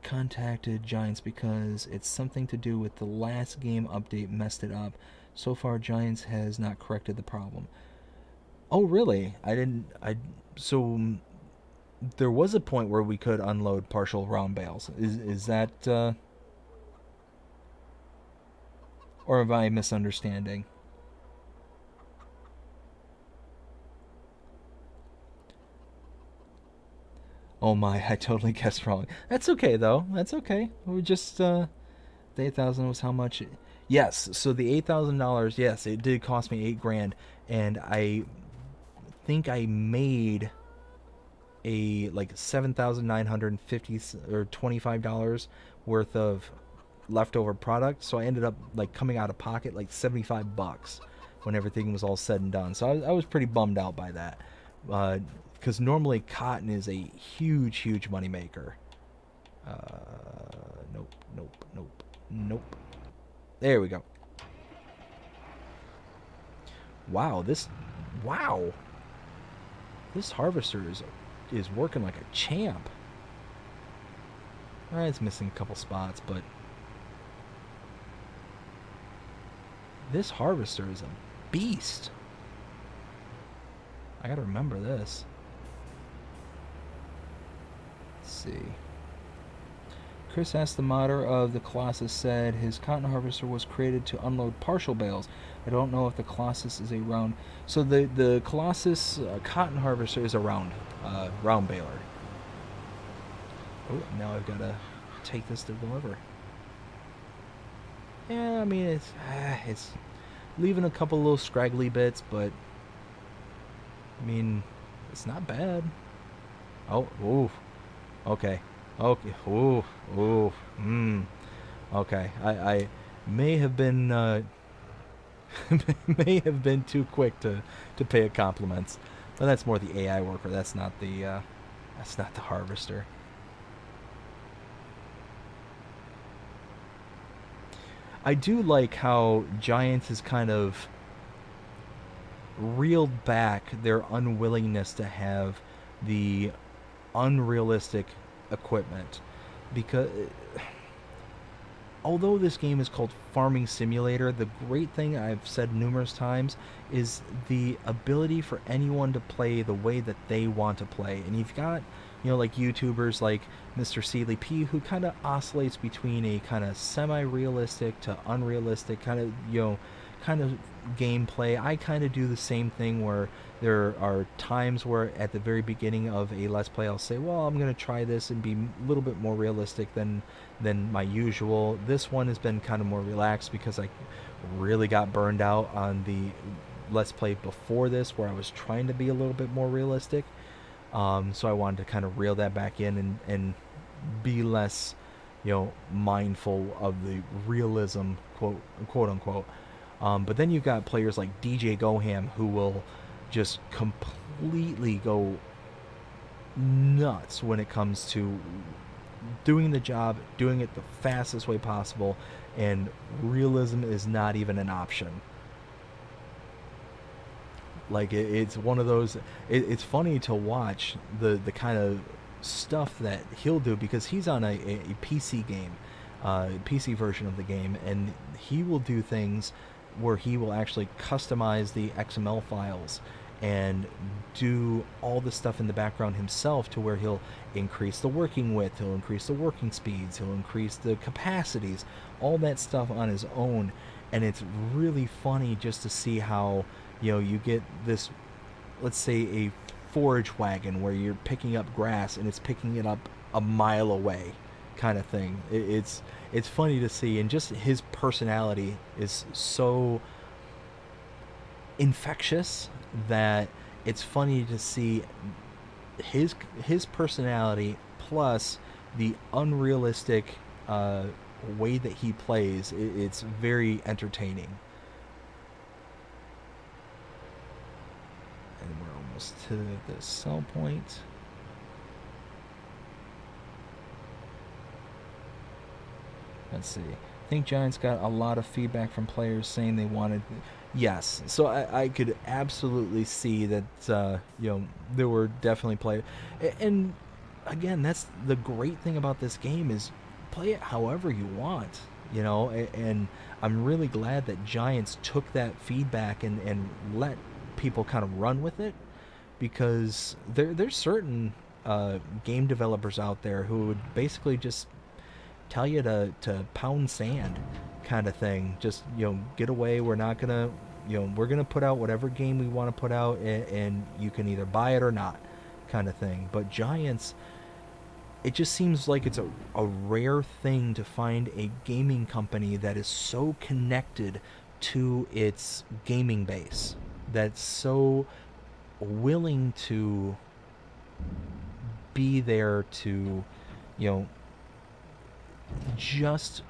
contacted Giants because it's something to do with the last game update messed it up. So far, Giants has not corrected the problem. Oh, really? I didn't. So there was a point where we could unload partial round bales. Is that or am I misunderstanding? Oh my, I totally guessed wrong. That's okay though. That's okay. We just the 8,000 was how much? Yes. So the $8,000. Yes, it did cost me 8 grand, and I think I made a like 7,950 or $25 worth of leftover product. So I ended up like coming out of pocket like 75 bucks when everything was all said and done. So I was pretty bummed out by that. Because normally cotton is a huge money maker. Nope, nope, nope, nope. There we go. Wow, wow. This harvester is working like a champ. Alright, it's missing a couple spots, but this harvester is a beast. I gotta remember this. Let's see. Chris asked the modder of the Colossus said his cotton harvester was created to unload partial bales. I don't know if the Colossus is a round. So the Colossus cotton harvester is a round baler. Oh, now I've got to take this to deliver. Yeah, I mean it's leaving a couple little scraggly bits, but I mean it's not bad. Oh, ooh, okay. Okay. Ooh. Ooh. Okay. I may have been may have been too quick to pay it compliments, but that's more the AI worker. That's not the harvester. I do like how Giants has kind of reeled back their unwillingness to have the unrealistic equipment, because although this game is called Farming Simulator, the great thing I've said numerous times is the ability for anyone to play the way that they want to play. And you've got, like YouTubers like Mr. Seeley P, who kind of oscillates between a kind of semi-realistic to unrealistic kind of gameplay. I kind of do the same thing, where there are times where at the very beginning of a Let's Play I'll say, well, I'm going to try this and be a little bit more realistic than my usual. This one has been kind of more relaxed because I really got burned out on the Let's Play before this, where I was trying to be a little bit more realistic. So I wanted to kind of reel that back in and be less, mindful of the realism, quote unquote. But then you've got players like DJ Goham, who will just completely go nuts when it comes to doing the job, doing it the fastest way possible, and realism is not even an option. Like it's one of those. It's funny to watch the kind of stuff that he'll do, because he's on a PC game, PC version of the game, and he will do things where he will actually customize the XML files and do all the stuff in the background himself, to where he'll increase the working width, he'll increase the working speeds, he'll increase the capacities, all that stuff on his own. And it's really funny just to see how, you get this, let's say a forage wagon where you're picking up grass and it's picking it up a mile away, kind of thing. It's funny to see, and just his personality is so infectious that it's funny to see his personality plus the unrealistic way that he plays. It's very entertaining. And we're almost to the sell point. Let's see. I think Giants got a lot of feedback from players saying they wanted. Yes, so I could absolutely see that. There were definitely players, and again, that's the great thing about this game is play it however you want, you know. And I'm really glad that Giants took that feedback and let people kind of run with it, because there's certain game developers out there who would basically just tell you to pound sand kind of thing. Just, get away. We're not gonna, we're gonna put out whatever game we want to put out, and you can either buy it or not, kind of thing. But Giants, it just seems like it's a rare thing to find a gaming company that is so connected to its gaming base, that's so willing to be there to, you know, just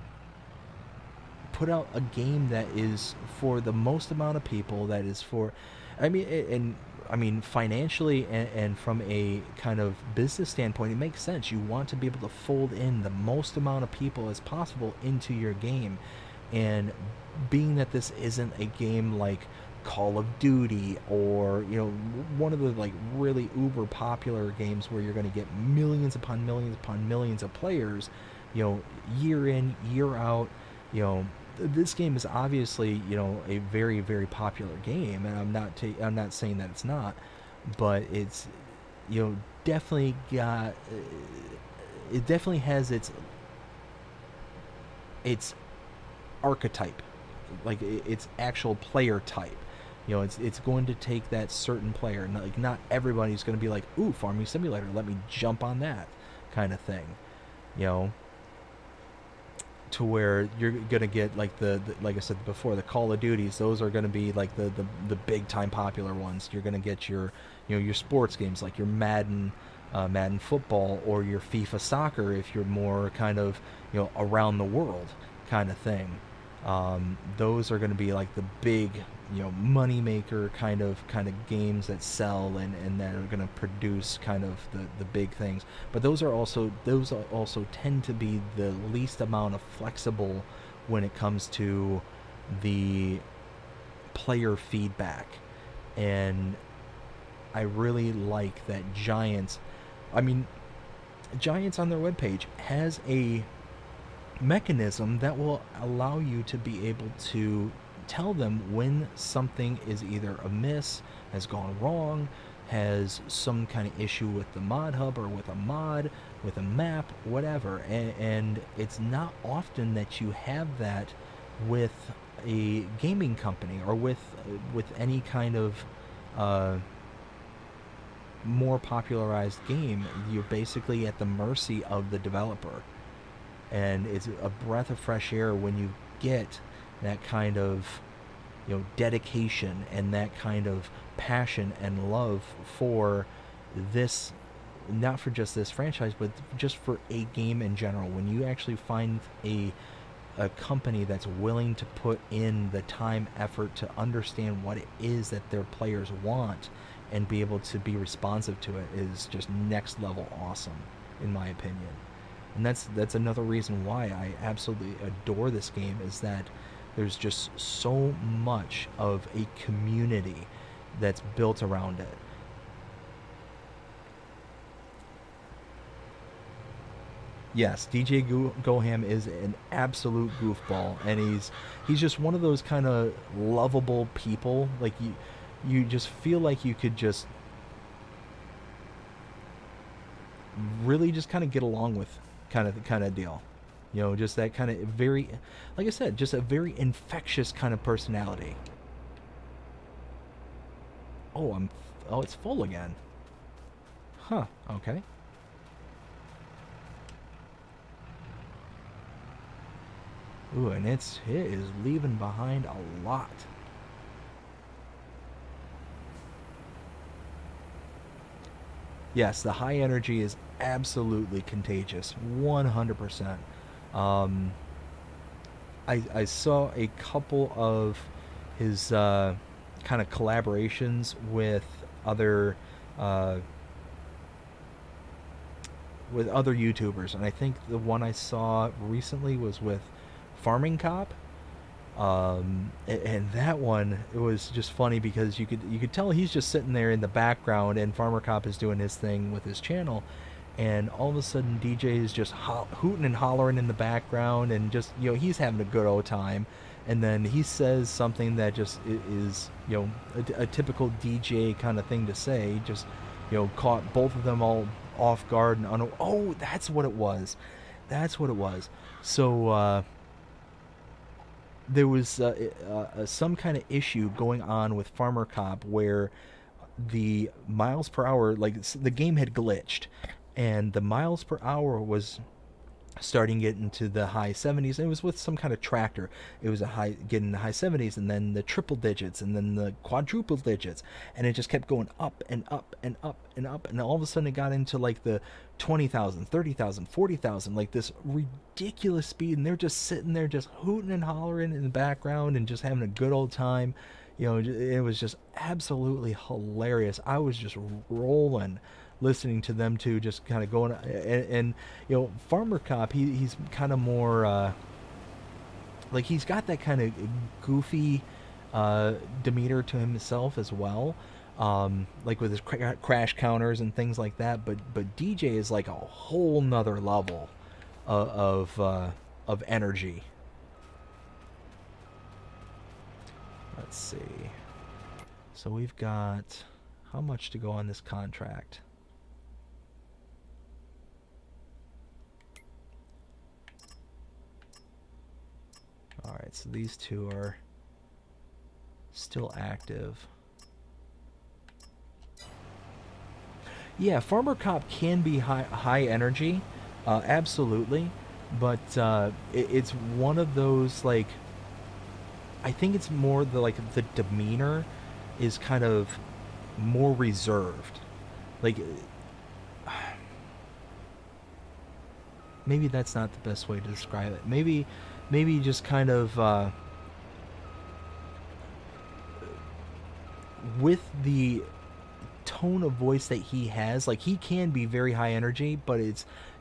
put out a game that is for the most amount of people, that is for, I mean financially, and from a kind of business standpoint, it makes sense. You want to be able to fold in the most amount of people as possible into your game. And being that this isn't a game like Call of Duty, or one of the like really uber popular games where you're going to get millions upon millions upon millions of players, year in, year out, this game is obviously, a very, very popular game, and I'm not saying that it's not, but it's, definitely got, it definitely has its archetype, like its actual player type. It's going to take that certain player. Not everybody's going to be like, ooh, Farming Simulator, let me jump on that kind of thing. To where you're gonna get like the like I said before, the Call of Duties. Those are gonna be like the big time popular ones. You're gonna get your your sports games like your Madden, Madden football, or your FIFA soccer if you're more kind of around the world kind of thing. Those are gonna be like the big money maker kind of games that sell, and that are going to produce kind of the big things. But those also tend to be the least amount of flexible when it comes to the player feedback. And I really like that Giants on their webpage has a mechanism that will allow you to be able to tell them when something is either amiss, has gone wrong, has some kind of issue with the mod hub, or with a mod, with a map, whatever. And it's not often that you have that with a gaming company, or with any kind of more popularized game. You're basically at the mercy of the developer, and it's a breath of fresh air when you get that kind of dedication, and that kind of passion and love for this, not for just this franchise, but just for a game in general. When you actually find a company that's willing to put in the time, effort to understand what it is that their players want, and be able to be responsive to it, is just next level awesome, in my opinion. And that's another reason why I absolutely adore this game, is that there's just so much of a community that's built around it. Yes, DJ Goham is an absolute goofball, and he's just one of those kind of lovable people. Like you just feel like you could just really just kind of get along with, kind of deal. Just that kind of very, like I said, just a very infectious kind of personality. Oh, it's full again. Huh, okay. Ooh, and it is leaving behind a lot. Yes, the high energy is absolutely contagious, 100%. Um, I saw a couple of his kind of collaborations uh, with other YouTubers, and I think the one I saw recently was with Farming Cop. And that one, it was just funny because you could tell he's just sitting there in the background, and Farmer Cop is doing his thing with his channel, and all of a sudden DJ is just hooting and hollering in the background, and just, he's having a good old time. And then he says something that just is, a typical DJ kind of thing to say. Just, caught both of them all off guard, and oh, that's what it was. That's what it was. So there was some kind of issue going on with Farmer Cop where the miles per hour, like the game had glitched, and the miles per hour was starting getting into the high 70s. And it was with some kind of tractor. It was getting the high 70s, and then the triple digits, and then the quadruple digits, and it just kept going up and up and up and up, and all of a sudden it got into like the 20,000, 30,000, 40,000, like this ridiculous speed, and they're just sitting there just hooting and hollering in the background and just having a good old time. It was just absolutely hilarious. I was just rolling listening to them two just kind of going, and Farmer Cop, he's kind of more like, he's got that kind of goofy demeanor to himself as well, like with his crash counters and things like that. But DJ is like a whole nother level of energy. Let's see. So we've got how much to go on this contract? Alright, so these two are still active. Yeah, Farmer Cop can be high energy, absolutely, but it's one of those, like, I think it's more the demeanor is kind of more reserved. Like, maybe that's not the best way to describe it. Maybe just kind of with the tone of voice that he has, like, he can be very high energy, but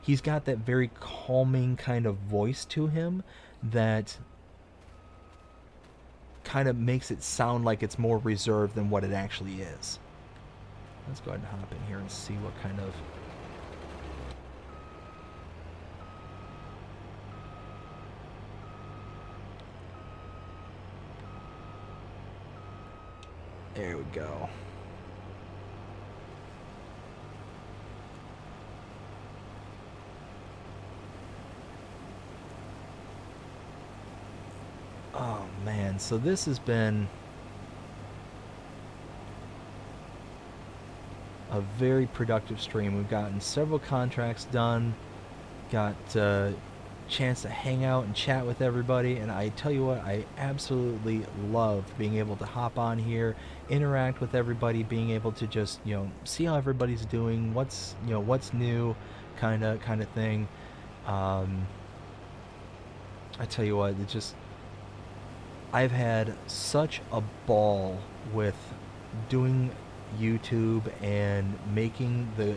he's got that very calming kind of voice to him that kind of makes it sound like it's more reserved than what it actually is. Let's go ahead and hop in here and see what kind of... There we go. Oh man, so this has been a very productive stream. We've gotten several contracts done, got a chance to hang out and chat with everybody, and I tell you what, I absolutely love being able to hop on here, interact with everybody, being able to just, see how everybody's doing, what's new, kind of thing. I tell you what, it's just, I've had such a ball with doing YouTube and making the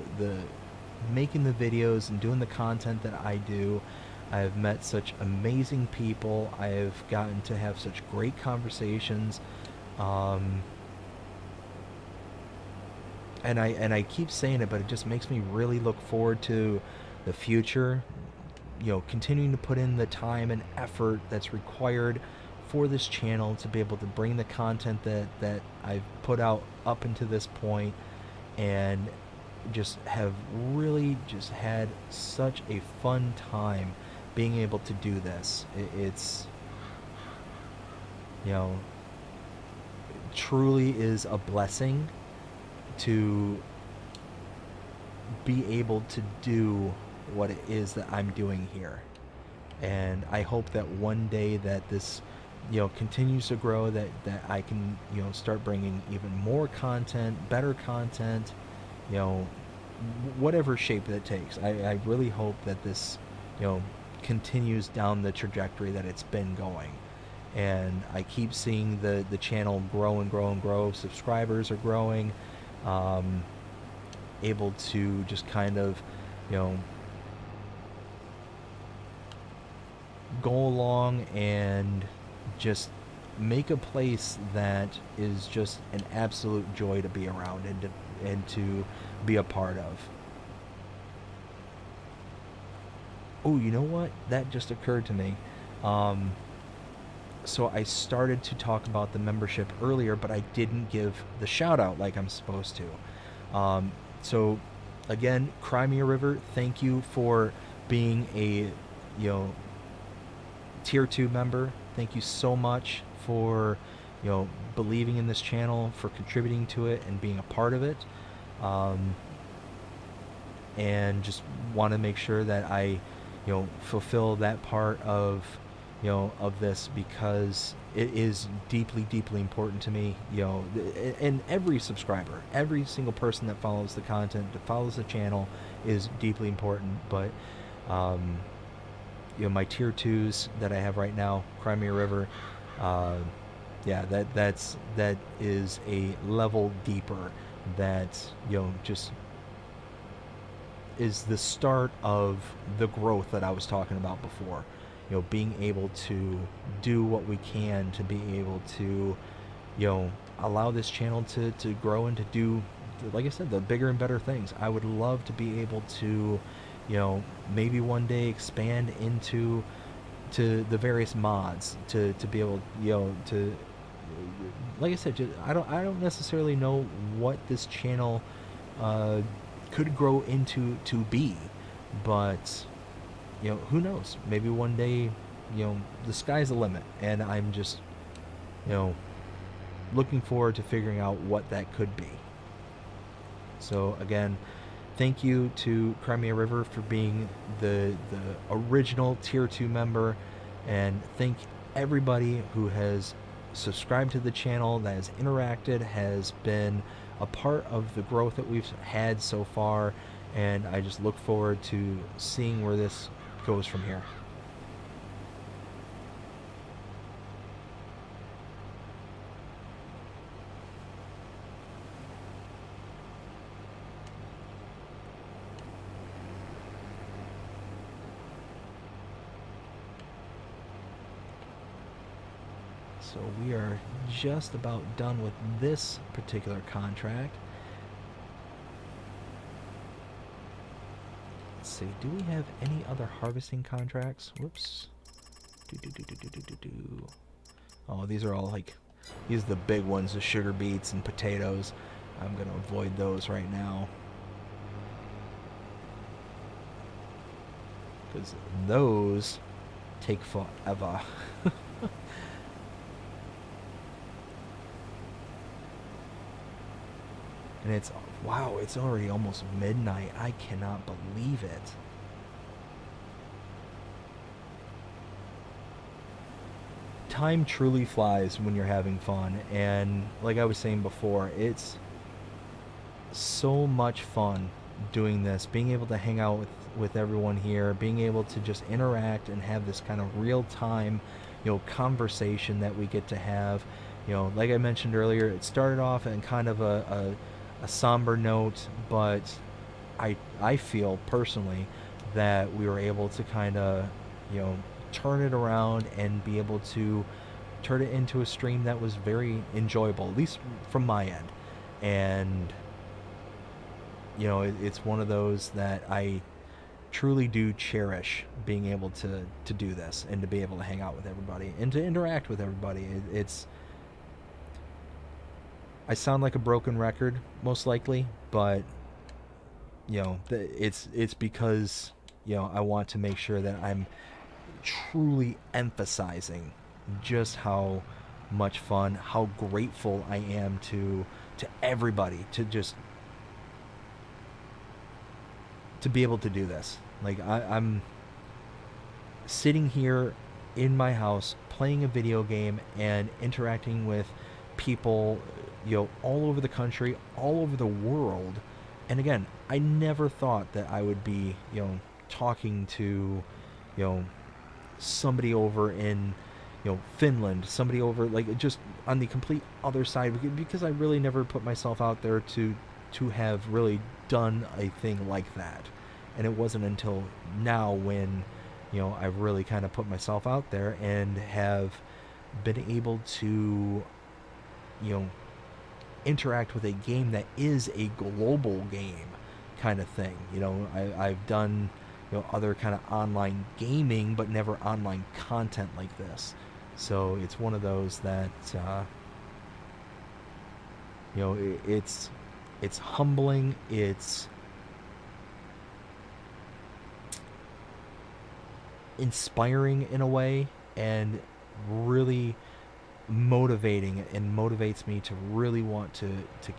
videos and doing the content that I do. I've met such amazing people. I've gotten to have such great conversations, and I keep saying it, but it just makes me really look forward to the future. Continuing to put in the time and effort that's required for this channel to be able to bring the content that I've put out up until this point, and just have really just had such a fun time being able to do this. It's, it truly is a blessing to be able to do what it is that I'm doing here. And I hope that one day that this continues to grow, that I can start bringing even more content, better content, whatever shape that takes. I really hope that this continues down the trajectory that it's been going, and I keep seeing the channel grow and grow and grow. Subscribers are growing, able to just kind of go along and just make a place that is just an absolute joy to be around and to be a part of. Oh, you know what? That just occurred to me. Um, so I started to talk about the membership earlier, but I didn't give the shout out like I'm supposed to. So again, Crimea River, thank you for being a, you know, tier 2 member. Thank you so much for, believing in this channel, for contributing to it and being a part of it. Um, and just want to make sure that I, fulfill that part of, of this, because it is deeply, deeply important to me. And every subscriber, every single person that follows the content, that follows the channel, is deeply important. But, my tier 2s that I have right now, Crimea River, yeah, that is a level deeper. That, just is the start of the growth that I was talking about before. Being able to do what we can to be able to, allow this channel to grow and to do, like I said, the bigger and better things. I would love to be able to, maybe one day expand into to the various mods to be able, to, like I said, I don't necessarily know what this channel could grow into to be, but who knows? Maybe one day, the sky's the limit, and I'm just, looking forward to figuring out what that could be. So again, thank you to Crimea River for being the original tier 2 member, and thank everybody who has subscribed to the channel, that has interacted, has been a part of the growth that we've had so far, and I just look forward to seeing where this goes from here. So we are just about done with this particular contract. Let's see, do we have any other harvesting contracts? Whoops. Oh, these are all like, these are the big ones, the sugar beets and potatoes. I'm going to avoid those right now, because those take forever. And it's, wow, it's already almost midnight. I cannot believe it. Time truly flies when you're having fun, and like I was saying before, it's so much fun doing this, being able to hang out with everyone here, being able to just interact and have this kind of real-time, conversation that we get to have. Like I mentioned earlier, it started off in kind of a somber note, but I feel personally that we were able to kind of, turn it around and be able to turn it into a stream that was very enjoyable, at least from my end. And it's one of those that I truly do cherish, being able to do this and to be able to hang out with everybody and to interact with everybody. It's I sound like a broken record, most likely, but it's because I want to make sure that I'm truly emphasizing just how much fun, how grateful I am to everybody to just to be able to do this. Like I'm sitting here in my house playing a video game and interacting with people, all over the country, all over the world. And again, I never thought that I would be, talking to, somebody over in, Finland, somebody over, like, just on the complete other side, because I really never put myself out there to have really done a thing like that. And it wasn't until now when, I've really kind of put myself out there and have been able to, interact with a game that is a global game kind of thing. I've done, other kind of online gaming, but never online content like this. So it's one of those that it's humbling. It's inspiring in a way, and really motivating, and motivates me to really want to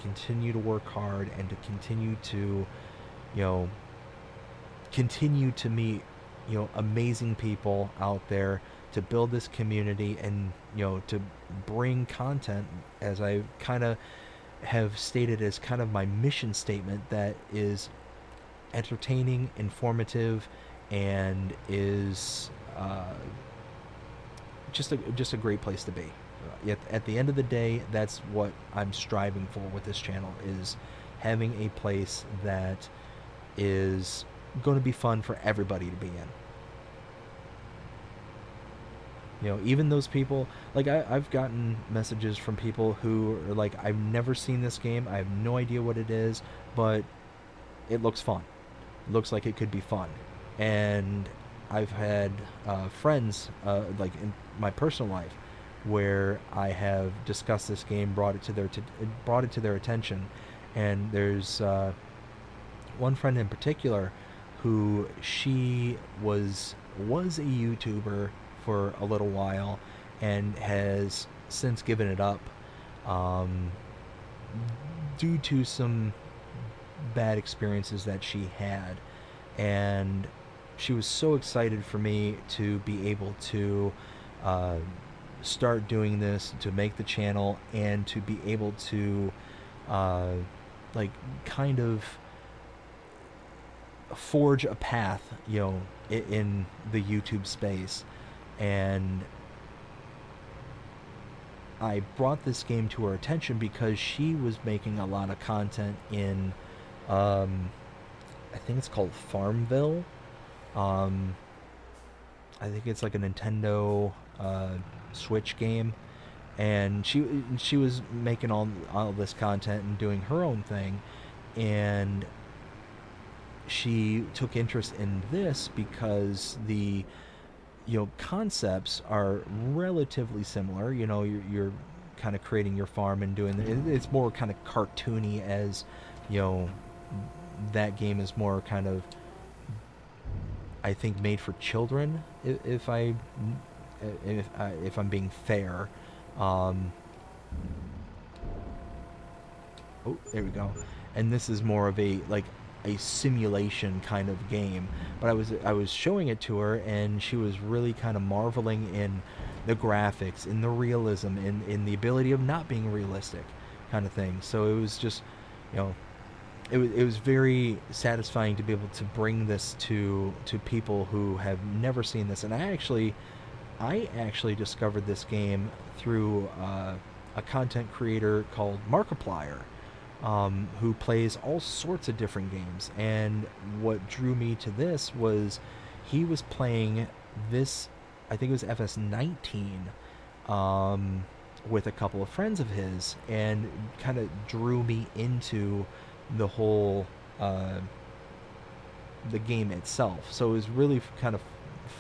continue to work hard, and to continue to continue to meet amazing people out there, to build this community, and to bring content, as I kind of have stated as kind of my mission statement, that is entertaining, informative, and is just a great place to be. At the end of the day, that's what I'm striving for with this channel, is having a place that is going to be fun for everybody to be in. Even those people, like I've gotten messages from people who are like, I've never seen this game, I have no idea what it is, but it looks fun. It looks like it could be fun. And I've had friends, like in my personal life, where I have discussed this game, brought it to their attention, and there's one friend in particular who, she was a YouTuber for a little while, and has since given it up due to some bad experiences that she had. And she was so excited for me to be able to start doing this, to make the channel, and to be able to like kind of forge a path in the YouTube space. And I brought this game to her attention because she was making a lot of content in I think it's called Farmville. I think it's like a Nintendo Switch game, and she was making all this content and doing her own thing, and she took interest in this because the concepts are relatively similar. You're kind of creating your farm and doing it's more kind of cartoony, as that game is more kind of, I think, made for children, if I'm being fair. Oh, there we go. And this is more of a simulation kind of game. But I was showing it to her, and she was really kind of marveling in the graphics, in the realism, in the ability of not being realistic kind of thing. So it was just, it was very satisfying to be able to bring this to people who have never seen this. And I actually discovered this game through a content creator called Markiplier, who plays all sorts of different games. And what drew me to this was he was playing this, I think it was FS19, with a couple of friends of his, and kind of drew me into the whole the game itself. So it was really kind of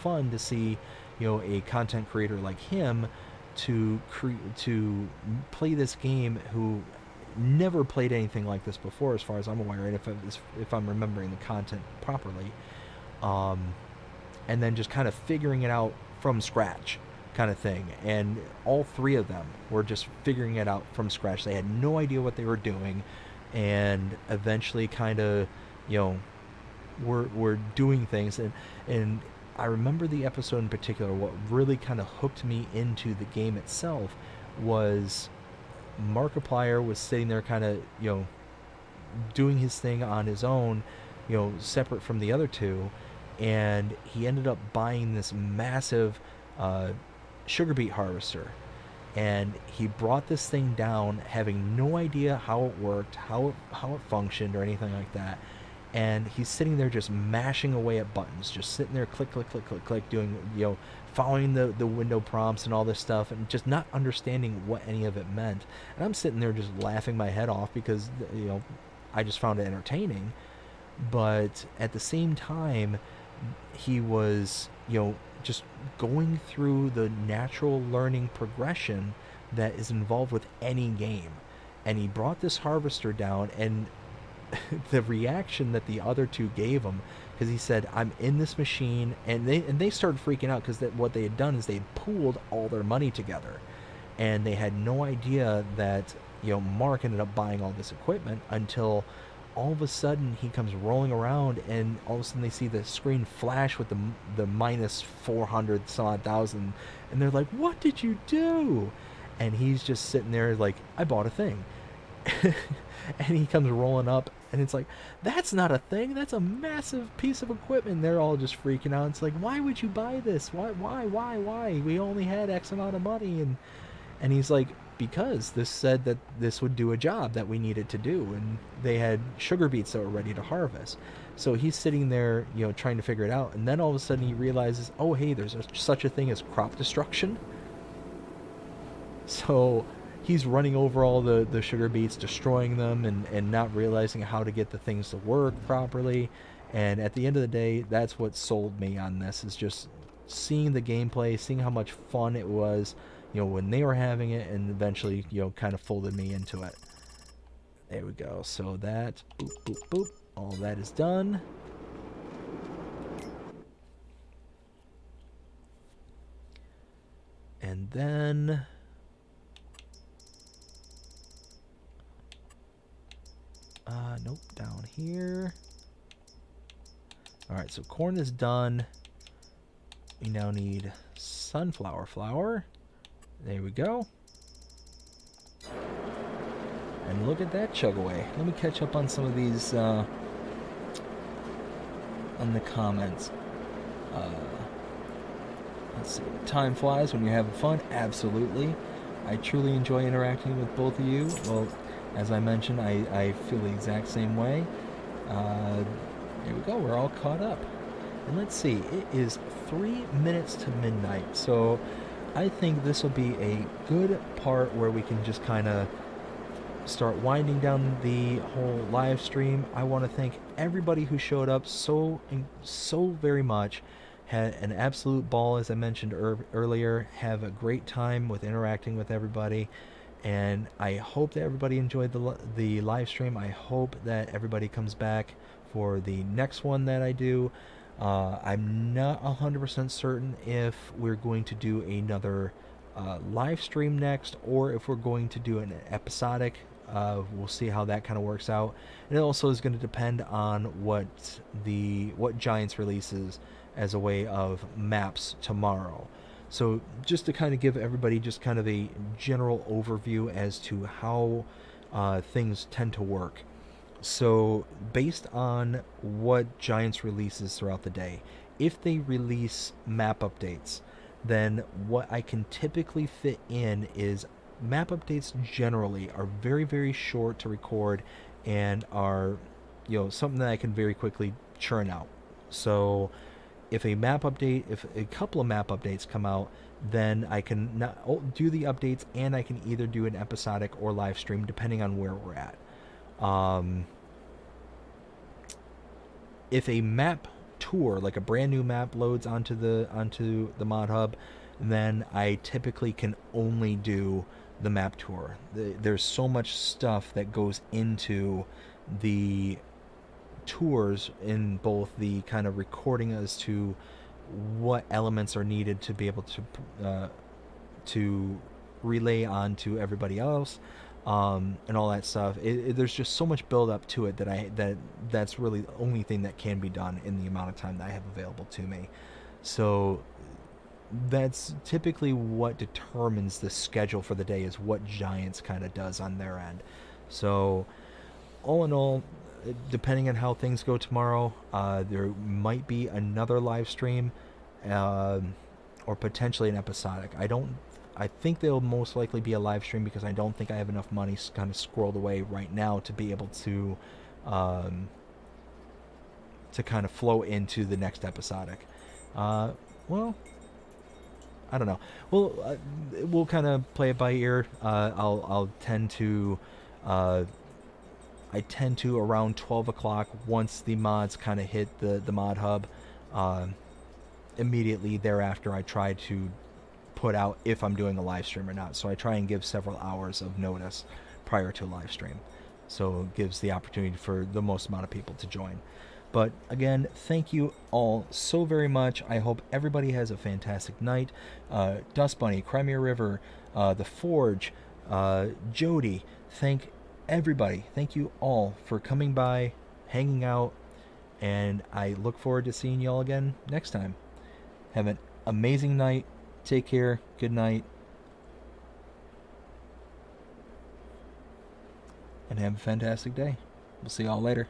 fun to see a content creator like him to play this game, who never played anything like this before, as far as I'm aware, and if I'm remembering the content properly, and then just kind of figuring it out from scratch kind of thing. And all three of them were just figuring it out from scratch. They had no idea what they were doing, and eventually kind of were doing things. And I remember the episode in particular, what really kind of hooked me into the game itself was Markiplier was sitting there kind of doing his thing on his own, separate from the other two, and he ended up buying this massive sugar beet harvester, and he brought this thing down, having no idea how it worked, how it functioned, or anything like that. And he's sitting there just mashing away at buttons, just sitting there, click, click, click, click, click, doing, following the window prompts and all this stuff, and just not understanding what any of it meant. And I'm sitting there just laughing my head off because, I just found it entertaining. But at the same time, he was, just going through the natural learning progression that is involved with any game. And he brought this harvester down, and the reaction that the other two gave him, because he said, "I'm in this machine," and they started freaking out because what they had done is they had pooled all their money together, and they had no idea that Mark ended up buying all this equipment until all of a sudden he comes rolling around, and all of a sudden they see the screen flash with the minus 400 some odd thousand, and they're like, "What did you do?" And he's just sitting there like, "I bought a thing." And he comes rolling up, and it's like, "That's not a thing, that's a massive piece of equipment." They're all just freaking out. It's like, "Why would you buy this? Why? We only had X amount of money." And he's like, "Because this said that this would do a job that we needed to do," and they had sugar beets that were ready to harvest. So he's sitting there, trying to figure it out, and then all of a sudden he realizes, "Oh, hey, there's such a thing as crop destruction." So he's running over all the sugar beets, destroying them, and not realizing how to get the things to work properly. And at the end of the day, that's what sold me on this, is just seeing the gameplay, seeing how much fun it was, when they were having it, and eventually, kind of folded me into it. There we go. So that, boop, boop, boop, all that is done. And then nope, down here. Alright, so corn is done. We now need sunflower flour. There we go. And look at that chug away. Let me catch up on some of these on the comments. Let's see. Time flies when you're having fun. Absolutely. I truly enjoy interacting with both of you. Well, as I mentioned, I feel the exact same way. Here we go. We're all caught up. And let's see. It is 3 minutes to midnight. So I think this will be a good part where we can just kind of start winding down the whole live stream. I want to thank everybody who showed up so very much. Had an absolute ball, as I mentioned earlier. Have a great time with interacting with everybody, and I hope that everybody enjoyed the live stream. I hope that everybody comes back for the next one that I do. I'm not 100% certain if we're going to do another live stream next, or if we're going to do an episodic. We'll see how that kind of works out. And it also is going to depend on what Giants releases as a way of maps tomorrow. So just to kind of give everybody just kind of a general overview as to how things tend to work. So based on what Giants releases throughout the day, if they release map updates, then what I can typically fit in is map updates generally are very, very short to record and are, something that I can very quickly churn out. So if a couple of map updates come out, then I can not do the updates, and I can either do an episodic or live stream depending on where we're at. If a map tour, like a brand new map, loads onto the mod hub, then I typically can only do the map tour. There's so much stuff that goes into the tours, in both the kind of recording as to what elements are needed to be able to relay on to everybody else, and all that stuff. There's just so much build up to it that's really the only thing that can be done in the amount of time that I have available to me. So that's typically what determines the schedule for the day, is what Giants kind of does on their end. So all in all, depending on how things go tomorrow, there might be another live stream, or potentially an episodic. I think there'll most likely be a live stream, because I don't think I have enough money kind of squirreled away right now to be able to kind of flow into the next episodic. Well, I don't know. We'll kind of play it by ear. I tend to around 12 o'clock, once the mods kind of hit the mod hub, immediately thereafter I try to put out if I'm doing a live stream or not. So I try and give several hours of notice prior to live stream. So it gives the opportunity for the most amount of people to join. But again, thank you all so very much. I hope everybody has a fantastic night. Dust Bunny, Crimea River, The Forge, Jody, thank everybody. Thank you all for coming by, hanging out, and I look forward to seeing you all again next time. Have an amazing night. Take care. Good night. And have a fantastic day. We'll see y'all later.